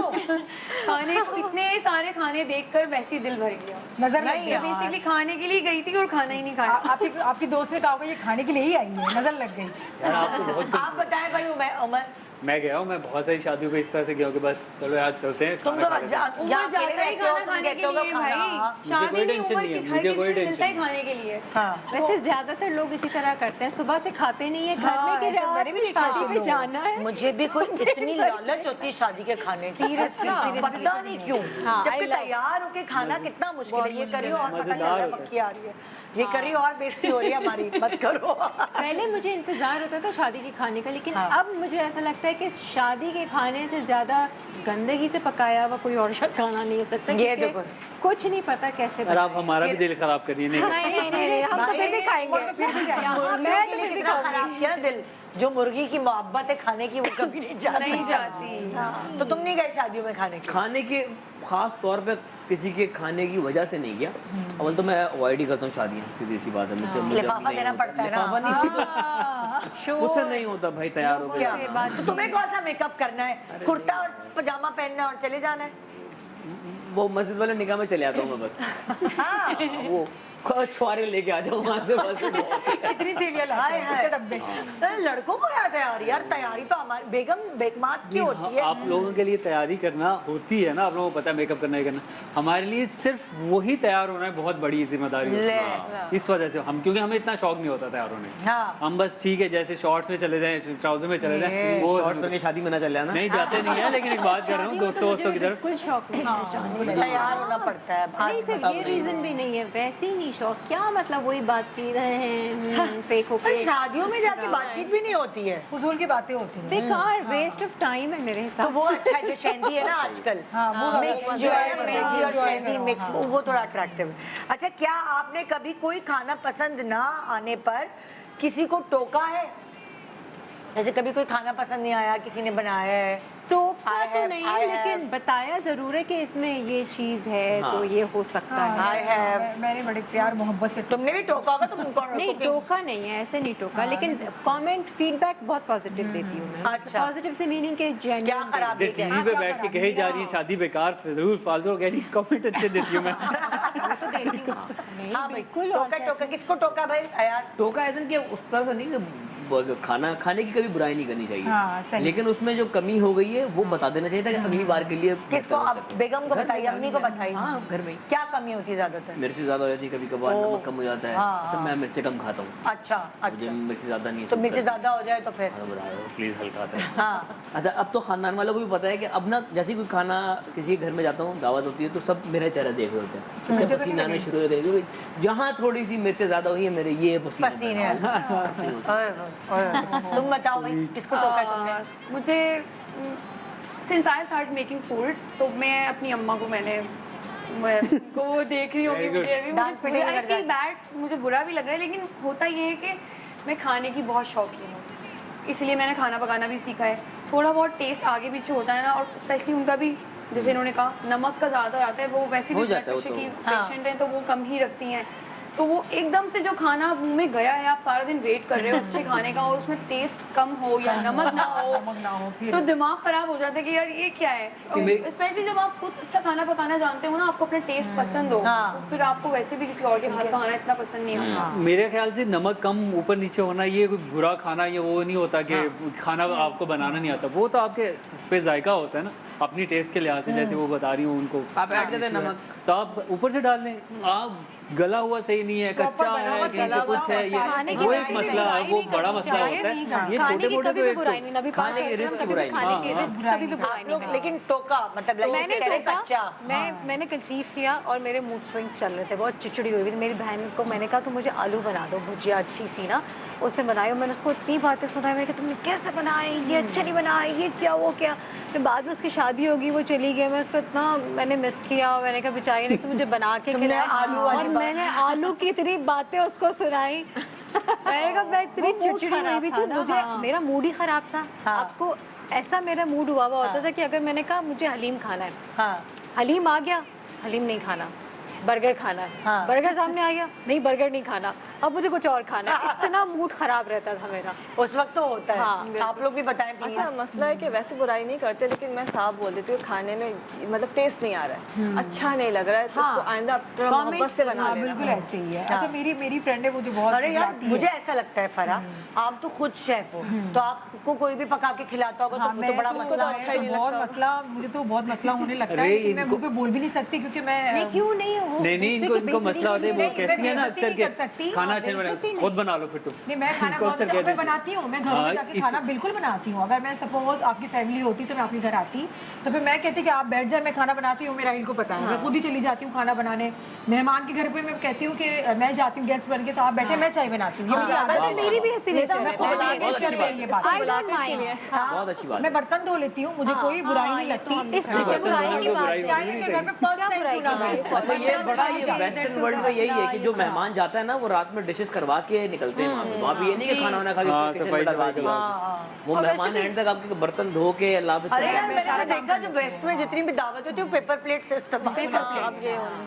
खाने को इतने सारे खाने देखकर वैसे ही दिल भर गया। नजर लग नहीं गया। यार। बेसिकली खाने के लिए गई थी और खाना ही नहीं खाया। आपकी दोस्त ने कहा होगा ये खाने के लिए ही आई है, नजर लग गई। यार आप तो बहुत आप बताएं भाई, उमर मैं गया हूँ, मैं बहुत सारी शादियों पे इस तरह से गया हूँ कि बस चलो यार चलते हैं, तुम खाना तो खा लेते हैं। यहाँ उम्र अकेले जाता ही रहते हो, खाना तुम खाने कहते के हो लिए खाना, भाई, हाँ। शादी कोई की टेंशन उम्र नहीं है, की मुझे हर कोई किसी को मिलता है टेंशन खाने के लिए। हाँ। वैसे ज्यादातर लोग इसी तरह करते हैं, सुबह से खाते नहीं है घर हाँ, में कि ऐसा रात मैंने भी में देखा है शादी पे लोग। जाना है। मुझे भी कोई इतनी लालच होती है शादी के खाने की, पता नहीं क्यों, जबकि तैयार होके खाना कितना मुश्किल है। ये करियो और पता चल रहा है मक्खी आ रही है, ये करियो और बेइज्जती हो रही है हमारी, मत करो। पहले मुझे इंतजार होता था शादी के खाने का, लेकिन अब मुझे ऐसा लगता है कि शादी के खाने से ज्यादा गंदगी से पकाया हुआ कोई और खाना नहीं हो सकता, ये क्योंकि देखो। कुछ नहीं पता कैसे और आप हमारा भी दिल खराब करिए नहीं। नहीं हम तो फिर भी खाएंगे। मैं तो फिर भी कितना खराब किया ना दिल, जो मुर्गी की मोहब्बत है खाने की वो कभी नहीं जाती। नहीं जाती। तो तुम नहीं गए शादियों में खाने के? खाने के खास तौर पे किसी के खाने की वजह से नहीं गया। अव्वल तो मैं अवॉइड ही करता हूँ शादियाँ, सीधी सी बात है। मुझे लिफाफा देना पड़ता है ना। लिफाफा नहीं होता, मुझसे नहीं होता भाई, तैयार हो क्या गया। तो तुम्हें कौन सा मेकअप करना है? कुर्ता और पजामा पहनना है और चले जाना है। वो मस्जिद वाले निकाह में चले आता हूँ मैं बस। हाँ। वो छुआरे लेके आ जाओ वहाँ से बस। कितनी थैलियां लाते हैं, कितने डब्बे। अरे लड़कों को क्या तैयारी यार, तैयारी तो हमारी बेगमात की होती है। आप लोगों के लिए तैयारी करना होती है ना, आप लोगों को पता है मेकअप करना ही करना। हमारे लिए सिर्फ वही तैयार होना है बहुत बड़ी जिम्मेदारी होती है। इस वजह से हम, क्योंकि हमें इतना शौक नहीं होता तैयार होने का। हाँ। हम बस ठीक है, जैसे शॉर्ट्स में चले जाएं, ट्राउजर में चले जाएं, वो शॉर्ट्स पहन के शादी में ना चल जाना। नहीं जाते नहीं है, लेकिन एक बात कर रहा हूँ दोस्तों की तरफ। बिल्कुल शौक नहीं है जाने का। तैयार होना पड़ता है। नहीं, सिर्फ ये रीजन भी नहीं है, वैसे ही नहीं शौक, क्या मतलब वही बातचीत है फेक होके। शादियों में जाके बातचीत भी नहीं होती है, फजूल की बातें होती हैं। बेकार, वेस्ट ऑफ टाइम है मेरे तो हिसाब वो अच्छा है जो शहदी है ना आजकल, मिक्स जो है मेहंदी और शहदी मिक्स, वो थोड़ा अट्रैक्टिव है। अच्छा, क्या आपने कभी कोई खाना पसंद ना आने पर किसी को टोका है? जैसे कभी कोई खाना पसंद नहीं आया, किसी ने बनाया है, टोका I तो have- नहीं I है, have- लेकिन बताया जरूर है कि इसमें ये चीज है तो ये हो सकता है। I have- मैंने बड़े प्यार मोहब्बत से तुमने भी टोका होगा, तुम नहीं, टोका नहीं है, ऐसे नहीं टोका, लेकिन कमेंट फीडबैक बहुत पॉजिटिव देती हूँ मैं। अच्छा। पॉजिटिव से मीनिंग के क्या जेन्युइन खराब है क्या? टीवी पे बैठ के कही जा रही है शादी बेकार, फिजूल फालतू कह रही है, कमेंट अच्छे देती हूँ मैं। तो देती हूँ। नहीं, हाँ भाई, बिल्कुल। टोका टोका किसको टोका भाई यार? टोका ऐसा कि उस तरह से नहीं कि खाने की कभी बुराई नहीं करनी हाँ, चाहिए, सही। लेकिन उसमें जो कमी हो गई है वो बता देना चाहिए था कि अगली बार के लिए किसको? बेहतर हो अब सके। बेगम को घर में, बताइए, घर अम्मी में, को घर में। बताइए। हाँ, घर में ही। क्या कमी होती है ज्यादातर? मिर्ची ज़्यादा हो जाती है कभी कभार, ओ। नमक कम हो जाता है। हाँ, सब हाँ। मैं मिर्ची कम खाता हूँ, अच्छा मुझे अच्छा, मिर्ची ज़्यादा नहीं तो सूट मिर्ची करती। ज्यादा हो जाए तो फिर खाना बना रहे हो प्लीज़ हल्का आता है। हाँ अच्छा, अब तो खानदान वालों को भी पता है कि अब ना जैसे कोई खाना किसी के घर में जाता हूँ, दावत होती है तो सब मेरा चेहरा देख रहे होते हैं, इससे पसीने आने शुरू हो गए क्योंकि जहाँ थोड़ी सी मिर्चें ज़्यादा हुई है मेरे ये पसीने पसीने ओए, ओए। तुम बताओ भाई, किसको टोका है तुमने? मुझे since I start making food, तो मैं अपनी अम्मा को को वो देख रही होगी मुझे अभी, डांट पिटाई आई कर फील जाती। बैड, मुझे बुरा भी लग रहा है, लेकिन होता ये है कि मैं खाने की बहुत शौकीन हूँ, इसलिए मैंने खाना पकाना भी सीखा है। थोड़ा बहुत टेस्ट आगे पीछे होता है ना, और स्पेशली उनका भी जैसे इन्होंने कहा नमक का ज़्यादा आता है, वो वैसे भी हो ब्लड जाता है वो प्रेशर की तो। पेशेंट हैं तो वो कम ही रखती हैं, तो वो एकदम से जो खाना मुंह में गया है, आप सारा दिन वेट कर रहे हो अच्छे खाने का और उसमें टेस्ट कम हो या नमक ना हो, तो दिमाग खराब हो जाता है कि यार ये क्या है। स्पेशली जब आप खुद अच्छा खाना पकाना जानते हो ना, आपको अपना टेस्ट पसंद हो, तो फिर आपको वैसे भी किसी और के हाथ का खाना इतना पसंद नहीं होता। मेरे ख्याल से नमक कम ऊपर नीचे होना ये कोई बुरा खाना ये वो नहीं होता कि खाना आपको बनाना नहीं आता, वो तो आपके इस पे जायका होता है ना अपनी टेस्ट के लिहाज से, जैसे वो बता रही हूँ उनको आप ऐड कर दें नमक, तो आप ऊपर से डाल लें। आप गला हुआ सही नहीं है, कच्चा है, कहीं से कुछ है, ये वो एक मसला है, वो बड़ा मसला होता है। ये छोटे मोटे तो एक खाने की रिस्क की बुराई नहीं। कभी भी बुराई आप लोग लेकिन टोका मतलब like मैंने जैसे कह रहे टोका, कच्चा। मैंने कंसीव किया और मेरे मूड स्विंग्स चल रहे थे, बहुत चिड़चिड़ी हुई थी। मेरी बहन को मैंने कहा तुम मुझे आलू बना दो, भुजिया अच्छी सी ना, उसने बनाई और मैंने उसको इतनी बातें सुनाई, मैंने कहा तुमने कैसे बनाए, ये अच्छे नहीं बनाए, ये क्या वो क्या। फिर बाद में उसकी शादी होगी, वो चली गई, मैं उसको इतना मैंने मिस किया, मैंने कहा बेचारी ने तो मुझे बना के तुमने खिलाया आलू वाली और बात- मैंने आलू की इतनी बातें उसको सुनाई। मैंने कहा मैं इतनी चिड़चिड़ी हुई भी थी, मुझे मेरा मूड ही खराब था। आपको ऐसा मेरा मूड हुआ होता था कि अगर मैंने कहा मुझे हलीम खाना है, हाँ हलीम आ गया, हलीम नहीं खाना, बर्गर खाना है, हाँ। बर्गर सामने आ गया, नहीं बर्गर नहीं खाना, अब मुझे कुछ और खाना है। इतना मूड खराब रहता था मेरा। उस वक्त तो होता है। हाँ। आप लोग भी बताएं प्लीज। अच्छा, मसला है कि वैसे बुराई नहीं करते, लेकिन मैं साफ बोल देती हूँ खाने में मतलब टेस्ट नहीं आ रहा है, अच्छा नहीं लग रहा है, तो उसको आइंदा थोड़ा मोहब्बत से बना हाँ, लेना। बिल्कुल ऐसे ही है। अच्छा, मेरी फ्रेंड है, मुझे बहुत अरे यार खिलाती है। मुझे ऐसा लगता है फराह, आप तो खुद शेफ हो, तो आपको कोई भी पका के खिलाता होगा हाँ, तो वो तो बड़ा मैं मसला अच्छा है। ही नहीं बहुत लगता। मसला, मुझे तो बहुत मसला होने लगता है, अरे लेकिन मैं इनको- मुंह पे बोल भी नहीं सकती क्योंकि मैं नहीं क्यों नहीं वो नहीं इनको मसला होता है, वो नहीं, कहती है ना मैं अक्सर बेइज्जती के नहीं कर सकती। खाना हाँ, अच्छा नहीं बेइज्जती बना, खुद बना लो फिर तुम। नहीं, मैं खाना इनको बहुत अक्सर अच्छा कह मैं देती है। बनाती हूँ, मैं घरों हाँ, में जाके इस- खाना बिल्कुल बनाती हूँ। अगर मैं सपोज आपकी फैमिली होती तो मैं आपके घर आती, तो फिर मैं कहती कि आप बैठ जाए, मैं खाना बनाती हूँ, मेरा इनको पता है, मैं खुद ही चली जाती हूँ खाना बनाने। मेहमान के घर पे मैं कहती हूँ कि मैं जाती हूँ गेस्ट बन के, तो आप बैठे, मैं चाय बनाती हूँ। ये मेरी आदत है। मेरी भी ऐसी नेचर मैं है। खुद मैं भी बनाती हूँ, बहुत अच्छी बात है। ये बात। I don't mind। बहुत अच्छी बात मैं है। बर्तन धो लेती हूँ, मुझे कोई बुराई नहीं लगती। इस चीज़ में बुराई की बात बुराई चाय नहीं के घर में फर्स्ट क्या टाइम बुराई क्यों ना की गए? अच्छा, ये बड़ा ये वेस्टर्न वर्ल्ड में यही है कि जो मेहमान जाता है ना वो रात में डिशेस करवा के निकलते हैं वहाँ पे। वहाँ पे ये नहीं कि खाना वाना खा के हाँ, किचन सफाई में डलवा सफाई दिया। वो मेहमान एंड तक आपके बर्तन धो के अल्लाह हाफ़िज़ अरे करके यार मैंने तो देखा जो वेस्ट में जितनी भी दावत होती है वो पेपर प्लेट से इस्तेमाल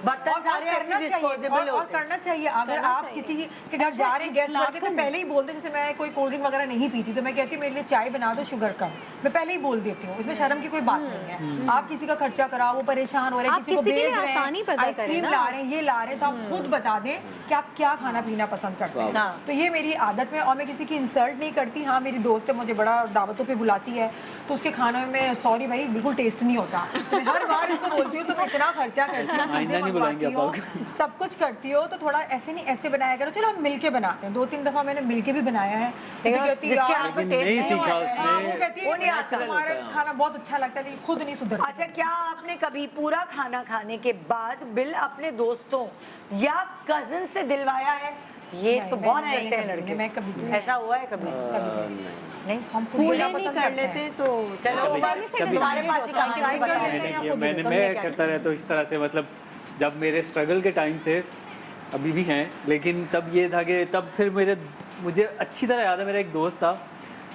बर्तन और सारे ऐसे करना चाहिए, डिस्पोजेबल और होते हैं। करना चाहिए। अगर आप किसी के घर जा रहे हैं गेस्ट बन के, तो पहले ही बोल दें। जैसे मैं कोई कोल्ड ड्रिंक वगैरह नहीं पीती, तो मैं कहती हूँ मेरे लिए चाय बना दो, शुगर कम, मैं पहले ही बोल देती हूँ। इसमें शर्म की कोई बात नहीं है। आप किसी का खर्चा कराओ, वो परेशान हो रहे हैं, आप किसी को किसी के भेज लिए रहे आसानी हैं, पैदा करें आइसक्रीम ना। ला रहे हैं, ये ला रहे हैं, तो आप खुद बता दें कि आप क्या खाना पीना पसंद करते हैं। हाँ। तो ये मेरी आदत में, और मैं किसी की इंसल्ट नहीं करती। हाँ, मेरी दोस्त है, मुझे बड़ा दावतों पे बुलाती है, तो उसके खानों में सॉरी भाई बिल्कुल टेस्ट नहीं होता। मैं हर बार इसको बोलती हूँ तुम इतना खर्चा करती हो, आइंदा चीज़ें नहीं बुलाएंगे मंगवाती हो, सब कुछ करती हो, तो थोड़ा ऐसे नहीं ऐसे बनाया करो। चलो हम मिलके बनाते हैं। 2-3 दफा मैंने मिलके भी बनाया है। तो लेकिन कहती है, जिसके यार, हाथ में लेकिन टेस्ट नहीं नहीं सीखा होता है, उसने। हाँ, वो कहती है वो कि नहीं आता। तुम्हारा खाना बहुत अच्छा लगता है, लेकिन खुद नहीं सुधर। अच्छा, क्या आपने कभी पूरा खाना खाने के बाद बिल अपने दोस्तों या कजिन से दिलवाया है? ये तो बहुत करते हैं लड़के। मैं कभी ऐसा हुआ है कभी? नहीं, हम खुद पूरे लेना नहीं पसंद कर करते हैं। लेते तो चलो कभी- उमर, कभी- तुम्हारे पास ही कहानी ट्राई कर बताओ। लेते हैं या खुद ही? मैं करता रहता हूँ इस तरह से। मतलब जब मेरे स्ट्रगल के टाइम थे, अभी भी हैं, लेकिन तब ये था कि तब फिर मुझे अच्छी तरह याद है, मेरा एक दोस्त था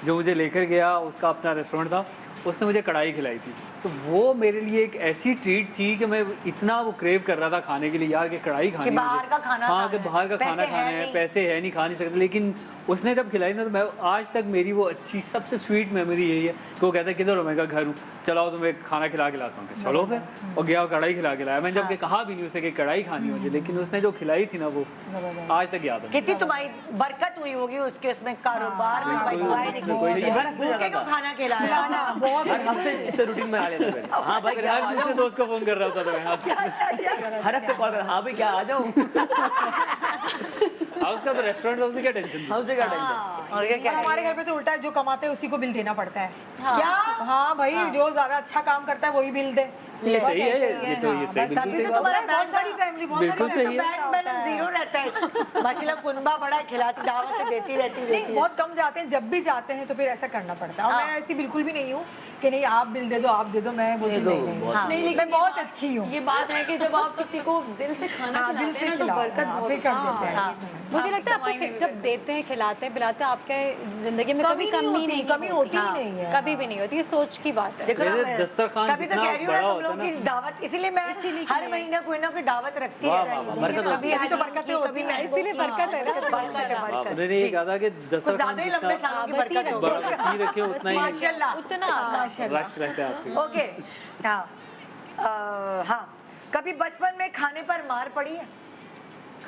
जो मुझे लेकर गया, उसका अपना रेस्टोरेंट था, उसने मुझे कढ़ाई खिलाई थी। तो वो मेरे लिए एक ऐसी ट्रीट थी कि मैं इतना वो क्रेव कर रहा था खाने के लिए यार कि कढ़ाई खानी है बाहर मुझे। का खाना हाँ खाना कि है, बाहर का खाना पैसे खाना है है, नहीं। पैसे है नहीं, खा नहीं सकते। लेकिन उसने जब खिलाई ना तो मैं आज तक मेरी वो अच्छी सबसे स्वीट मेमोरी यही है कि वो कहता है किधर हो, मैं कहा घर हूँ, चलाओ तुम्हें खाना खिला के लाता हूँ कि चलो फिर, और गया कढ़ाई खिला के लाया। मैं जब कहा भी नहीं उसे कि कढ़ाई खानी मुझे, लेकिन उसने जो खिलाई थी ना वो आज तक याद है। कितनी तुम्हारी बरकत हुई होगी उसके उसमें कारोबार में, भाई दुआएं निकली कोई होंगी। हर हफ्ते भूखे जाता को था। खाना खिलाना बहुत हर हफ्ते इससे रूटीन बना लेता फिर। हाँ भाई फिर क्या हर आ दूसरे जाओ? दोस्त को फोन कर रहा होता था मैं। हर हफ्ते कॉल कर, हाँ भाई क्या आ जाओ? हाउस का तो रेस्टोरेंट था, उसे क्या टेंशन थी? हाउस से क्या टेंशन? और ये और क्या है? हमारे घर पे तो उल्टा है, जो कमाते हैं उसी को बिल देना पड़ता है। क्या हाँ भाई, जो ज्यादा अच्छा काम करता है वही बिल दे। ये बस सही है, ऐसे ही ये तो ये सही, बिल्कुल तभी सही तो बात तुम्हारा है। बहुत सारी फैमिली, बहुत बिल्कुल सारी सही है। बैंक बैलेंस जीरो रहता है। माशाल्लाह कुनबा बड़ा है, खिलाती दावत देती रहती नहीं, है। बहुत कम जाते हैं, जब भी जाते हैं तो फिर ऐसा करना पड़ता है। और मैं ऐसी बिल्कुल भी नहीं हूँ कि नहीं आप बिल दे दो, आप दे दो, मैं बोलती ये तो नहीं, नहीं, बहुत- हाँ, नहीं, लेकिन मैं ये बहुत बात- अच्छी हूँ। ये बात है कि जब आप किसी को दिल से खाना हाँ, दिल खिलाते से हैं ना तो खिलाओ, बरकत हाँ, बहुत फिर कर होती है। देते हैं। मुझे लगता है कमाई में आपको भी जब देते हैं, खिलाते हैं, पिलाते हैं, आपके जिंदगी में कभी कमी कमी नहीं नहीं होती, कमी होती ही नहीं है। कभी भी नहीं होती, ये सोच की बात है। देखो ना, मेरे मैं- दस्तरखान तभी तो जितना कह रही हूँ ना, बड़ा तुम होता लोगों है की ना। दावत, इसीलिए मैं हर महीना कोई ना कोई दावत रखती वाह, रहती वाह, हूँ। वाह, बरकत होती कभी है। अभी तो हलीम बरकतें की, होती कभी हैं, मैंगो इसीलिए की। बरकत है ना। बरकत है, हाँ, बरकत। उन्होंने ये कहा था कि कुछ दस्तरखान ज्यादा ही लंबे जितना सालों की बस बरकत ही होगी। बड़ा वसी रखे उतना ही माशाल्लाह। उतना रश रहता है आपके। ओके, हाँ हाँ, कभी बचपन में खाने पर मार पड़ी है?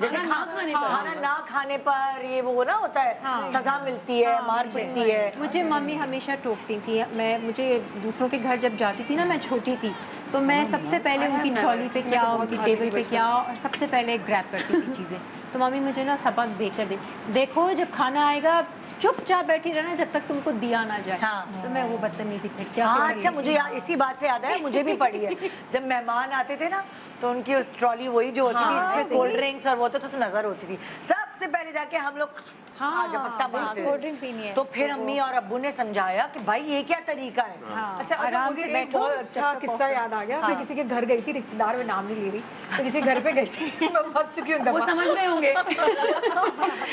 जैसे खाना ना खाने पर। खाना ना खाने पर ये वो ना होता है, सजा मिलती है, मार पड़ती है। मुझे मम्मी हमेशा टोकती थी। मुझे दूसरों के घर जब जाती थी ना, मैं छोटी थी, तो मैं सबसे पहले उनकी ट्रॉली पे क्या, उनकी टेबल पे क्या, और सबसे पहले ग्रैब करती थी चीज़ें। तो मम्मी मुझे ना सबक देकर देखो जब खाना आएगा चुपचाप बैठी रहना जब तक तुमको दिया ना जाए। हाँ। तो मैं वो बदतमीजी फिर क्या हाँ, अच्छा, मुझे इसी बात से याद है, मुझे भी पड़ी है। जब मेहमान आते थे ना तो उनकी उस ट्रॉली वही जो होती थी जिसमें कोल्ड ड्रिंक्स और वो तो नजर होती थी। सबसे पहले जाके हम लोग झपट्टा मारते कोल्ड ड्रिंक पीनी है। तो फिर अम्मी और अब्बू ने समझाया कि भाई ये क्या तरीका है। अच्छा, मुझे एक बहुत अच्छा किस्सा याद आ गया। मैं किसी के घर गई थी, रिश्तेदार में नाम नहीं ले रही, तो किसी के घर पे गई थी, मैं फंस चुकी हूँ वो दफा। समझ रहे होंगे।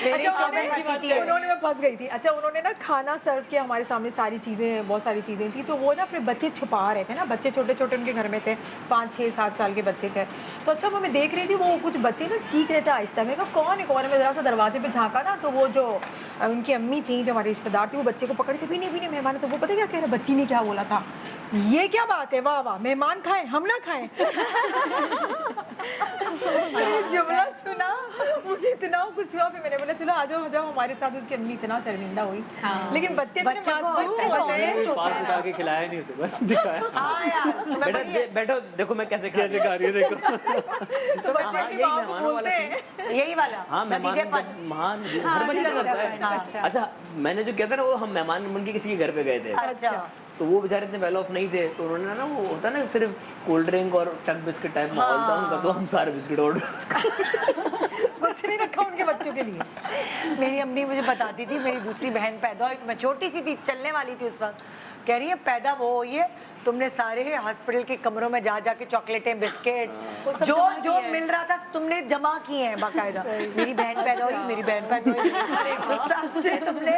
मेरी अच्छा, शो में फंसी थी। उन्होंने मैं फंस गई थी। अच्छा, उन्होंने ना खाना सर्व किया, हमारे सामने सारी चीज़ें, बहुत सारी चीज़ें थी, तो वो ना अपने बच्चे छुपा रहे थे ना, बच्चे छोटे छोटे उनके घर में थे, 5, 6, 7 साल के बच्चे थे। तो अच्छा, मैं देख रही थी वो कुछ बच्चे ना चीख रहे थे आहिस्ता। मैंने कहा कौन है, कौन है? मैं जरा सा दरवाजे पे झांका ना, तो वो जो उनकी अम्मी थी, जो हमारे रिश्तेदार थी, वो बच्चे को पकड़े थे, पीने पीने मेहमान। तो वो पता क्या कह रहे, बच्ची ने क्या बोला था, ये क्या बात है, वाह वाह, मेहमान खाएं हम ना खाएं। ये जुमला सुना, मुझे इतना कुछ हुआ। फिर मैंने बोला चलो आ जाओ, आ जाओ हमारे साथ। उसकी अम्मी इतना शर्मिंदा हुई, लेकिन बच्चे इतने मासूम होते हैं। पार्क उठा के खिलाया नहीं उसे, बस दिखाया। हाँ यार, तुम्हें बेटा बड़ी है। बैठो, देखो मैं कैसे खा कैसे खा रही है देखो। तो बच्चे हाँ, अपनी यही माँ को मेहमानों वाला बोलते हैं। यही वाला हाँ, मेहमान नतीजेपन। जब महान हर बच्चा करता है। अच्छा, मैंने जो किया था ना, वो हम मेहमान बन के किसी के घर पे गए थे, अच्छा, तो वो बेचारे इतने वेल ऑफ नहीं थे, तो उन्होंने ना वो होता ना सिर्फ कोल्ड ड्रिंक और टक बिस्किट टाइप माहौल था उनका, तो हम सारे बिस्किट ऑर्डर। कुछ नहीं रखा उनके बच्चों के लिए। मेरी अम्मी मुझे बताती थी, मेरी दूसरी बहन पैदा हुई तो मैं छोटी सी थी, चलने वाली थी उस वक्त, कह रही है पैदा वो हुई है, तुमने सारे हॉस्पिटल के कमरों में जा जाके चॉकलेटें, बिस्किट, जो जो मिल रहा था तुमने जमा किए हैं बाकायदा। मेरी बहन पैदा हुई, मेरी बहन पैदा हुई, तो सबसे तुमने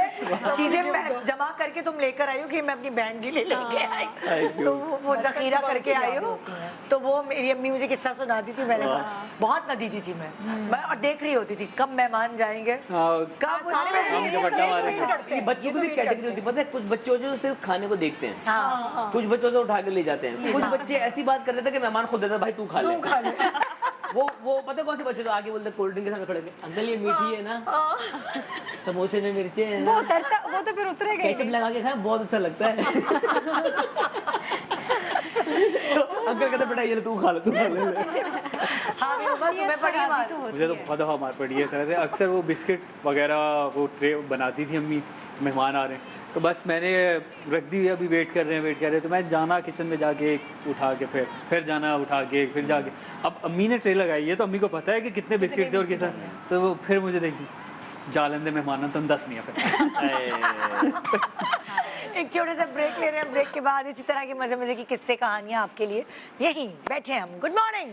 चीजें जमा करके तुम लेकर आई हो कि मैं अपनी बहन के लिए लेके आई, तो वो जखीरा करके आई हो। तो वो मेरी अम्मी मुझे किस्सा सुनाती थी, मैंने कहा बहुत नदीती थी मैं और देख रही होती थी कब मेहमान जाएंगे, कब हम के बट्टा मारे थे। ये बच्चों की भी कैटेगरी होती है, पता है, कुछ बच्चे जो सिर्फ खाने को देखते हैं, कुछ बच्चों को उठा के ले जाते हैं, कुछ बच्चे ऐसी बात करते थे कि मेहमान खुद देता, भाई तू खा ले। वो पता है कौन से बच्चे, तो आगे बोलते कोल्ड ड्रिंक के सामने खड़े थे, अंकल ये मीठी है ना, समोसे में मिर्चे है ना, वो तो फिर उतरेगा ही केचप लगा के खाएं बहुत अच्छा लगता है। तो अंकल कहते बेटा ये ले, तू खा ले, तू खा ले। हाँ मेरी उम्र तुम्हें बड़ी बात। मुझे तो बहुत दफ़ा मार पड़ी है इस तरह से। अक्सर वो बिस्किट वगैरह वो ट्रे बनाती थी अम्मी, मेहमान आ रहे हैं तो बस मैंने रख दी हुई, अभी वेट कर रहे हैं, तो मैं जाना किचन में जाके उठा के फिर जाना उठा के फिर जाके। अब अम्मी ने ट्रे लगाई है तो अम्मी को पता है कि कितने बिस्किट थे और किस, तो वो फिर मुझे देखती जालंदे मेहमान तुम 10 नहीं है फिर। एक छोटे से ब्रेक ले रहे हैं, ब्रेक के बाद इसी तरह की मजे मजे की किस्से कहानियां आपके लिए यहीं बैठे हम। Good morning,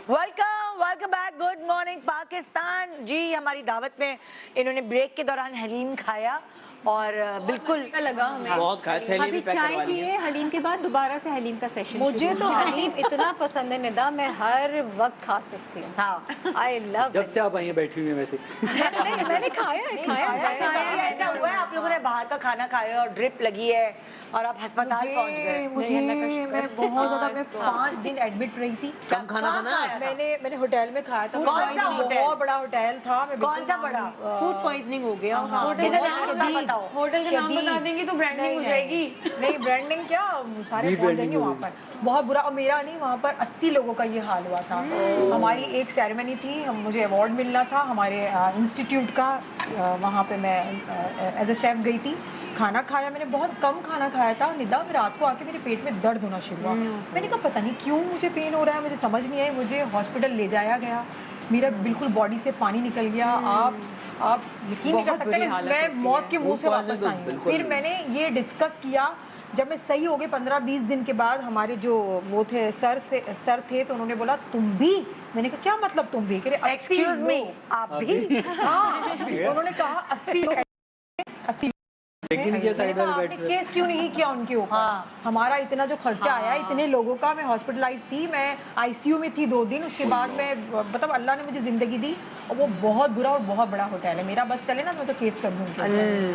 welcome back, good morning Pakistan ji. हमारी दावत में इन्होंने ब्रेक के दौरान हलीम खाया और बिल्कुल का लगा हमें। बहुत खाया, थैली अभी भी पैक चाय करवा ली पिए हलीम के बाद दोबारा से हलीम का सेशन मुझे तो हलीम इतना पसंद है निदा, मैं हर वक्त खा सकती हूँ। हाँ आई लव जब से आप आई हैं बैठी हुई हैं वैसे मैंने खाया है, अच्छा, कभी ऐसा हुआ है आप लोगों ने बाहर का खाना खाया और ड्रिप लगी है और आप अस्पताल पहुंच गए? मैं बहुत ज्यादा, मैं 5 दिन एडमिट रही थी। कम खाना था ना। मैंने होटल में खाया था। कौन सा होटल? बहुत बड़ा होटल था। मैं कौन सा बड़ा? फूड पॉइजनिंग हो गया होगा। होटल का बहुत नाम शदीद। बताओ, होटल का नाम बता देंगी तो ब्रांडिंग हो जाएगी। नहीं ब्रांडिंग क्या, सारे पहुंच जाएंगे वहाँ पर। बहुत बुरा, और मेरा नहीं, वहाँ पर 80 लोगों का ये हाल हुआ था। हमारी एक सेरेमनी थी, मुझे अवार्ड मिलना था हमारे इंस्टीट्यूट का। वहाँ पे मैं एज अ शेफ गई थी, खाना खाया। मैंने बहुत कम खाना खाया था निदा, फिर रात को आके मेरे पेट में दर्द होना शुरू हुआ। मैंने कहा पता नहीं क्यों मुझे पेन हो रहा है, मुझे समझ नहीं आई। मुझे हॉस्पिटल ले जाया गया, मेरा बिल्कुल बॉडी से पानी निकल गया। आप यकीन नहीं कर सकते, मैं मौत के मुंह से वापस आई हूँ। फिर मैंने ये डिस्कस किया, जब मैं सही हो गई 15-20 दिन के बाद, हमारे जो वो थे सर थे, तो उन्होंने बोला तुम भी। मैंने कहा क्या मतलब तुम भी? कह रहे एक्सक्यूज मी, आप भी? हाँ, उन्होंने कहा 80 लेकिन क्या साइड वाले आपने बेड्स केस क्यों नहीं किया उनके ऊपर? हमारा इतना जो खर्चा आया, इतने लोगों का, मैं हॉस्पिटलाइज थी, मैं आईसीयू में थी 2 दिन। उसके बाद मैं, मतलब अल्लाह ने मुझे जिंदगी दी। और वो बहुत बुरा और बहुत बड़ा होटल है। मेरा बस चले ना, मैं तो केस कर दूंगी।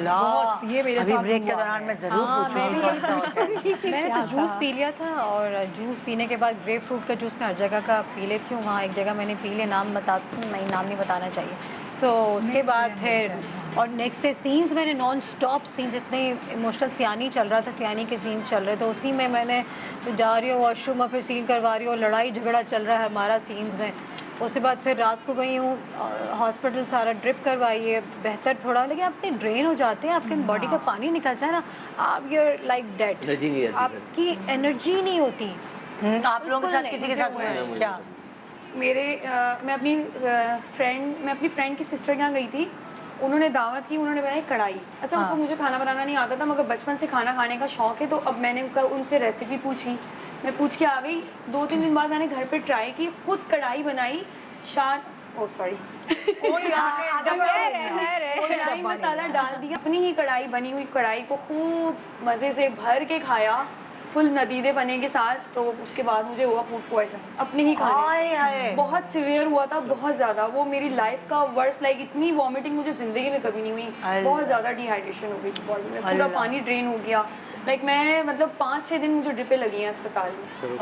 बहुत, ये मेरे साथ ब्रेक के हुआ दौरान है। मैं जरूर पूछूंगी। मैंने तो जूस पी लिया था, और जूस पीने के बाद ग्रेप फ्रूट का जूस मैं हर जगह का पी लेती हूँ। वहाँ एक जगह मैंने पी लिया, नाम नहीं बताना चाहिए। सो उसके बाद फिर, और नेक्स्ट डे सीन्स मैंने नॉन स्टॉप सीन्स, इतने इमोशनल, सियानी चल रहा था, सियानी के सीन्स चल रहे थे, उसी में मैंने जा रही हूँ वॉशरूम में, फिर सीन करवा रही हूँ, लड़ाई झगड़ा चल रहा है हमारा सीन्स में। उसके बाद फिर रात को गई हूँ हॉस्पिटल, सारा ड्रिप करवाइए, बेहतर थोड़ा, लेकिन अपने ड्रेन हो जाते हैं, आपके बॉडी का पानी निकल जाए ना, आप यूर लाइक डेड, एनर्जी नहीं रहती, आपकी एनर्जी नहीं होती। आप लोगों के साथ किसी के साथ हुआ है क्या? मैं अपनी फ्रेंड की सिस्टर के यहाँ गई थी, उन्होंने दावत की, उन्होंने बनाई कढ़ाई। अच्छा, उसको मुझे खाना बनाना नहीं आता था, मगर बचपन से खाना खाने का शौक है, तो अब मैंने उनसे रेसिपी पूछी, मैं पूछ के आ गई। 2-3 दिन बाद मैंने घर पे ट्राई की, खुद कढ़ाई बनाई। कढ़ाई मसाला डाल दिया, अपनी ही कढ़ाई, बनी हुई कढ़ाई को खूब मज़े से भर के खाया, फुल नदीदे बने के साथ। तो उसके बाद मुझे हुआ फूड पॉइजन अपने ही खाने। बहुत सीवियर हुआ था, बहुत ज़्यादा। वो मेरी लाइफ का वर्स्ट, लाइक इतनी वॉमिटिंग मुझे ज़िंदगी में कभी नहीं हुई। बहुत ज़्यादा डिहाइड्रेशन हो गई थी बॉडी में, पूरा पानी ड्रेन हो गया। लाइक मैं, मतलब 5-6 दिन मुझे ड्रिपें लगी हैं अस्पताल में।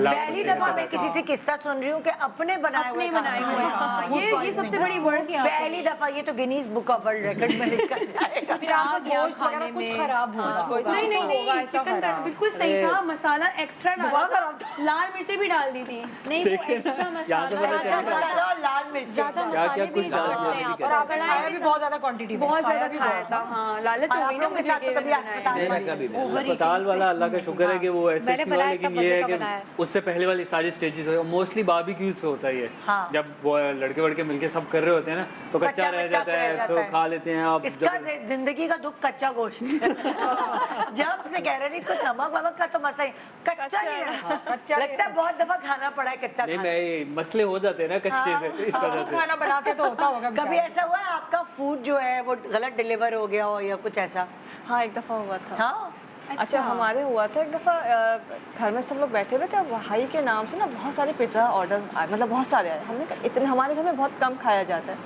पहली दफा मैं किसी से किस्सा सुन रही हूँ कि अपने बनाए हुए ये सबसे बड़ी वर्ड। पहली दफा, ये तो Guinness book of world record में लिखा जाएगा। कुछ खराब हुआ? नहीं, चिकन का बिल्कुल सही था, मसाला एक्स्ट्रा डाला था, लाल मिर्चें भी डाल दी थी। नहीं, वो एक्स्ट्रा मसाला और लाल मिर्च ज्यादा मसाले भी डालते हैं आप। और आपने खाया भी बहुत ज्यादा क्वांटिटी में, बहुत ज्यादा खाया था। हाँ, लालच हो गई ना मुझे कि कभी अस्पताल अस्पताल वाला अल्लाह का शुक्र है कि वो ऐसे नहीं हुआ, लेकिन ये है कि उससे पहले वाली सारी स्टेजेस है, मोस्टली बारबेक्यूज पे होता है ये। जब वो लड़के वड़के मिलके सब कर रहे होते हैं ना, तो कच्चा रह जाता है, तो खा लेते हैं आप। इसका जिंदगी का दुख कच्चा गोश्त जब से कह रहे नहीं, कुछ नमक वमक का तो मसला नहीं, कच्चा नहीं रहा। कच्चा लगता है बहुत दफा खाना पड़ा है कच्चा। नहीं, मैं मसले हो जाते हैं ना कच्चे से, इस वजह से खाना बनाते तो होता होगा। कभी ऐसा हुआ है आपका फूड जो है वो गलत डिलीवर हो गया हो या कुछ ऐसा? हाँ, एक दफ़ा हुआ था। हाँ, अच्छा, हमारे हुआ था एक दफ़ा, घर में सब लोग बैठे हुए थे, भाई के नाम से ना बहुत सारे पिज़्ज़ा ऑर्डर आए, मतलब बहुत सारे आए। हमने कहा इतने, हमारे घर में बहुत कम खाया जाता है।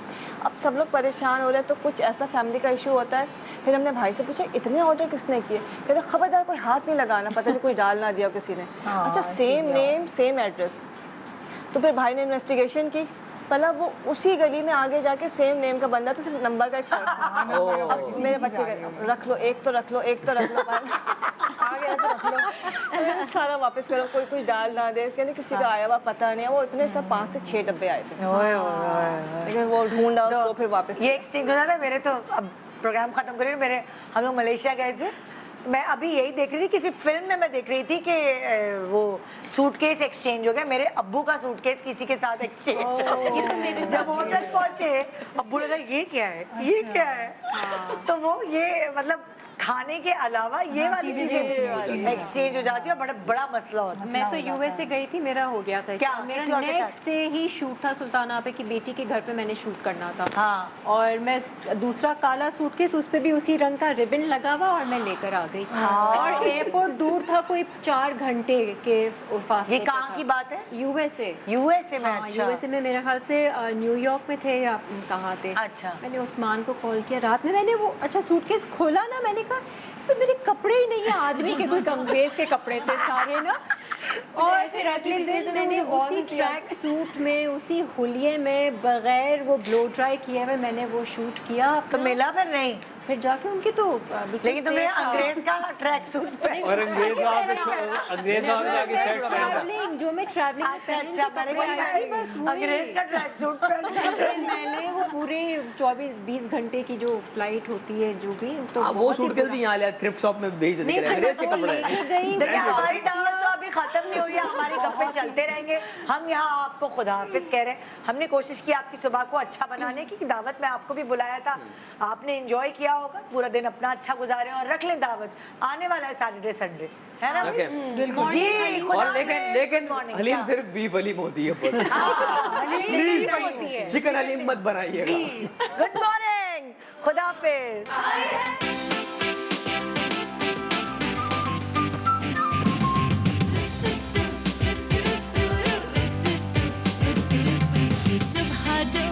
अब सब लोग परेशान हो रहे हैं, तो कुछ ऐसा फैमिली का इशू होता है। फिर हमने भाई से पूछा इतने ऑर्डर किसने किए? कहते खबरदार कोई हाथ नहीं लगाना, पता नहीं कोई डाल ना दिया किसी ने। अच्छा, सेम नेम सेम एड्रेस। तो फिर भाई ने इन्वेस्टिगेशन की, पहला वो उसी गली में आगे जाके सेम नेम का बंदा था, सिर्फ नंबर का एक फर्क था। अब मेरे बच्चे का रख लो, एक तो रख लो, एक तो रख लो, आगे तो रख लो, सारा वापस करो, कोई कुछ डाल ना दे। इसके किसी का आया हुआ पता नहीं है। वो इतने सब 5 से 6 डब्बे आए थे, लेकिन वो ढूंढा उसको फिर वापस। ये एक सीन होता था मेरे, तो अब प्रोग्राम खत्म करिए, मेरे हम लोग मलेशिया गए थे। मैं अभी यही देख रही थी, किसी फिल्म में मैं देख रही थी कि वो सूटकेस एक्सचेंज हो गया, मेरे अब्बू का सूटकेस किसी के साथ एक्सचेंज हो गया। जब होटल पहुंचे, अब्बू ने कहा ये क्या है, ये क्या है? तो वो ये मतलब खाने के अलावा ये वाली चीजें एक्सचेंज हो जाती है, बड़ा बड़ा मसला होता है। मैं तो यूएसए गई थी, मेरा हो गया था क्या? मेरा किसी और के साथ? नेक्स्ट डे ही शूट था सुल्ताना पे, की बेटी के घर पे मैंने शूट करना था। हाँ। और मैं दूसरा काला सूटकेस, उस पे भी उसी रंग का रिबन लगा हुआ, और मैं लेकर आ गई। और एयरपोर्ट दूर था, कोई 4 घंटे के फासले ये पे कहाँ था। की बात है? यूएसए। यूएसए में? हाँ, अच्छा। यूएसए में मेरे ख्याल से न्यूयॉर्क में थे या कहाँ थे। अच्छा। मैंने उस्मान को कॉल किया रात में, मैंने वो अच्छा सूटकेस खोला ना, मैंने कहा तो मेरे कपड़े ही नहीं है, आदमी के कोई अंग्रेज के कपड़े थे सारे ना। और फिर अगले दिन मैंने उसी ट्रैक सूट में, उसी हुलिये में, बगैर वो ब्लो ड्राई किए हुए मैंने वो शूट किया। तो मिला फिर नहीं? फिर जाके उनकी तो लेकिन तुमने अंग्रेज का ट्रैक सूट पहना। और अंग्रेज वहाँ पे जाके शर्ट पहना। ट्रैवलिंग जो मैं ट्रैवलिंग अच्छा, मैंने कहा अंग्रेज का ट्रैक सूट पहना। मैंने वो पूरे 24-20 घंटे की जो फ्लाइट होती है जो भी, तो वो बहुत ही सूटकेस बुरा। भी यहाँ लिया, थ्रिफ्ट शॉप में भेज देते हैं, अंग्रेज के वो कपड़े लेके गई। देखिए हमारी दावत तो अभी खत्म नहीं हुई है, हमारी गप्पे चलते रहेंगे। हम यहाँ आपको खुदा हाफिज कह रहे हैं। हमने कोशिश की आपकी सुबह को अच्छा बनाने की, दावत में आपको भी बुलाया था, आपने एंजॉय किया होगा, पूरा दिन अपना अच्छा गुजारे और रख लें दावत। आने वाला है सैटरडे संडे, है ना? बिल्कुल जी, खुदा और लेकिन हाफिज। हलीम सिर्फ बीफ हलीम होती है बस। चिकन हलीम मत बनाइएगा। गुड मॉर्निंग, खुदा हाफिज। सुबह जो